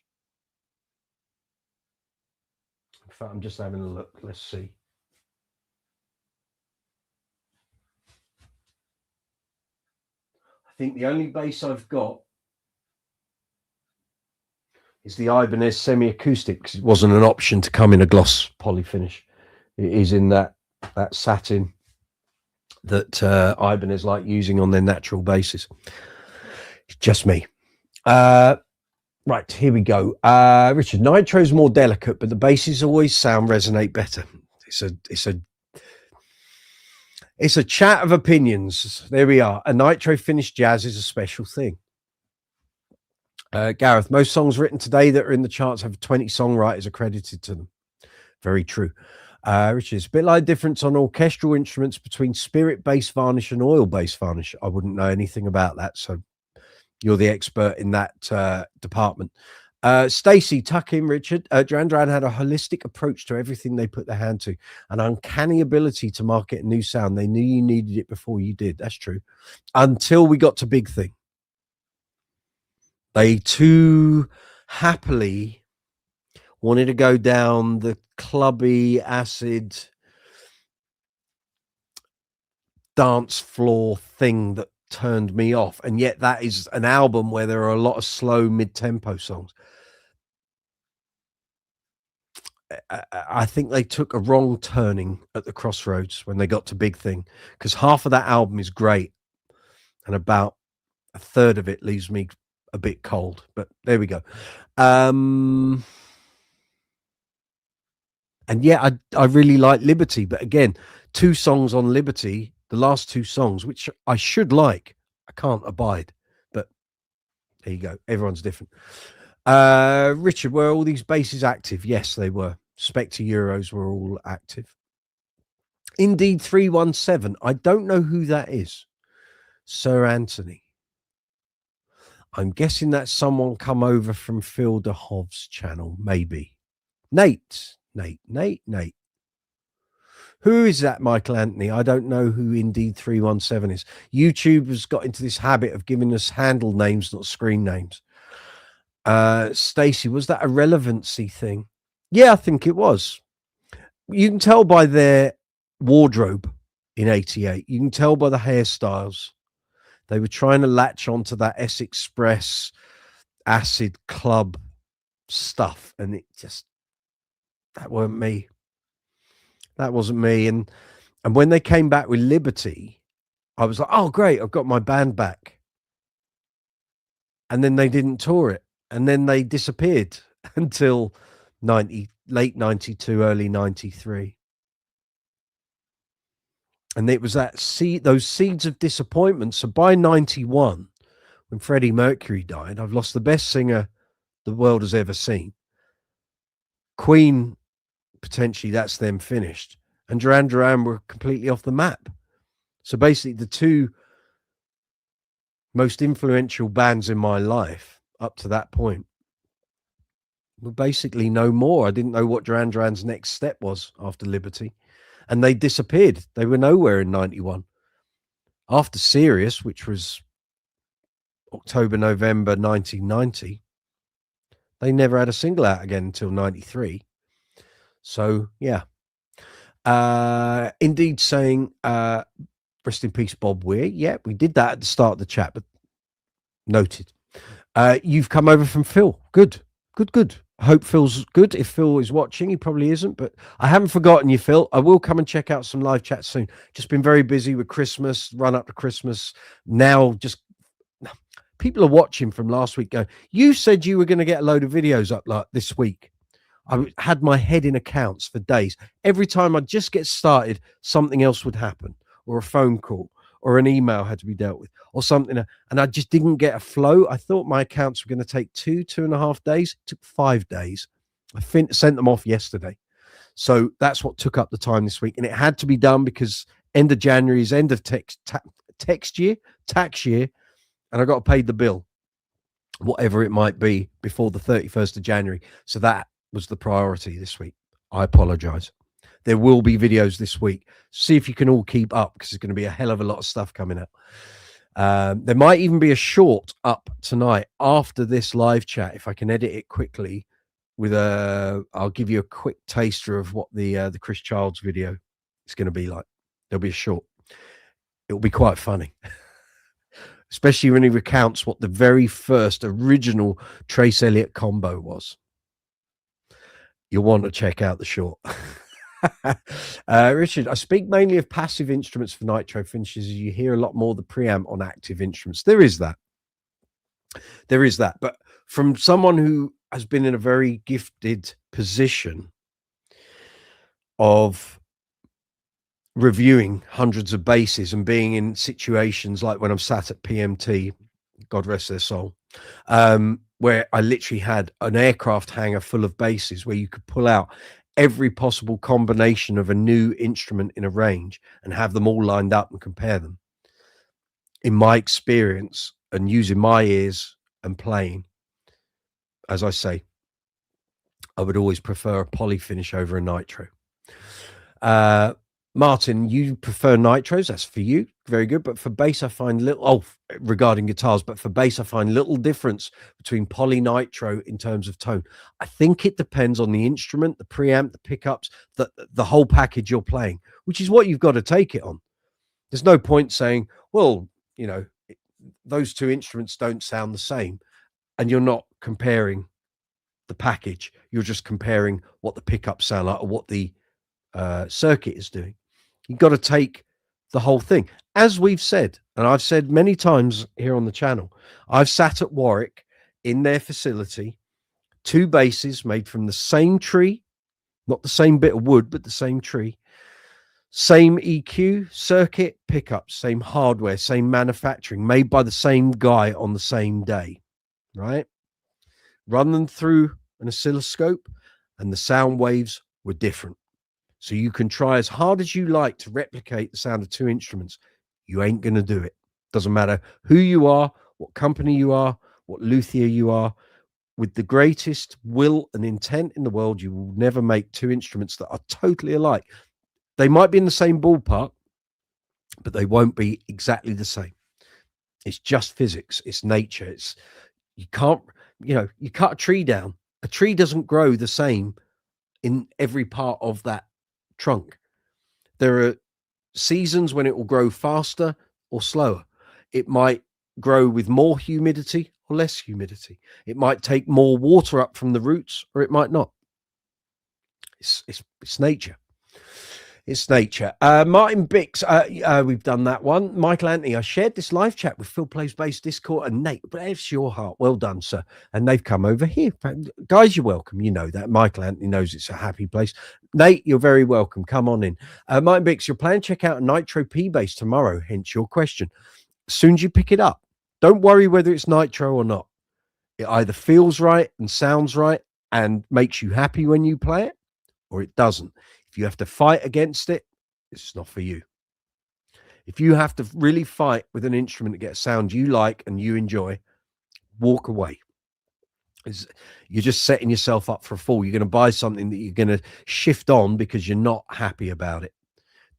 In fact, I'm just having a look. Let's see. I think the only bass I've got is the Ibanez semi-acoustic, because it wasn't an option to come in a gloss poly finish. It is in that satin that Ibanez like using on their natural basses. It's just me. Right, here we go. Richard, Nitro's more delicate, but the basses always resonate better. It's a chat of opinions. There we are. A Nitro finished jazz is a special thing. Gareth, most songs written today that are in the charts have 20 songwriters accredited to them. Very true. Richard, it's a bit like difference on orchestral instruments between spirit bass varnish and oil bass varnish. I wouldn't know anything about that, so you're the expert in that department. Stacey, tuck in, Richard. Duran had a holistic approach to everything they put their hand to, an uncanny ability to market a new sound. They knew you needed it before you did. That's true. Until we got to Big Thing. They too happily wanted to go down the clubby, acid dance floor thing that turned me off. And yet that is an album where there are a lot of slow mid-tempo songs. I think they took a wrong turning at the crossroads when they got to Big Thing, because half of that album is great and about a third of it leaves me a bit cold, but there we go. And yeah, I really like Liberty, but again, 2 songs on Liberty, the last 2 songs, which I should like, I can't abide, but there you go. Everyone's different. Richard, were all these basses active? Yes, they were. Spectre Euros were all active. Indeed 317. I don't know who that is. Sir Anthony. I'm guessing that's someone come over from Phil de Hov's channel, maybe. Nate. Who is that, Michael Anthony? I don't know who Indeed 317 is. YouTube has got into this habit of giving us handle names, not screen names. Stacey, was that a relevancy thing? Yeah, I think it was. You can tell by their wardrobe in 88. You can tell by the hairstyles. They were trying to latch onto that S Express acid club stuff, and it just, that weren't me. That wasn't me. And when they came back with Liberty, I was like, oh great, I've got my band back. And then they didn't tour it, and then they disappeared until late 92, early 93. And it was those seeds of disappointment. So by 91, when Freddie Mercury died, I've lost the best singer the world has ever seen. Queen, potentially that's them finished. And Duran were completely off the map. So basically the two most influential bands in my life up to that point were basically no more. I didn't know what Duran's next step was after Liberty. And they disappeared. They were nowhere in 91. After Sirius, which was October, November 1990, they never had a single out again until 93. So, yeah. Indeed saying, rest in peace, Bob Weir. Yeah, we did that at the start of the chat, but noted. You've come over from Phil. Good. I hope Phil's good. If Phil is watching, he probably isn't, but I haven't forgotten you, Phil. I will come and check out some live chats soon. Just been very busy with Christmas, run up to Christmas. Now just people are watching from last week going, you said you were going to get a load of videos up like this week. I had my head in accounts for days. Every time I'd just get started, something else would happen, or a phone call, or an email had to be dealt with, or something. And I just didn't get a flow. I thought my accounts were going to take 2.5 days. It took 5 days. I sent them off yesterday. So that's what took up the time this week. And it had to be done because end of January is end of tax year, and I got paid the bill, whatever it might be, before the 31st of January. So that was the priority this week. I apologize. There will be videos this week. See if you can all keep up, because there's going to be a hell of a lot of stuff coming up. There might even be a short up tonight after this live chat, if I can edit it quickly. I'll give you a quick taster of what the Chris Childs video is going to be like. There'll be a short. It'll be quite funny, especially when he recounts what the very first original Trace Elliott combo was. You'll want to check out the short. Richard, I speak mainly of passive instruments for Nitro finishes. You hear a lot more the preamp on active instruments. There is that. But from someone who has been in a very gifted position of reviewing hundreds of basses and being in situations like when I'm sat at PMT, God rest their soul, where I literally had an aircraft hangar full of basses where you could pull out every possible combination of a new instrument in a range and have them all lined up and compare them. In my experience and using my ears and playing, as I say, I would always prefer a poly finish over a Nitro. Martin, you prefer Nitros. That's for you. Very good. But for bass, I find regarding guitars, but for bass, I find little difference between poly Nitro in terms of tone. I think it depends on the instrument, the preamp, the pickups, the whole package you're playing, which is what you've got to take it on. There's no point saying, well, those two instruments don't sound the same, and you're not comparing the package. You're just comparing what the pickups sound like or what the circuit is doing. You've got to take the whole thing. As we've said, and I've said many times here on the channel, I've sat at Warwick in their facility, two basses made from the same tree, not the same bit of wood, but the same tree, same EQ, circuit, pickups, same hardware, same manufacturing, made by the same guy on the same day, right? Run them through an oscilloscope, and the sound waves were different. So you can try as hard as you like to replicate the sound of two instruments. You ain't going to do it. Doesn't matter who you are, what company you are, what luthier you are. With the greatest will and intent in the world, you will never make two instruments that are totally alike. They might be in the same ballpark, but they won't be exactly the same. It's just physics. It's nature. It's, you can't, you cut a tree down. A tree doesn't grow the same in every part of that trunk. There are seasons when it will grow faster or slower. It might grow with more humidity or less humidity. It might take more water up from the roots, or it might not. It's nature. It's nature. Martin Bix, we've done that one. Michael Anthony, I shared this live chat with Phil Plays Bass Discord and Nate. Bless your heart. Well done, sir. And they've come over here. Guys, you're welcome. You know that. Michael Anthony knows it's a happy place. Nate, you're very welcome. Come on in. Martin Bix, you're planning to check out a Nitro P bass tomorrow, hence your question. As soon as you pick it up, don't worry whether it's Nitro or not. It either feels right and sounds right and makes you happy when you play it, or it doesn't. If you have to fight against it, it's not for you. If you have to really fight with an instrument to get a sound you like and you enjoy, walk away. You're just setting yourself up for a fall. You're going to buy something that you're going to shift on because you're not happy about it.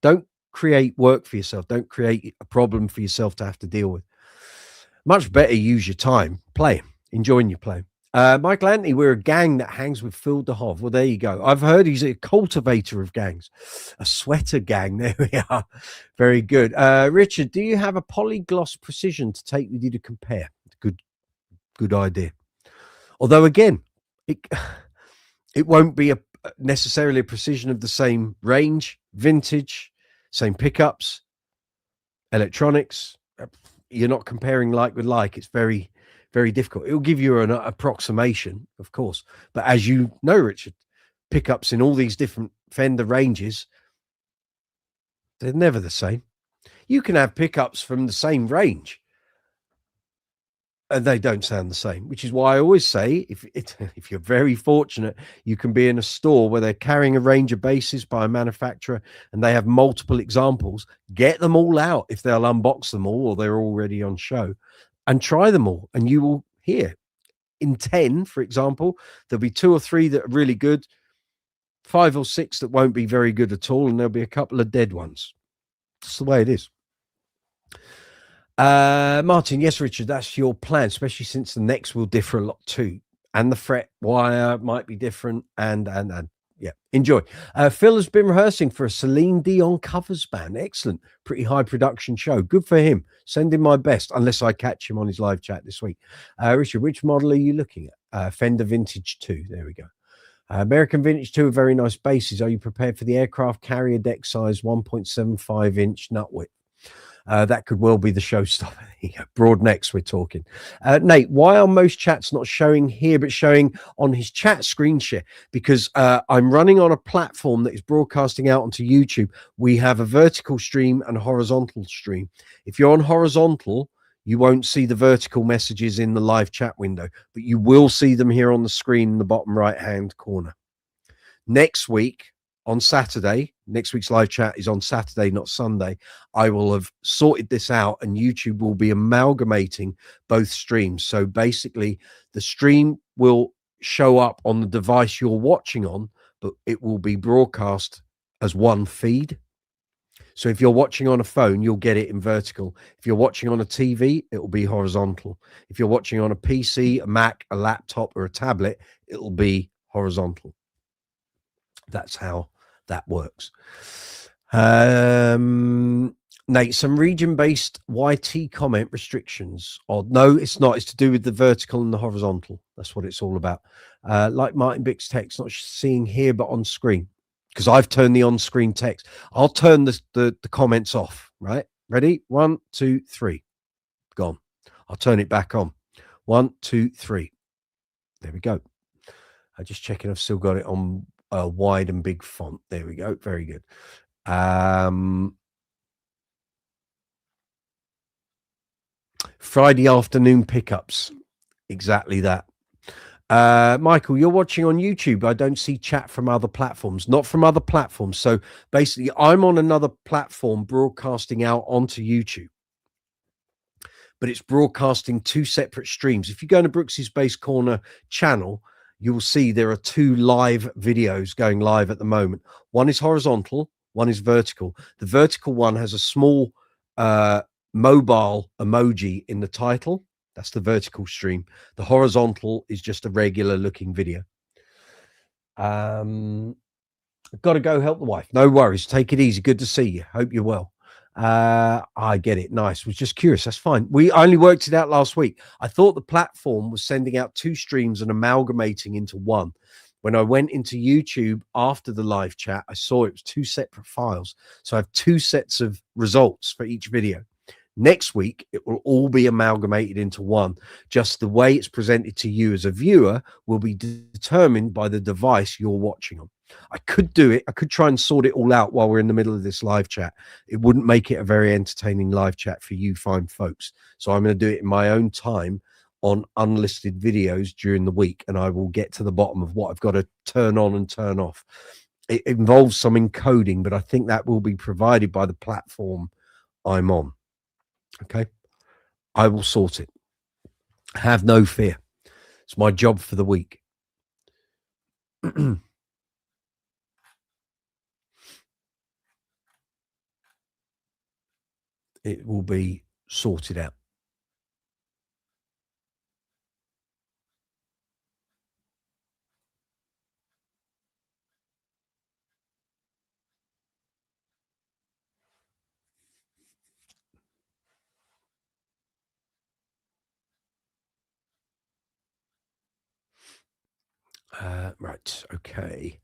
Don't create work for yourself. Don't create a problem for yourself to have to deal with. Much better use your time playing, enjoying your playing. Michael Anthony, we're a gang that hangs with Phil DeHove. Well, there you go. I've heard he's a cultivator of gangs, a sweater gang. There we are. Very good. Richard, do you have a polygloss precision to take with you to compare? Good idea. Although, again, it won't be necessarily a precision of the same range, vintage, same pickups, electronics. You're not comparing like with like. It's very, very difficult. It'll give you an approximation, of course. But as you know, Richard, pickups in all these different Fender ranges, they're never the same. You can have pickups from the same range, and they don't sound the same, which is why I always say, if you're very fortunate, you can be in a store where they're carrying a range of basses by a manufacturer and they have multiple examples. Get them all out if they'll unbox them all or they're already on show, and try them all, and you will hear. In 10, for example, there'll be 2 or 3 that are really good, 5 or 6 that won't be very good at all, and there'll be a couple of dead ones. That's the way it is. Martin, yes, Richard, that's your plan, especially since the necks will differ a lot too, and the fret wire might be different, and yeah, enjoy. Phil has been rehearsing for a Celine Dion covers band. Excellent. Pretty high production show. Good for him. Send him my best, unless I catch him on his live chat this week. Richard, which model are you looking at? Fender Vintage 2. There we go. American Vintage 2 are very nice basses. Are you prepared for the aircraft carrier deck size 1.75 inch nut width? That could well be the showstopper. Broad necks we're talking. Nate, why are most chats not showing here but showing on his chat screen share? Because I'm running on a platform that is broadcasting out onto YouTube. We have a vertical stream and a horizontal stream. If you're on horizontal, you won't see the vertical messages in the live chat window, but you will see them here on the screen in the bottom right hand corner. Next week, on Saturday, next week's live chat is on Saturday, not Sunday. I will have sorted this out and YouTube will be amalgamating both streams. So basically the stream will show up on the device you're watching on, but it will be broadcast as one feed. So if you're watching on a phone, you'll get it in vertical. If you're watching on a TV, it will be horizontal. If you're watching on a PC, a Mac, a laptop, or a tablet, it'll be horizontal. That's how that works. Nate, some region-based YT comment restrictions. Or no, it's not. It's to do with the vertical and the horizontal. That's what it's all about. Like Martin Bick's text, not seeing here but on screen, because I've turned the on-screen text. I'll turn the comments off. Right? Ready? 1, 2, 3. Gone. I'll turn it back on. 1, 2, 3. There we go. I'm just checking I've still got it on wide and big font. There we go. Very good. Friday afternoon pickups. Exactly that. Michael, you're watching on YouTube. I don't see chat from other platforms, not from other platforms. So basically, I'm on another platform broadcasting out onto YouTube, but it's broadcasting two separate streams. If you go to Brooks's Bass Corner channel, you'll see there are two live videos going live at the moment. One is horizontal, one is vertical. The vertical one has a small mobile emoji in the title. That's the vertical stream. The horizontal is just a regular looking video. Got to go help the wife. No worries. Take it easy. Good to see you. Hope you're well. I get it. Nice. Was just curious. That's fine. We only worked it out last week. I thought the platform was sending out two streams and amalgamating into one. When I went into YouTube after the live chat, I saw it was two separate files. So I have two sets of results for each video. Next week, it will all be amalgamated into one. Just the way it's presented to you as a viewer will be determined by the device you're watching on. I could do it. I could try and sort it all out while we're in the middle of this live chat. It wouldn't make it a very entertaining live chat for you fine folks. So I'm going to do it in my own time on unlisted videos during the week, and I will get to the bottom of what I've got to turn on and turn off. It involves some encoding, but I think that will be provided by the platform I'm on. Okay, I will sort it. Have no fear. It's my job for the week. It will be sorted out. Right. Okay.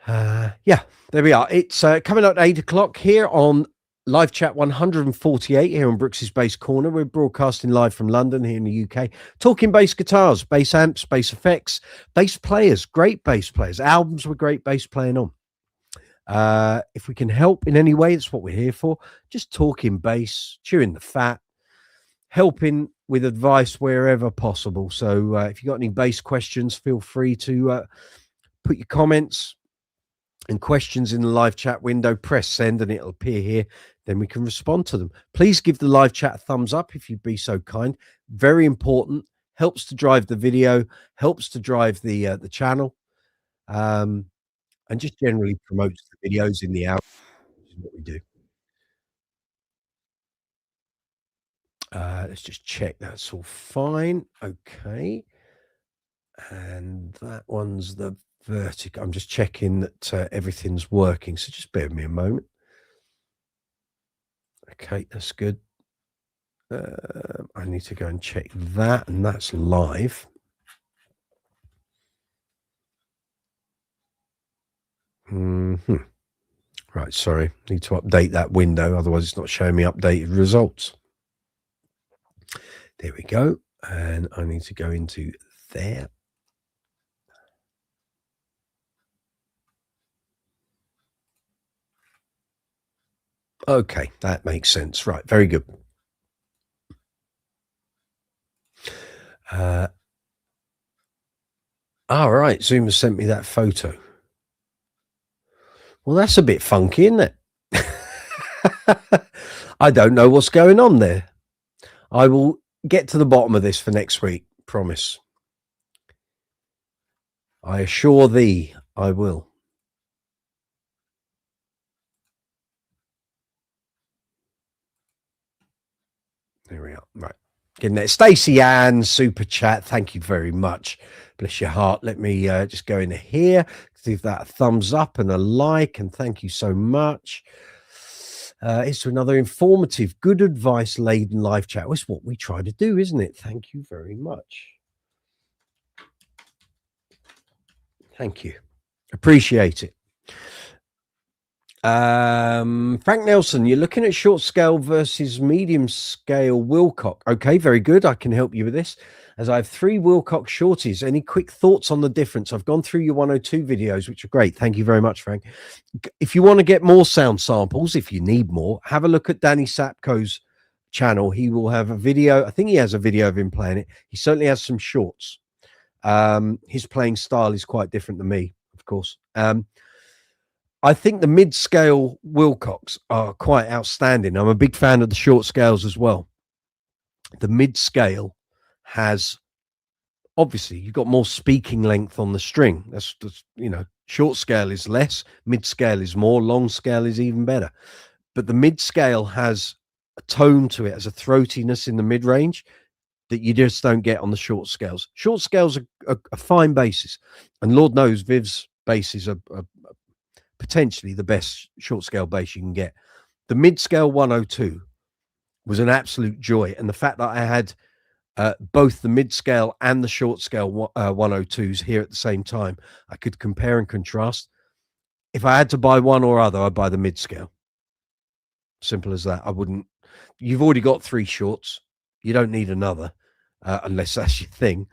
Yeah, there we are. It's coming up at 8 o'clock here on live chat 148 here on Brooks's Bass Corner. We're broadcasting live from London here in the UK, talking bass guitars, bass amps, bass effects, bass players, great bass players, albums with great bass playing on. If we can help in any way, that's what we're here for. Just talking bass, chewing the fat, helping with advice wherever possible. So if you got any bass questions, feel free to put your comments and questions in the live chat window, press send and it'll appear here. Then we can respond to them. Please give the live chat a thumbs up if you'd be so kind. Very important. Helps to drive the video, helps to drive the channel, and just generally promotes the videos in the hour, which is what we do. Let's just check that's all fine. Okay. And that one's the vertical. I'm just checking that everything's working. So just bear with me a moment. Okay, that's good. I need to go and check that, and that's live. Right, sorry. Need to update that window. Otherwise, it's not showing me updated results. There we go. And I need to go into there. Okay, that makes sense. Right, very good. All right, Zoom has sent me that photo. Well, that's a bit funky, isn't it? I don't know what's going on there. I will get to the bottom of this for next week, promise. I assure thee I will. There we are. Right. Getting there. Stacey Ann, super chat. Thank you very much. Bless your heart. Let me just go into here. Give that a thumbs up and a like. And thank you so much. It's to another informative, good advice laden live chat. It's what we try to do, isn't it? Thank you very much. Thank you. Appreciate it. Frank Nelson, you're looking at short scale versus medium scale Wilcock. Okay, very good. I can help you with this, as I have 3 Wilcock shorties. Any quick thoughts on the difference? I've gone through your 102 videos, which are great. Thank you very much, Frank. If you want to get more sound samples, if you need more, have a look at Danny Sapko's channel. He will have a video. I think he has a video of him playing it. He certainly has some shorts. His playing style is quite different than me, of course. I think the mid-scale Wilcocks are quite outstanding. I'm a big fan of the short scales as well. The mid-scale has, obviously, you've got more speaking length on the string. That's you know, short scale is less, mid-scale is more, long scale is even better. But the mid-scale has a tone to it, has a throatiness in the mid-range that you just don't get on the short scales. Short scales are fine basses, and Lord knows Viv's basses are potentially the best short scale bass you can get. The mid scale 102 was an absolute joy, and the fact that I had both the mid scale and the short scale 102s here at the same time, I could compare and contrast. If I had to buy one or other, I'd buy the mid scale. Simple as that. I wouldn't. You've already got 3 shorts. You don't need another, unless that's your thing.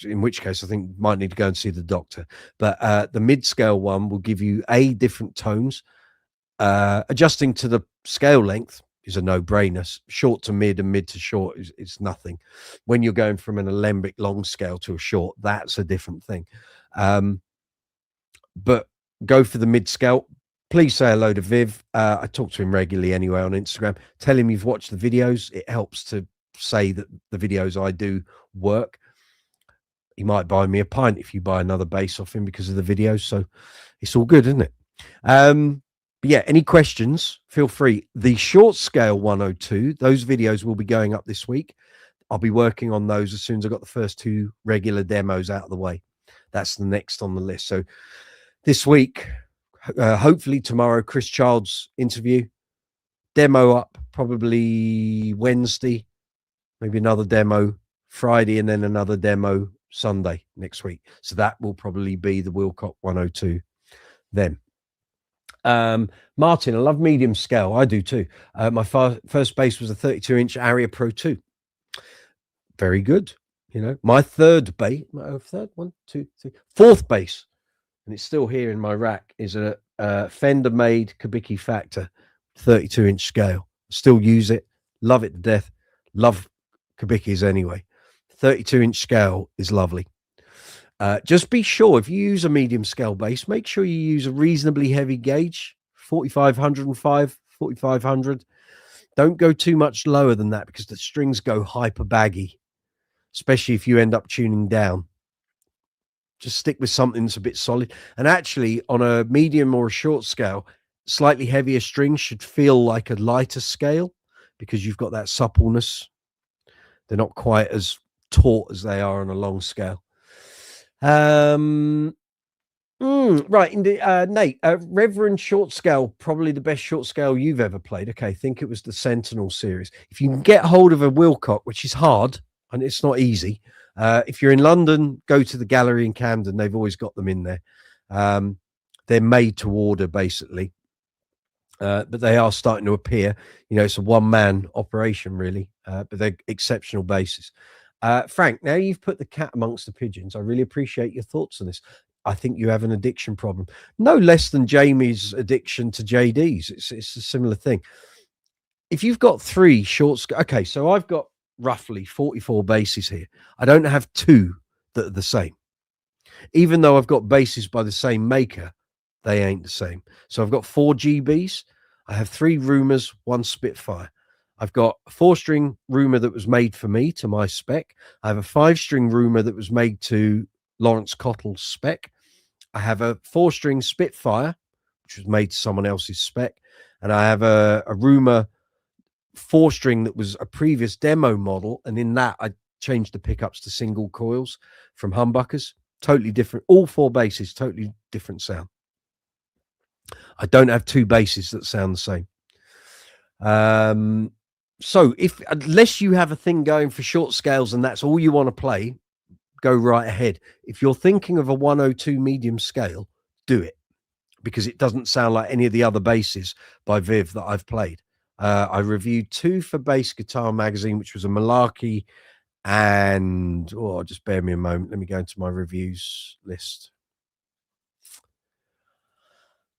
In which case, I think you might need to go and see the doctor. But the mid-scale one will give you different tones. Adjusting to the scale length is a no-brainer. Short to mid and mid to short is nothing. When you're going from an alembic long scale to a short, that's a different thing. But go for the mid-scale. Please say hello to Viv. I talk to him regularly anyway on Instagram. Tell him you've watched the videos. It helps to say that the videos I do work. He might buy me a pint if you buy another bass off him because of the videos. So it's all good, isn't it? But yeah, any questions, feel free. The short scale 102, those videos will be going up this week. I'll be working on those as soon as I got the first 2 regular demos out of the way. That's the next on the list. So this week, hopefully tomorrow, Chris Child's interview, demo up probably Wednesday, maybe another demo Friday, and then another demo Sunday next week. So that will probably be the Wilcock 102 then. Martin, I love medium scale. I do too. My first bass was a 32-inch Aria Pro 2. Very good. You know, my fourth bass, and it's still here in my rack, is a Fender made Kubicki Factor 32-inch scale. Still use it. Love it to death. Love Kubickis anyway. 32-inch scale is lovely. Just be sure if you use a medium scale bass, make sure you use a reasonably heavy gauge, 4505, 4500. Don't go too much lower than that because the strings go hyper baggy, especially if you end up tuning down. Just stick with something that's a bit solid. And actually, on a medium or a short scale, slightly heavier strings should feel like a lighter scale because you've got that suppleness. They're not quite as taut as they are on a long scale. Right, Nate, Reverend short scale, probably the best short scale you've ever played. Okay, I think it was the Sentinel series. If you can get hold of a Wilcock, which is hard and it's not easy, if you're in London, go to the gallery in Camden. They've always got them in there. They're made to order, basically. But they are starting to appear. You know, it's a one-man operation, really, but they're exceptional basses. Frank, now you've put the cat amongst the pigeons. I really appreciate your thoughts on this. I think you have an addiction problem, no less than Jamie's addiction to JDs. It's a similar thing. If you've got 3 short, okay, so I've got roughly 44 basses here. I don't have 2 that are the same. Even though I've got basses by the same maker, they ain't the same. So I've got 4 GBs. I have 3 Rumors, 1 Spitfire. I've got a 4-string Rumor that was made for me to my spec. I have a 5-string Rumor that was made to Lawrence Cottle's spec. I have a 4-string Spitfire, which was made to someone else's spec. And I have a Rumor 4-string that was a previous demo model. And in that, I changed the pickups to single coils from humbuckers. Totally different. All 4 basses, totally different sound. I don't have 2 basses that sound the same. So unless you have a thing going for short scales and that's all you want to play, go right ahead. If you're thinking of a 102 medium scale, do it, because it doesn't sound like any of the other basses by Viv that I've played. I reviewed 2 for Bass Guitar Magazine, which was a Malarkey and, just bear me a moment. Let me go into my reviews list.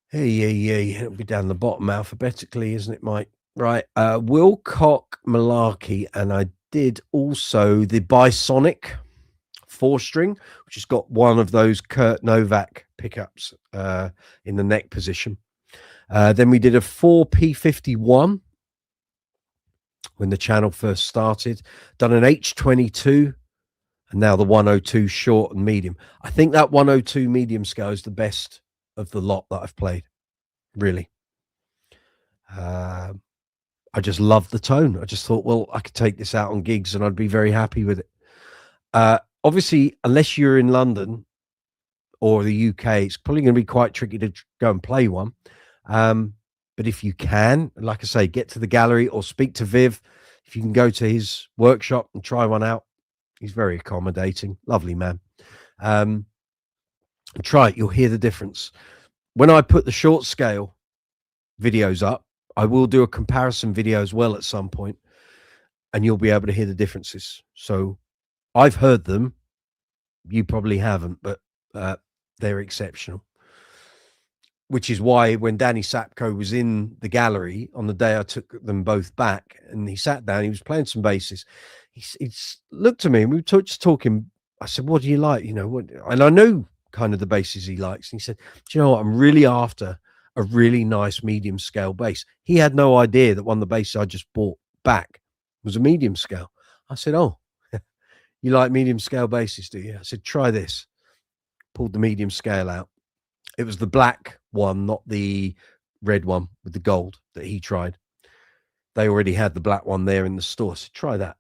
Hey, it'll be down the bottom alphabetically, isn't it, Mike? Right, Wilcock, Malarkey, and I did also the Bisonic 4-string, which has got one of those Kurt Novak pickups in the neck position. Then we did a 4P51 when the channel first started, done an H22, and now the 102 short and medium. I think that 102 medium scale is the best of the lot that I've played, really. I just loved the tone. I just thought, well, I could take this out on gigs and I'd be very happy with it. Obviously, unless you're in London or the UK, it's probably going to be quite tricky to go and play one. But if you can, like I say, get to the gallery or speak to Viv. If you can go to his workshop and try one out, he's very accommodating, lovely man. And try it, you'll hear the difference. When I put the short scale videos up, I will do a comparison video as well at some point, and you'll be able to hear the differences. So I've heard them. You probably haven't, but they're exceptional. Which is why when Danny Sapko was in the gallery on the day I took them both back, and he sat down, he was playing some basses. He looked at me and we were just talking. I said, "What do you like?" You know, what? And I know kind of the basses he likes. And he said, "Do you know what? I'm really after a really nice medium scale bass." He had no idea that one of the basses I just bought back was a medium scale. I said, "Oh, you like medium scale basses, do you?" I said, "Try this." Pulled the medium scale out. It was the black one, not the red one with the gold that he tried. They already had the black one there in the store. So try that.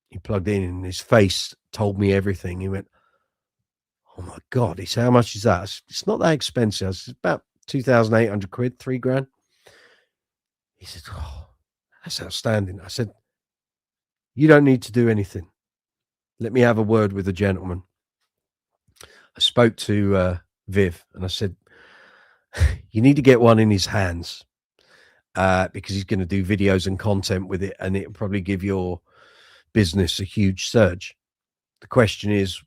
He plugged in and his face told me everything. He went, "Oh my God." He said, "How much is that?" It's not that expensive. It's about 2,800 quid, $3,000. He said, "Oh, that's outstanding." I said, "You don't need to do anything. Let me have a word with the gentleman." I spoke to Viv and I said, "You need to get one in his hands because he's going to do videos and content with it, and it'll probably give your business a huge surge. The question is,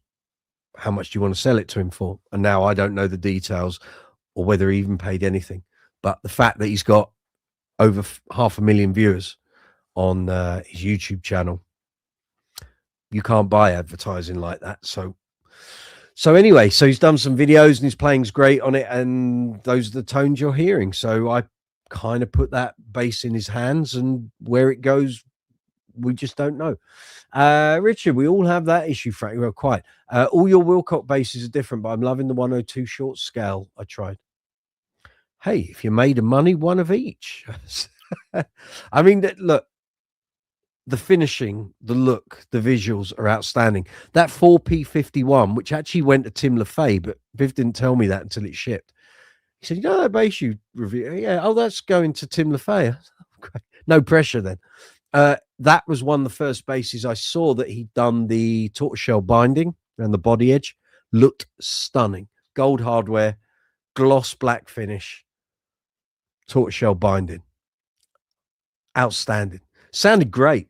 how much do you want to sell it to him for?" And now I don't know the details or whether he even paid anything, but the fact that he's got over 500,000 viewers on his YouTube channel, you can't buy advertising like that. So anyway, so he's done some videos and his playing's great on it, and those are the tones you're hearing. So I kind of put that bass in his hands, and where it goes, we just don't know. Richard, we all have that issue, Frank. Well, quite. All your Wilcock basses are different, but I'm loving the 102 short scale I tried. Hey, if you made of money, one of each. I mean, look, the finishing, the look, the visuals are outstanding. That 4P51, which actually went to Tim LaFay, but Viv didn't tell me that until it shipped. He said, "You know that bass you review?" "Yeah." "Oh, that's going to Tim LaFay." No pressure then. That was one of the first basses I saw that he'd done the tortoiseshell binding around the body edge. Looked stunning. Gold hardware, gloss black finish, tortoiseshell binding. Outstanding. Sounded great.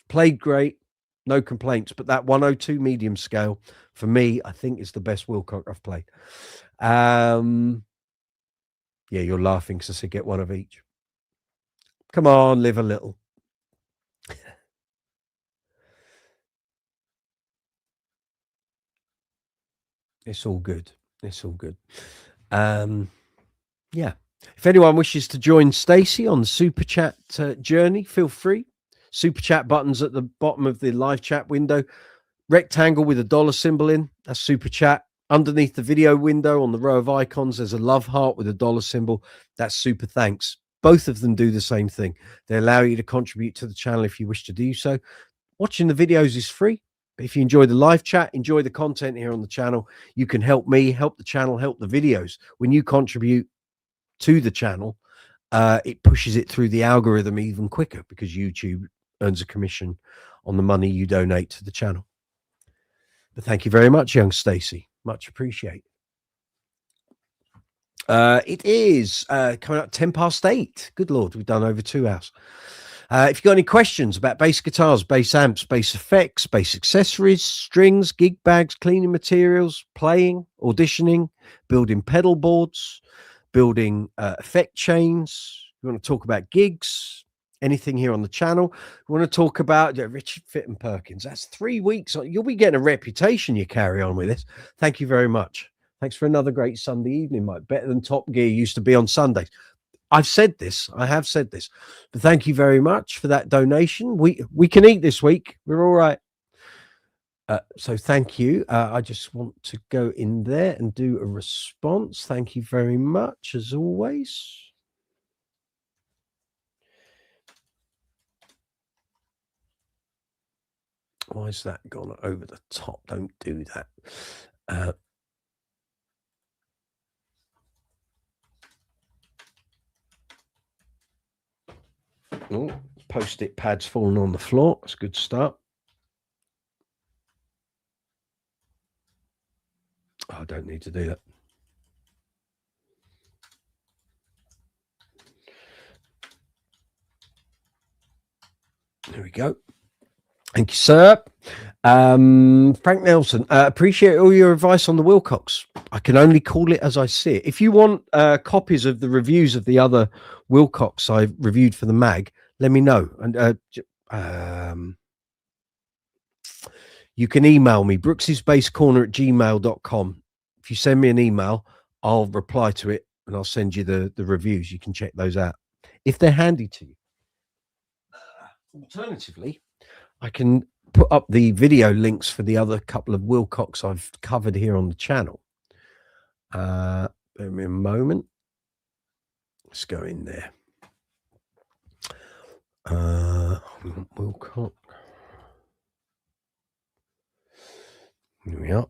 Played great, no complaints. But that 102 medium scale, for me, I think is the best Wilcock I've played. Yeah, you're laughing because I said get one of each. Come on, live a little. It's all good. It's all good. Yeah. If anyone wishes to join Stacey on the Super Chat journey, feel free. Super Chat buttons at the bottom of the live chat window. Rectangle with a dollar symbol in. That's Super Chat. Underneath the video window on the row of icons, there's a love heart with a dollar symbol. That's Super Thanks. Both of them do the same thing. They allow you to contribute to the channel if you wish to do so. Watching the videos is free. But if you enjoy the live chat, enjoy the content here on the channel, you can help me, help the channel, help the videos. When you contribute to the channel, it pushes it through the algorithm even quicker because YouTube earns a commission on the money you donate to the channel. But thank you very much, young Stacey. Much appreciated. It is coming up 8:10. Good Lord, we've done over 2 hours. If you've got any questions about bass guitars, bass amps, bass effects, bass accessories, strings, gig bags, cleaning materials, playing, auditioning, building pedal boards, building effect chains, you want to talk about gigs, anything here on the channel, we want to talk about Richard Fitton Perkins. That's 3 weeks. You'll be getting a reputation you carry on with this. Thank you very much. Thanks for another great Sunday evening, Mike. Better than Top Gear used to be on Sundays. I've said this. I have said this. But thank you very much for that donation. We can eat this week. We're all right. So thank you. I just want to go in there and do a response. Thank you very much, as always. Why is that gone over the top? Don't do that. Oh, post-it pads falling on the floor. That's a good start. Oh, I don't need to do that. There we go. Thank you, sir. Frank Nelson, appreciate all your advice on the Wilcocks. I can only call it as I see it. If you want copies of the reviews of the other Wilcocks I reviewed for the mag, let me know. And you can email me, brooksysbasscorner@gmail.com. If you send me an email, I'll reply to it and I'll send you the reviews. You can check those out if they're handy to you. Alternatively, I can put up the video links for the other couple of Wilcocks I've covered here on the channel. Bear me a moment. Let's go in there. Wilcock. Here we are.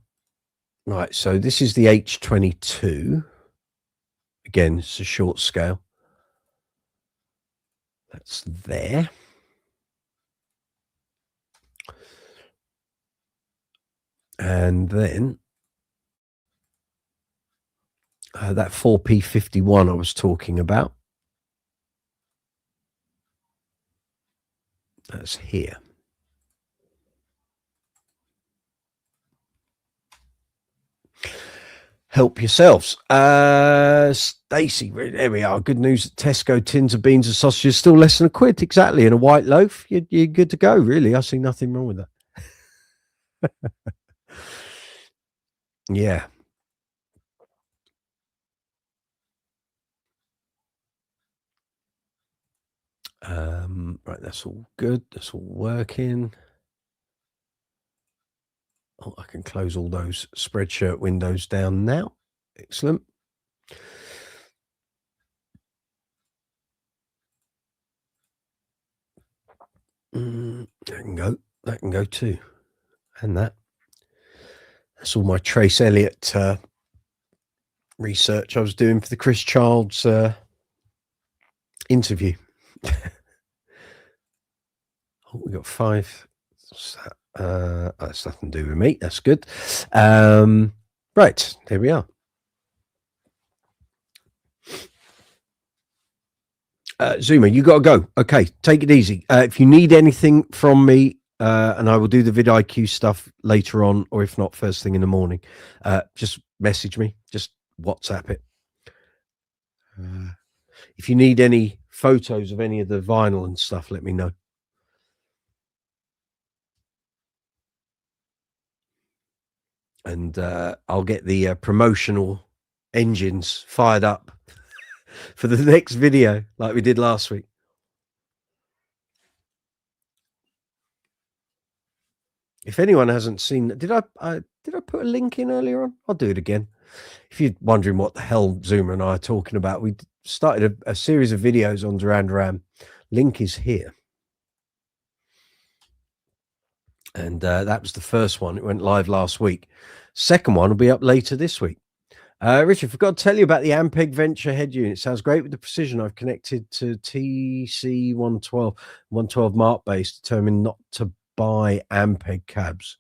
Right, so this is the H22. Again, it's a short scale. That's there. And then that 4P51 I was talking about. That's here. Help yourselves. Stacy, there we are. Good news that Tesco tins of beans and sausages still less than £1. Exactly. And a white loaf, you're good to go, really. I see nothing wrong with that. Yeah. Right, that's all good. That's all working. Oh, I can close all those Spreadshirt windows down now. Excellent. That can go. That can go too. And that. That's all my Trace Elliott research I was doing for the Chris Childs interview. Oh, we got 5. That's nothing to do with me. That's good. Right, there we are. Zuma, you got to go. Okay, take it easy. If you need anything from me, and I will do the vidIQ stuff later on, or if not, first thing in the morning, just message me. Just WhatsApp it. If you need any photos of any of the vinyl and stuff, let me know. And I'll get the promotional engines fired up for the next video like we did last week. If anyone hasn't seen, did I put a link in earlier on? I'll do it again. If you're wondering what the hell Zuma and I are talking about, we started a series of videos on Duran. Link is here. And that was the first one. It went live last week. Second one will be up later this week. Richard, forgot to tell you about the Ampeg Venture head unit. Sounds great with the precision. I've connected to TC 112 mark base, determined not to buy Ampeg cabs.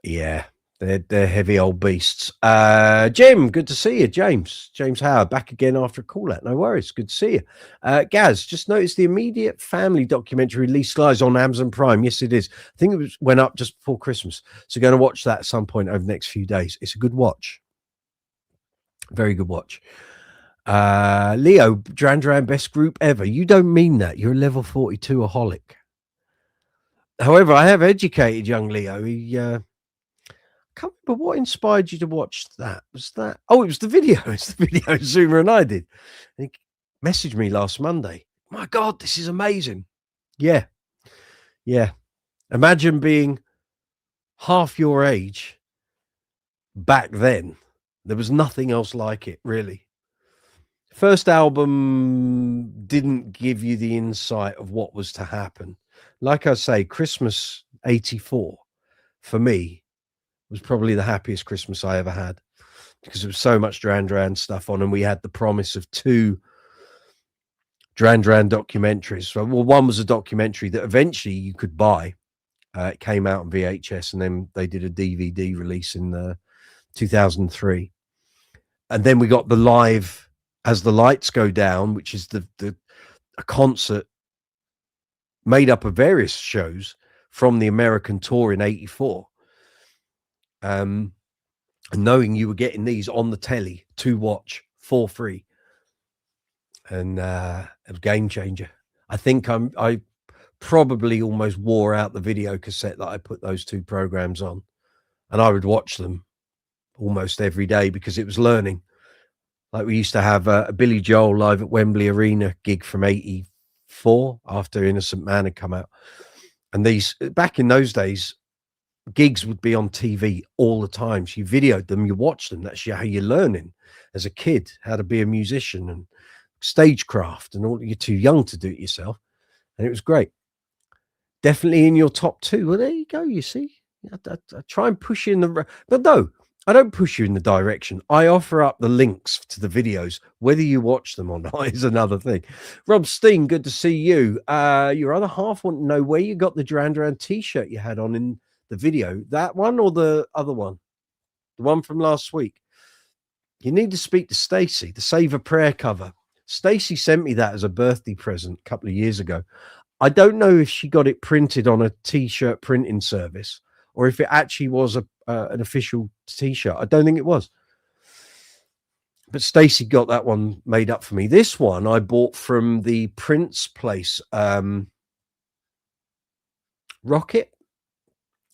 Yeah, they're heavy old beasts. Jim, good to see you. James Howard back again after a call out. No worries, good to see you. Gaz, just noticed the Immediate Family documentary released live on Amazon Prime. Yes, it is. I think went up just before Christmas, so going to watch that at some point over the next few days. It's a good watch, very good watch. Leo, Duran best group ever. You don't mean that. You're a level 42-aholic. However, I have educated young Leo. He can't remember what inspired you to watch that. Was that? Oh, it was the video. It's the video Zoomer and I did. He messaged me last Monday. My God, this is amazing. Yeah. Yeah. Imagine being half your age back then. There was nothing else like it, really. First album didn't give you the insight of what was to happen. Like I say, Christmas 84 for me was probably the happiest Christmas I ever had, because there was so much Duran stuff on, and we had the promise of 2 Duran documentaries. So, well, one was a documentary that eventually you could buy. It came out on VHS, and then they did a DVD release in 2003. And then we got the live As the Lights Go Down, which is a concert made up of various shows from the American tour in 84. And knowing you were getting these on the telly to watch for free, and a game changer. I think I probably almost wore out the video cassette that I put those 2 programs on, and I would watch them almost every day because it was learning. Like, we used to have a Billy Joel live at Wembley Arena gig from 84 after Innocent Man had come out. And these, back in those days, gigs would be on TV all the time. So you videoed them, you watched them. That's how you're learning as a kid, how to be a musician and stagecraft and all. You're too young to do it yourself. And it was great. Definitely in your top 2. Well, there you go. You see, I try and push you in the, but no, I don't push you in the direction. I offer up the links to the videos. Whether you watch them or not is another thing. Rob Steen, good to see you. Your other half want to know where you got the Duran t-shirt you had on in the video. That one or the other one? The one from last week. You need to speak to Stacey, the Save a Prayer cover. Stacey sent me that as a birthday present a couple of years ago. I don't know if she got it printed on a t-shirt printing service or if it actually was an official t-shirt. I don't think it was. But Stacey got that one made up for me. This one I bought from the Prince place, Rocket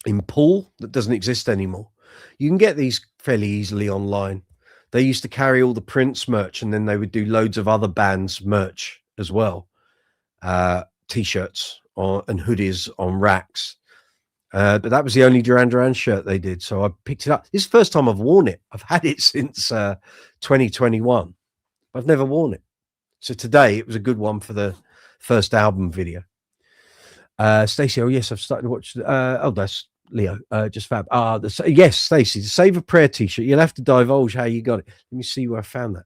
in Poole, that doesn't exist anymore. You can get these fairly easily online. They used to carry all the Prince merch, and then they would do loads of other bands' merch as well. T-shirts and hoodies on racks. But that was the only Duran shirt they did. So I picked it up. This is the first time I've worn it. I've had it since 2021. I've never worn it. So today it was a good one for the first album video. Stacey, oh yes, I've started to watch. Oh, that's Leo. Just fab. Yes, Stacey, the Save a Prayer t-shirt. You'll have to divulge how you got it. Let me see where I found that.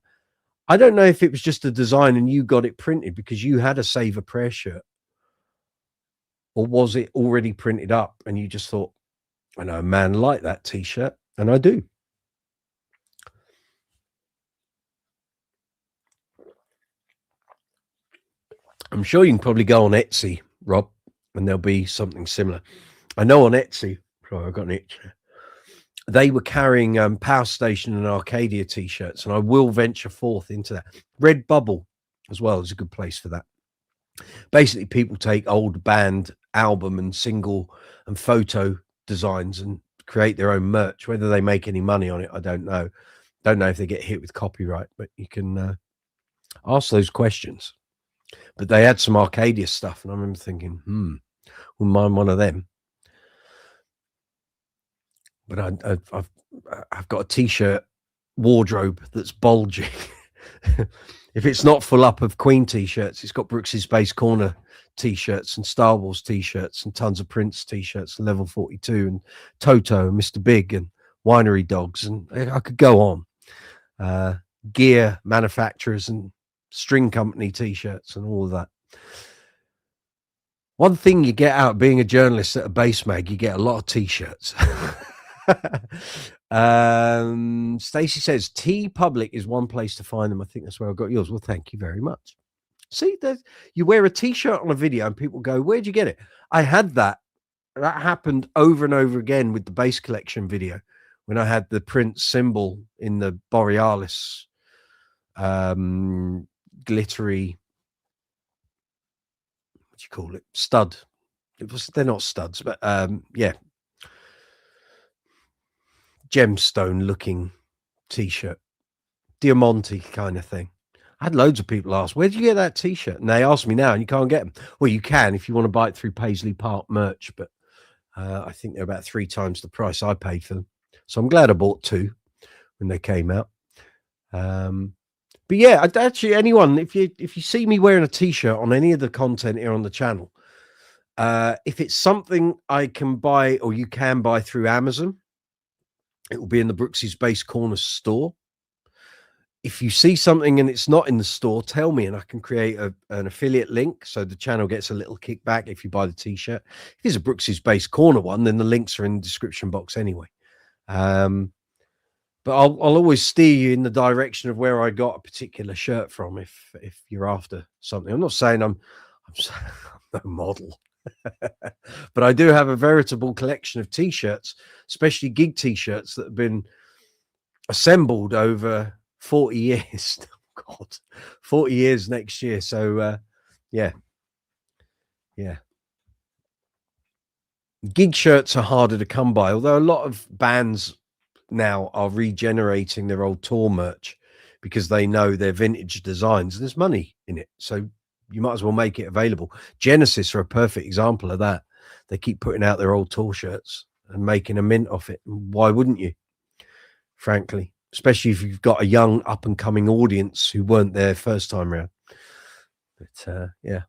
I don't know if it was just a design and you got it printed because you had a Save a Prayer shirt. Or was it already printed up and you just thought, I know a man like that t-shirt, and I do. I'm sure you can probably go on Etsy, Rob, and there'll be something similar. I know on Etsy, sorry, I've got an itch. They were carrying Power Station and Arcadia t-shirts, and I will venture forth into that. Redbubble as well is a good place for that. Basically, people take old band album and single and photo designs and create their own merch. Whether they make any money on it, I don't know. Don't know if they get hit with copyright, but you can ask those questions. But they had some Arcadia stuff, and I remember thinking, wouldn't mind one of them. But I've got a t-shirt wardrobe that's bulging. If it's not full up of Queen t-shirts, it's got Brooks's Bass Corner t-shirts and Star Wars t-shirts and tons of Prince t-shirts, Level 42 and Toto and Mr. Big and Winery Dogs, and I could go on. Gear manufacturers and string company t-shirts and all of that. One thing you get out of being a journalist at a bass mag, you get a lot of t-shirts. Stacey says T Public is one place to find them. I think that's where I got yours. Well, thank you very much. See, you wear a t-shirt on a video and people go, where'd you get it? I had that happened over and over again with the Bass Collection video when I had the Prince symbol in the Borealis glittery, what do you call it? Stud. They're not studs, but yeah, gemstone looking t-shirt, diamante kind of thing. I had loads of people ask, where did you get that t-shirt? And they ask me now, and you can't get them. Well, you can if you want to buy it through Paisley Park merch, but I think they're about 3 times the price I paid for them. So I'm glad I bought 2 when they came out. But yeah, actually, anyone, if you see me wearing a t-shirt on any of the content here on the channel, if it's something I can buy or you can buy through Amazon, it will be in the Brooks's Base Corner store. If you see something and it's not in the store, tell me and I can create an affiliate link so the channel gets a little kickback if you buy the t-shirt. If it's a Brooks's Base Corner one, then the links are in the description box anyway. But I'll always steer you in the direction of where I got a particular shirt from if you're after something. I'm not saying I'm no model, but I do have a veritable collection of t-shirts, especially gig t-shirts that have been assembled over 40 years. Oh God, 40 years next year. So yeah. Gig shirts are harder to come by, although a lot of bands now are regenerating their old tour merch because they know they're vintage designs and there's money in it, so you might as well make it available. Genesis are a perfect example of that. They keep putting out their old tour shirts and making a mint off it. Why wouldn't you, frankly, especially if you've got a young up and coming audience who weren't there first time around. But yeah,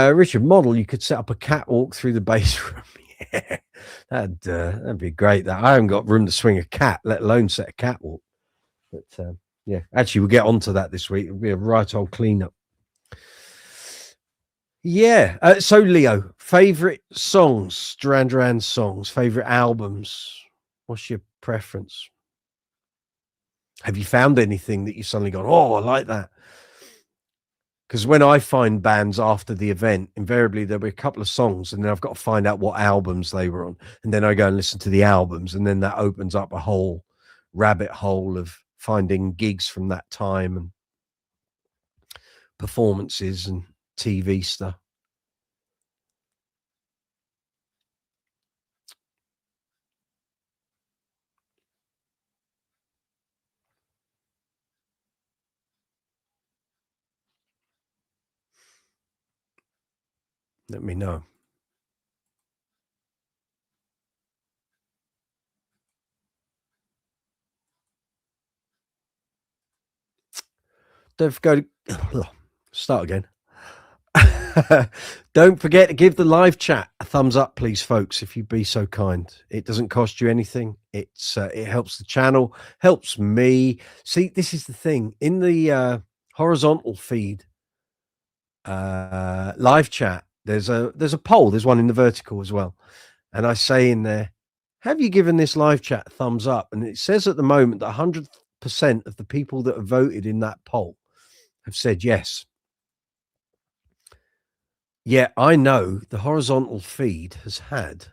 Richard, model, you could set up a catwalk through the bass room. Yeah, that'd be great. That I haven't got room to swing a cat, let alone set a catwalk. But yeah, actually, we'll get onto that this week. It'll be a right old cleanup. Yeah. So Leo, favorite songs, Duran songs, favorite albums. What's your preference? Have you found anything that you've suddenly gone, oh, I like that? Because when I find bands after the event, invariably there'll be a couple of songs and then I've got to find out what albums they were on. And then I go and listen to the albums. And then that opens up a whole rabbit hole of finding gigs from that time and performances and TV stuff. Let me know. Don't forget to start again. Don't forget to give the live chat a thumbs up, please, folks, if you'd be so kind. It doesn't cost you anything. It helps the channel, helps me. See, this is the thing. In the horizontal feed live chat, there's a poll. There's one in the vertical as well. And I say in there, have you given this live chat a thumbs up? And it says at the moment that 100% of the people that have voted in that poll have said yes. Yeah, I know the horizontal feed has had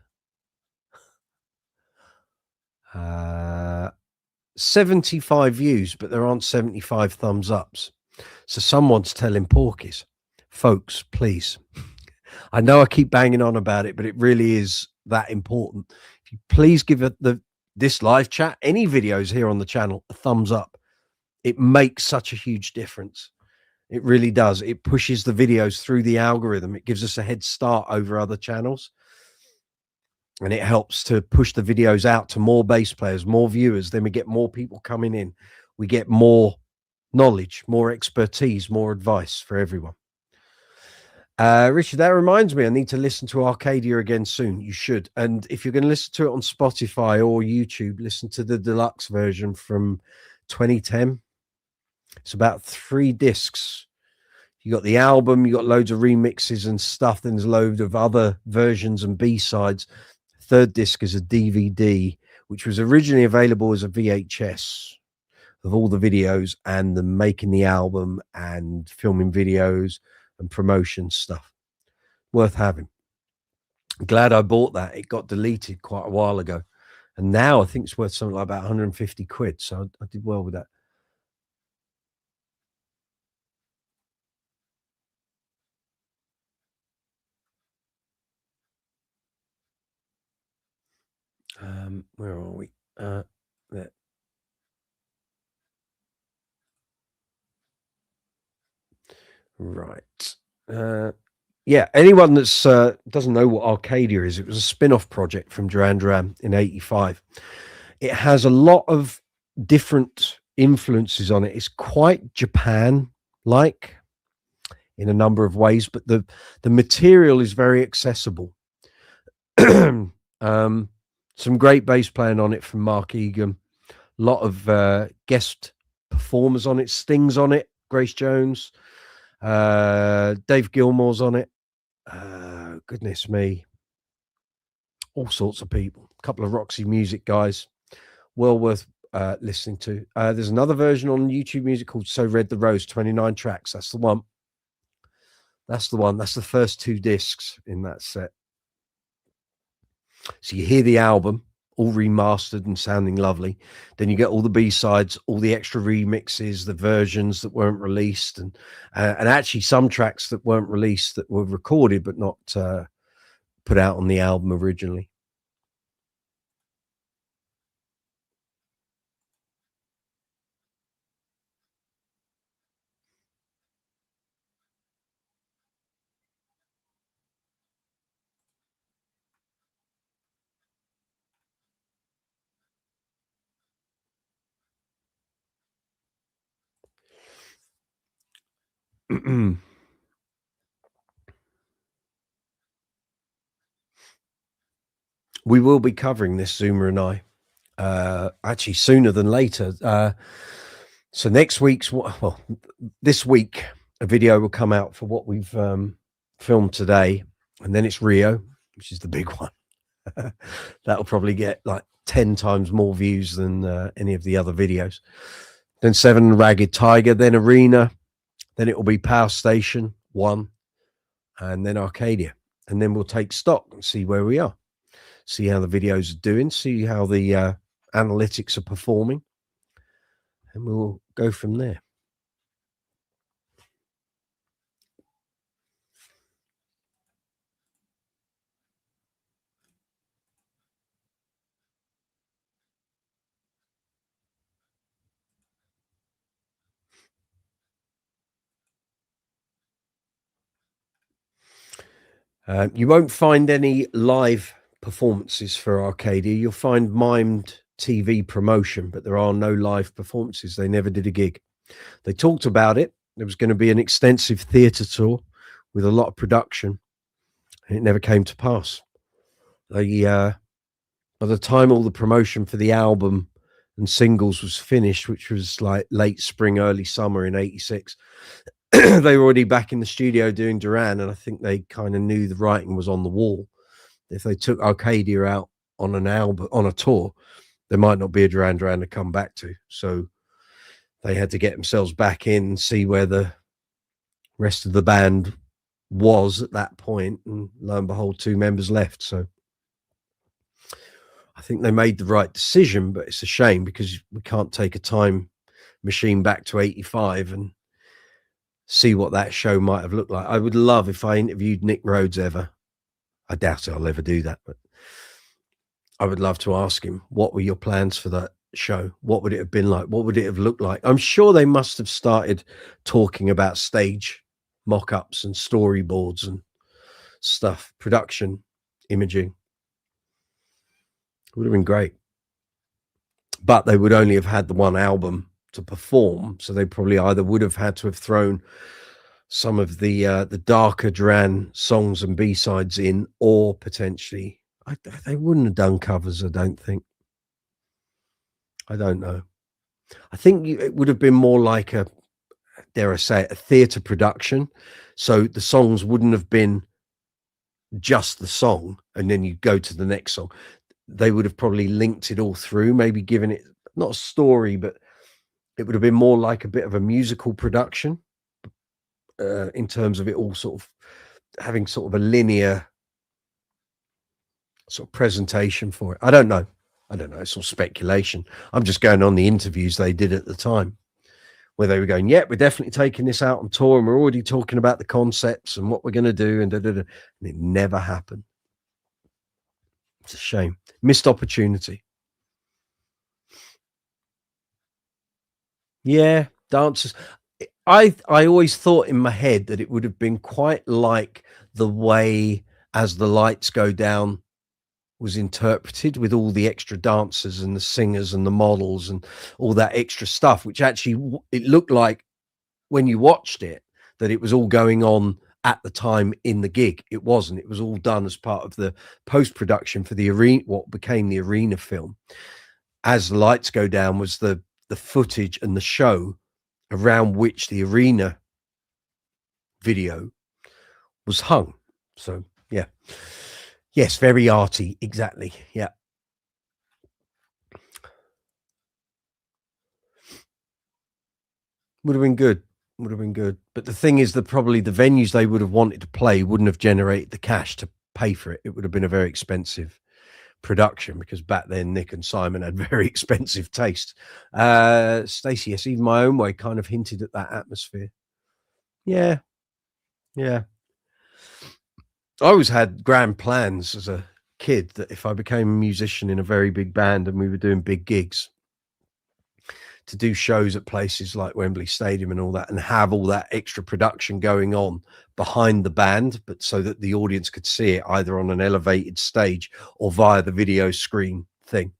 75 views, but there aren't 75 thumbs ups. So someone's telling Porkies, folks, please. I know I keep banging on about it, but it really is that important. If you please give this live chat, any videos here on the channel, a thumbs up. It makes such a huge difference. It really does. It pushes the videos through the algorithm. It gives us a head start over other channels. And it helps to push the videos out to more bass players, more viewers. Then we get more people coming in. We get more knowledge, more expertise, more advice for everyone. Richard, that reminds me, I need to listen to Arcadia again soon. You should. And if you're going to listen to it on Spotify or YouTube, listen to the deluxe version from 2010. It's about 3 discs. You got the album, you got loads of remixes and stuff. Then there's loads of other versions and B-sides. 3rd disc is a DVD, which was originally available as a VHS of all the videos and the making the album and filming videos and promotion stuff. Worth having. I'm glad I bought that. It got deleted quite a while ago. And now I think it's worth something like about 150 quid. So I did well with that. Where are we? There. Right. Yeah, anyone that's doesn't know what Arcadia is, it was a spin-off project from Duran in '85. It has a lot of different influences on it. It's quite Japan-like in a number of ways, but the material is very accessible. Some great bass playing on it from Mark Egan. A lot of guest performers on it. Sting's on it. Grace Jones. Dave Gilmore's on it. Goodness me. All sorts of people. A couple of Roxy Music guys. Well worth listening to. There's another version on YouTube Music called So Red the Rose, 29 tracks. That's the one. That's the one. That's the first 2 discs in that set. So you hear the album all remastered and sounding lovely. Then you get all the B-sides, all the extra remixes, the versions that weren't released, and actually some tracks that weren't released that were recorded but not put out on the album originally. We will be covering this, Zuma and I, actually sooner than later. So next week's, well, this week, a video will come out for what we've filmed today, and then it's Rio, which is the big one. That'll probably get like 10 times more views than any of the other videos. Then 7 Ragged Tiger, then Arena, then it will be Power Station 1, and then Arcadia. And then we'll take stock and see where we are, see how the videos are doing, see how the analytics are performing, and we'll go from there. You won't find any live performances for Arcadia. You'll find mimed TV promotion, but there are no live performances. They never did a gig. They talked about it. There was going to be an extensive theatre tour with a lot of production, and it never came to pass. They, by the time all the promotion for the album and singles was finished, which was like late spring, early summer in '86, they were already back in the studio doing Duran, and I think they kind of knew the writing was on the wall. If they took Arcadia out on an album, on a tour, there might not be a Duran to come back to. So they had to get themselves back in and see where the rest of the band was at that point, and lo and behold, 2 members left. So I think they made the right decision, but it's a shame because we can't take a time machine back to '85 and see what that show might have looked like. I would love if I interviewed Nick Rhodes ever. I doubt I'll ever do that, but I would love to ask him, what were your plans for that show? What would it have been like? What would it have looked like? I'm sure they must have started talking about stage mock-ups and storyboards and stuff, production, imaging. It would have been great. But they would only have had the one album to perform, so they probably either would have had to have thrown some of the darker Duran songs and B-sides in, or potentially they wouldn't have done covers. I don't think. I don't know. I think it would have been more like a, dare I say it, a theatre production. So the songs wouldn't have been just the song and then you go to the next song. They would have probably linked it all through, maybe given it not a story, but it would have been more like a bit of a musical production in terms of it all sort of having sort of a linear sort of presentation for it. I don't know. It's all speculation. I'm just going on the interviews they did at the time where they were going, yeah, we're definitely taking this out on tour and we're already talking about the concepts and what we're going to do, and and it never happened. It's a shame. Missed opportunity. Yeah, dancers. I always thought in my head that it would have been quite like the way As the Lights Go Down was interpreted, with all the extra dancers and the singers and the models and all that extra stuff, which actually it looked like when you watched it that it was all going on at the time in the gig. It wasn't. It was all done as part of the post-production for the arena, what became the arena film. As the Lights Go Down was the footage and the show around which the arena video was hung. So yeah, yes, very arty. Exactly. Yeah. Would have been good. Would have been good. But the thing is that probably the venues they would have wanted to play wouldn't have generated the cash to pay for it. It would have been a very expensive production, because back then Nick and Simon had very expensive taste. Stacey, yes, even My Own Way kind of hinted at that atmosphere. Yeah. Yeah. I always had grand plans as a kid that if I became a musician in a very big band and we were doing big gigs, to do shows at places like Wembley Stadium and all that, and have all that extra production going on behind the band, but so that the audience could see it either on an elevated stage or via the video screen thing.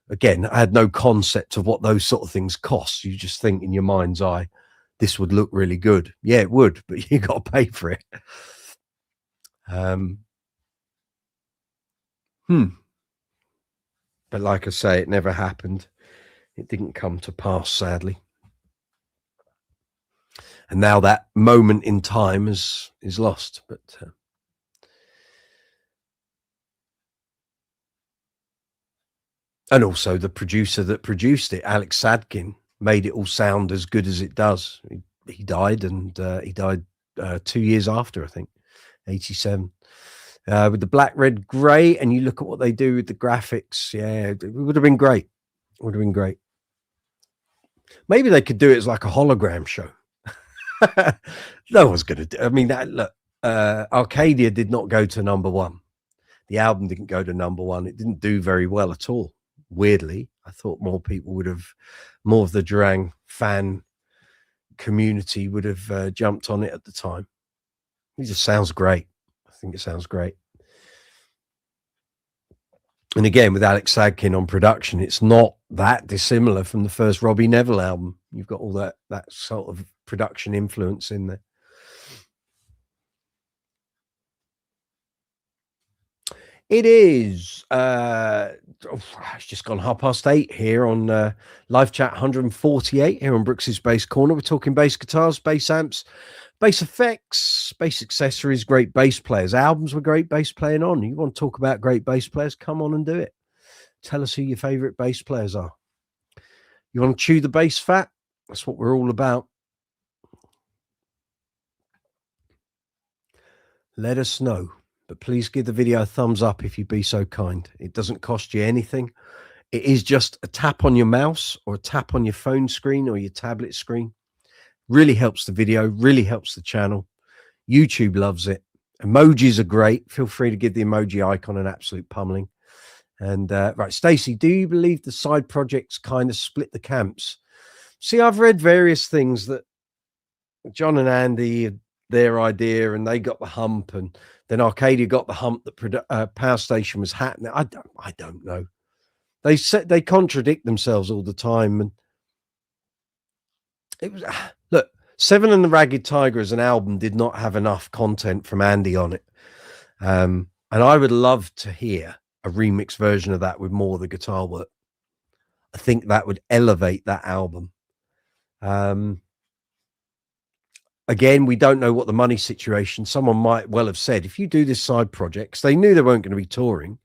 Again, I had no concept of what those sort of things cost. You just think in your mind's eye, this would look really good. Yeah, it would, but you got to pay for it. But like I say, it never happened. It didn't come to pass, sadly. And now that moment in time is lost. But and also the producer that produced it, Alex Sadkin, made it all sound as good as it does. He died, and he died 2 years after, I think, 87. With the black, red, grey, and you look at what they do with the graphics. Yeah, it would have been great. It would have been great. Maybe they could do it as like a hologram show. No one's going to do. I mean, look, Arcadia did not go to number one. The album didn't go to number one. It didn't do very well at all. Weirdly, I thought more people would have, more of the Duran fan community would have jumped on it at the time. It just sounds great. I think it sounds great. And again, with Alex Sadkin on production, it's not that dissimilar from the first Robbie Neville album. You've got all that sort of production influence in there. It is. It's just gone 8:30 here on Live Chat 148 here on Brooks's Bass Corner. We're talking bass guitars, bass amps, bass effects, bass accessories, great bass players, albums with great bass playing on. You want to talk about great bass players? Come on and do it. Tell us who your favorite bass players are. You want to chew the bass fat? That's what we're all about. Let us know. But please give the video a thumbs up if you'd be so kind. It doesn't cost you anything. It is just a tap on your mouse or a tap on your phone screen or your tablet screen. Really helps the video, really helps the channel. YouTube loves it. Emojis are great. Feel free to give the emoji icon an absolute pummeling. And right, Stacey, do you believe the side projects kind of split the camps? See, I've read various things that John and Andy, their idea, and they got the hump, and then Arcadia got the hump that Power Station was happening. I don't know. They contradict themselves all the time, and it was look. Seven and the Ragged Tiger as an album did not have enough content from Andy on it, and I would love to hear a remix version of that with more of the guitar work. I think that would elevate that album. Again, we don't know what the money situation. Someone might well have said, if you do this side project, 'cause they knew they weren't going to be touring,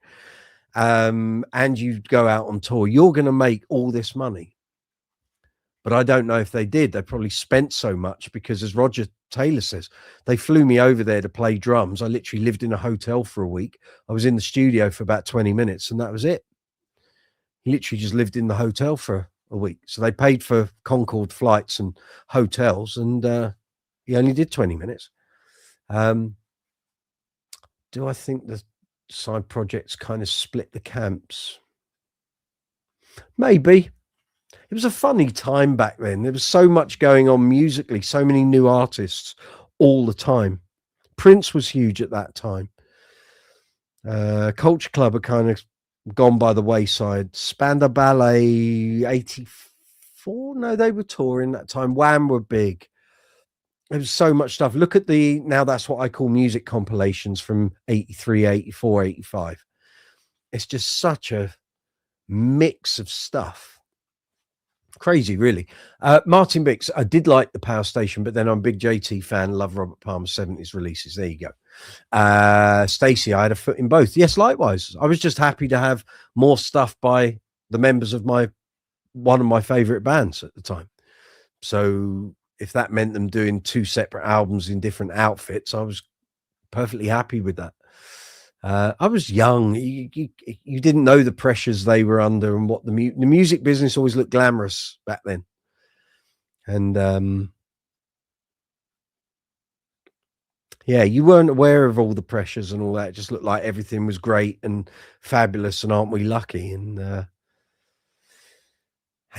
and you go out on tour, you're going to make all this money. But I don't know if they did. They probably spent so much because, as Roger Taylor says, they flew me over there to play drums. I literally lived in a hotel for a week. I was in the studio for about 20 minutes, and that was it. He literally just lived in the hotel for a week. So they paid for Concorde flights and hotels, and he only did 20 minutes. Do I think the side projects kind of split the camps? Maybe. It was a funny time back then. There was so much going on musically, so many new artists all the time. Prince was huge at that time. Culture Club had kind of gone by the wayside. Spandau Ballet, 84? No, they were touring that time. Wham were big. There was so much stuff. Look at now that's what I call music compilations from 83, 84, 85. It's just such a mix of stuff. Crazy, really. Martin Bix, I did like the Power Station, but then I'm a big JT fan, love Robert Palmer's 70s releases. There you go. Stacey, I had a foot in both. Yes, likewise. I was just happy to have more stuff by the members of one of my favorite bands at the time. So if that meant them doing 2 separate albums in different outfits, I was perfectly happy with that. I was young. You didn't know the pressures they were under and what the music business always looked glamorous back then. And yeah, you weren't aware of all the pressures and all that. It just looked like everything was great and fabulous and aren't we lucky? And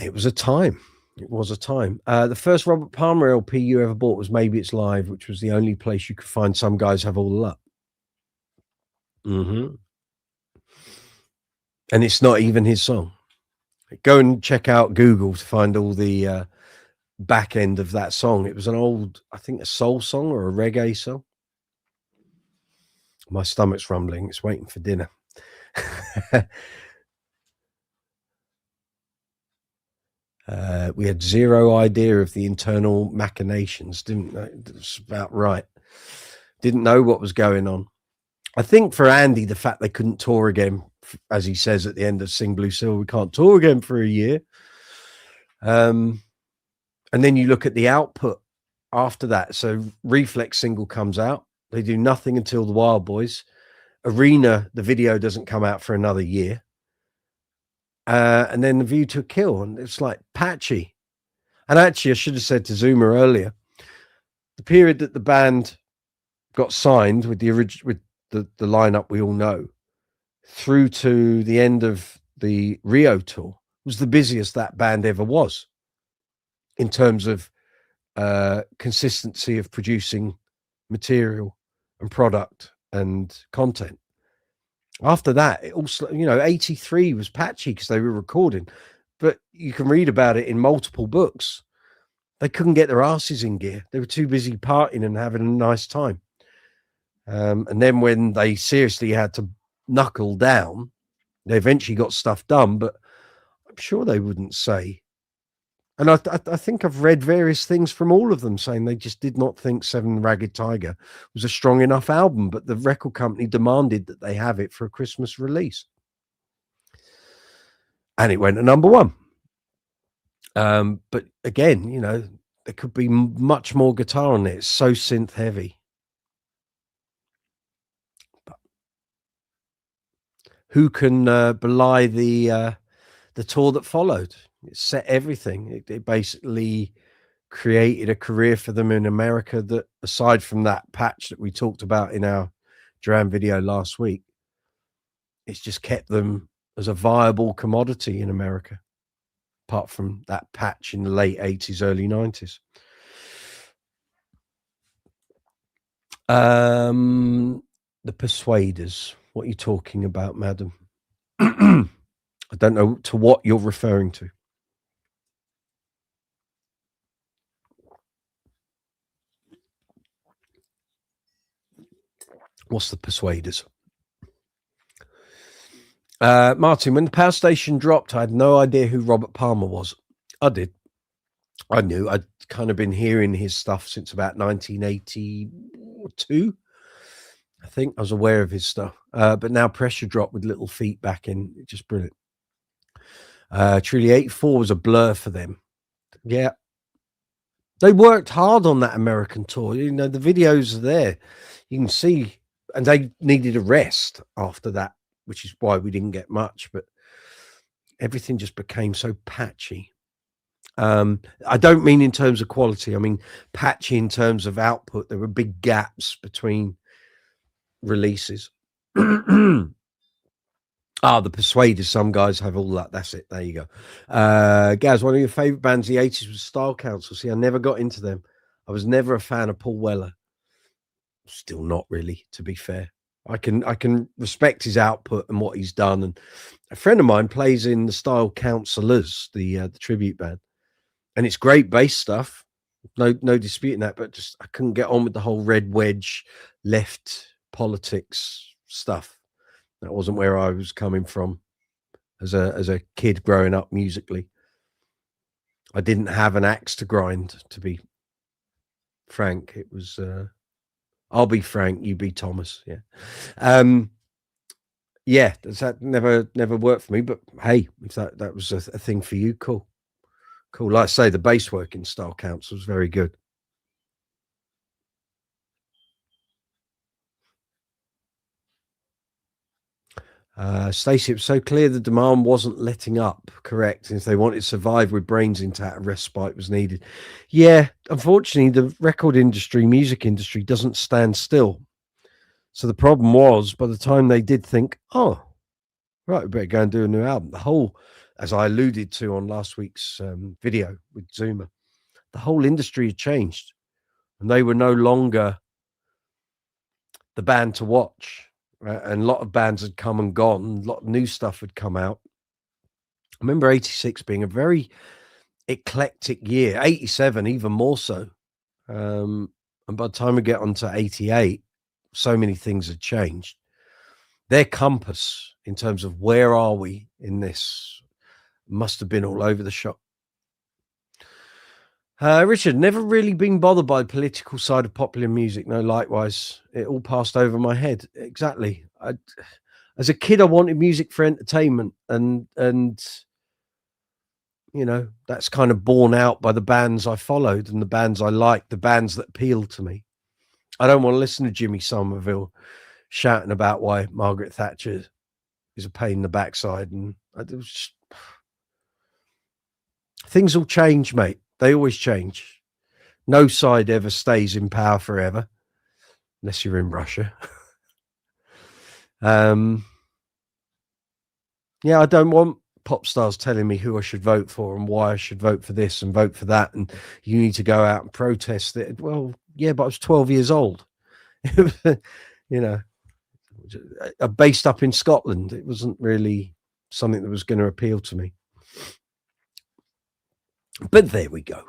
it was a time. It was a time. The first Robert Palmer LP you ever bought was Maybe It's Live, which was the only place you could find Some Guys Have All the Luck. And it's not even his song. Go and check out Google to find all the back end of that song. It was an old, I think, a soul song or a reggae song. My stomach's rumbling. It's waiting for dinner. We had zero idea of the internal machinations, didn't know. That's about right. Didn't know what was going on. I think for Andy, the fact they couldn't tour again, as he says at the end of Sing Blue Silver, we can't tour again for a year. And then you look at the output after that. So Reflex single comes out. They do nothing until the Wild Boys. Arena, the video doesn't come out for another year. And then The View to a Kill. And it's like patchy. And actually, I should have said to Zuma earlier, the period that the band got signed with the lineup we all know, through to the end of the Rio tour, was the busiest that band ever was in terms of consistency of producing material and product and content. After that, it also, 83 was patchy because they were recording, but you can read about it in multiple books. They couldn't get their asses in gear. They were too busy partying and having a nice time. And then when they seriously had to knuckle down, they eventually got stuff done, but I'm sure they wouldn't say. And I think I've read various things from all of them saying they just did not think Seven Ragged Tiger was a strong enough album, but the record company demanded that they have it for a Christmas release. And it went to number 1. But again, there could be much more guitar on it. It's so synth heavy. Who can belie the tour that followed? It set everything. It basically created a career for them in America that, aside from that patch that we talked about in our Duran video last week, it's just kept them as a viable commodity in America, apart from that patch in the late 80s, early 90s. The Persuaders. What are you talking about, madam? I don't know to what you're referring to. What's the Persuaders? Martin, when the Power Station dropped, I had no idea who Robert Palmer was. I did. I knew. I'd kind of been hearing his stuff since about 1982. I think I was aware of his stuff. But now Pressure Drop with Little Feet back in, just brilliant. Truly 84 was a blur for them. Yeah. They worked hard on that American tour. The videos are there. You can see, and they needed a rest after that, which is why we didn't get much, but everything just became so patchy. I don't mean in terms of quality. I mean patchy in terms of output. There were big gaps between releases. The Persuaders. Some guys have all that. That's it. There you go. Gaz, one of your favorite bands of the 80s was Style Council. See, I never got into them. I was never a fan of Paul Weller. Still not really, to be fair. I can respect his output and what he's done. And a friend of mine plays in the Style Councillors, the tribute band, and it's great bass stuff. No disputing that, but just I couldn't get on with the whole red wedge left politics stuff. That wasn't where I was coming from as a kid growing up musically. I didn't have an axe to grind, to be frank. It was I'll be Frank, you be Thomas. Yeah. Yeah, that never worked for me, but hey, if that was a thing for you, cool. Like I say, the bass work in Style Council was very good. Stacey, it was so clear the demand wasn't letting up. Correct. And if they wanted to survive with brains intact, a respite was needed. Yeah, unfortunately, the record industry, music industry doesn't stand still. So the problem was, by the time they did think, oh, right, we better go and do a new album, the whole, as I alluded to on last week's video with Zuma, the whole industry had changed. And they were no longer the band to watch. And a lot of bands had come and gone. A lot of new stuff had come out. I remember 86 being a very eclectic year, 87 even more so. And by the time we get on to 88, so many things had changed. Their compass in terms of where are we in this must have been all over the shop. Richard, never really been bothered by the political side of popular music. No, likewise, it all passed over my head. Exactly. As a kid, I wanted music for entertainment, and you know, that's kind of borne out by the bands I followed and the bands I liked, the bands that appealed to me. I don't want to listen to Jimmy Somerville shouting about why Margaret Thatcher is a pain in the backside, and it was just, things will change, mate. They always change. No side ever stays in power forever, unless you're in Russia. Yeah, I don't want pop stars telling me who I should vote for and why I should vote for this and vote for that, and you need to go out and protest it. Well, yeah, but I was 12 years old. You know, based up in Scotland, it wasn't really something that was going to appeal to me. But there we go.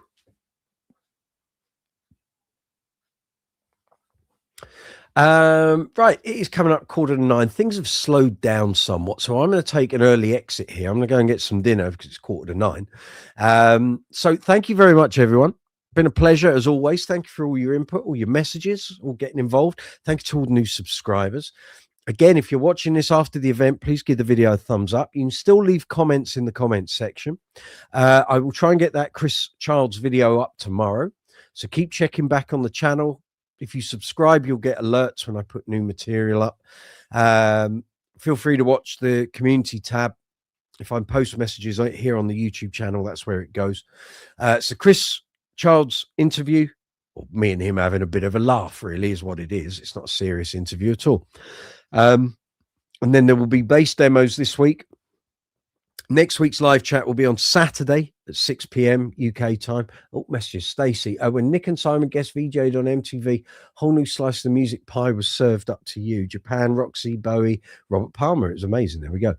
Right, it is coming up 8:45. Things have slowed down somewhat, so I'm going to take an early exit here. I'm going to go and get some dinner because it's 8:45. So thank you very much, everyone. Been a pleasure as always. Thank you for all your input, all your messages, all getting involved. Thank you to all the new subscribers. Again, if you're watching this after the event, please give the video a thumbs up. You can still leave comments in the comments section. I will try and get that Chris Childs video up tomorrow, so keep checking back on the channel. If you subscribe, you'll get alerts when I put new material up. Feel free to watch the community tab. If I post messages here on the YouTube channel, that's where it goes. So Chris Childs interview, or me and him having a bit of a laugh, really, is what it is. It's not a serious interview at all. And then there will be bass demos this week. Next week's live chat will be on Saturday at 6 p.m. UK time. Oh, messages. Stacey, when Nick and Simon guest VJ'd on MTV, whole new slice of the music pie was served up to you. Japan, Roxy, Bowie, Robert Palmer. It was amazing. There we go.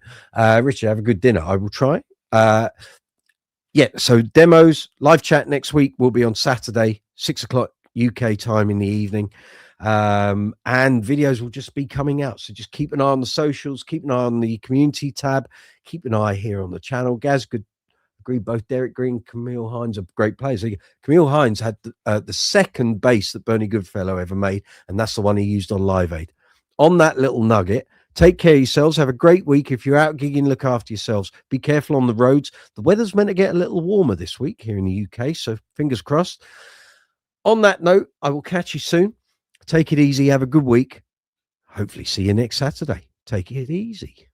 Richard, have a good dinner. I will try. Yeah, so demos, live chat next week will be on Saturday, 6 o'clock UK time in the evening. And videos will just be coming out, so just keep an eye on the socials, keep an eye on the community tab, keep an eye here on the channel. Gaz could agree, both Derek Green and Camille Hines are great players. Camille Hines had the second bass that Bernie Goodfellow ever made, and that's the one he used on Live Aid. On that little nugget, take care of yourselves, have a great week. If you're out gigging, look after yourselves, be careful on the roads. The weather's meant to get a little warmer this week here in the UK, so fingers crossed. On that note, I will catch you soon. Take it easy. Have a good week. Hopefully see you next Saturday. Take it easy.